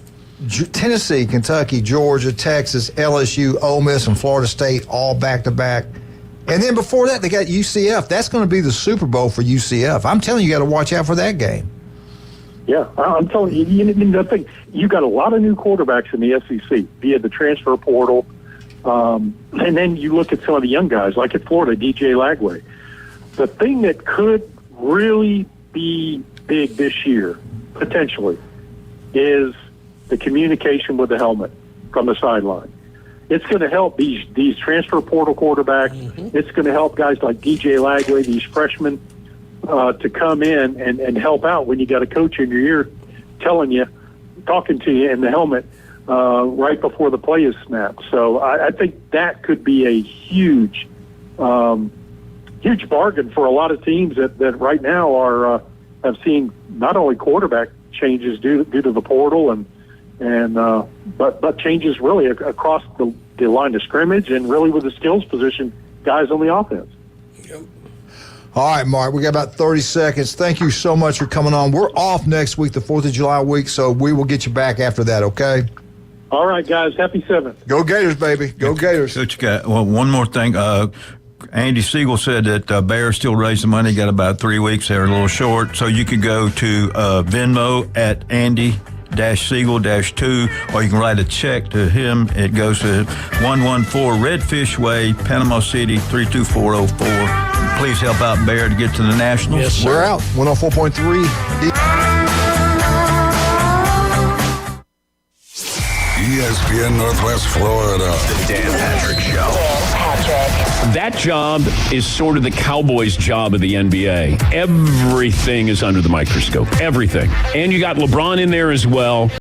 Tennessee, Kentucky, Georgia, Texas, LSU, Ole Miss, and Florida State all back-to-back, And then before that, they got UCF. That's going to be the Super Bowl for UCF. I'm telling you, you got to watch out for that game. Yeah, I'm telling you, you got a lot of new quarterbacks in the SEC via the transfer portal. And then you look at some of the young guys, like at Florida, DJ Lagway. The thing that could really be big this year, potentially, is the communication with the helmet from the sideline. It's going to help these transfer portal quarterbacks. Mm-hmm. It's going to help guys like DJ Lagway, these freshmen, to come in and help out when you got a coach in your ear talking to you in the helmet right before the play is snapped. So I think that could be a huge bargain for a lot of teams that right now have seen not only quarterback changes due to the portal but changes really across the line of scrimmage and really with the skills position guys on the offense. All right, Mark, we got about 30 seconds. Thank you so much for coming on. We're off next week, the 4th of July week, so we will get you back after that, okay? All right, guys. Happy 7th. Go Gators, baby. Go Gators. Well, one more thing. Andy Siegel said that Bear still raising money, got about 3 weeks. They're a little short. So you can go to Venmo at Andy-Siegel-2, or you can write a check to him. It goes to 114 Redfish Way, Panama City, 32404. Please help out Bear to get to the Nationals. Yes, sir. We're out. 104.3. ESPN Northwest Florida. The Dan Patrick Show. That job is sort of the Cowboys' job of the NBA. Everything is under the microscope. Everything. And you got LeBron in there as well.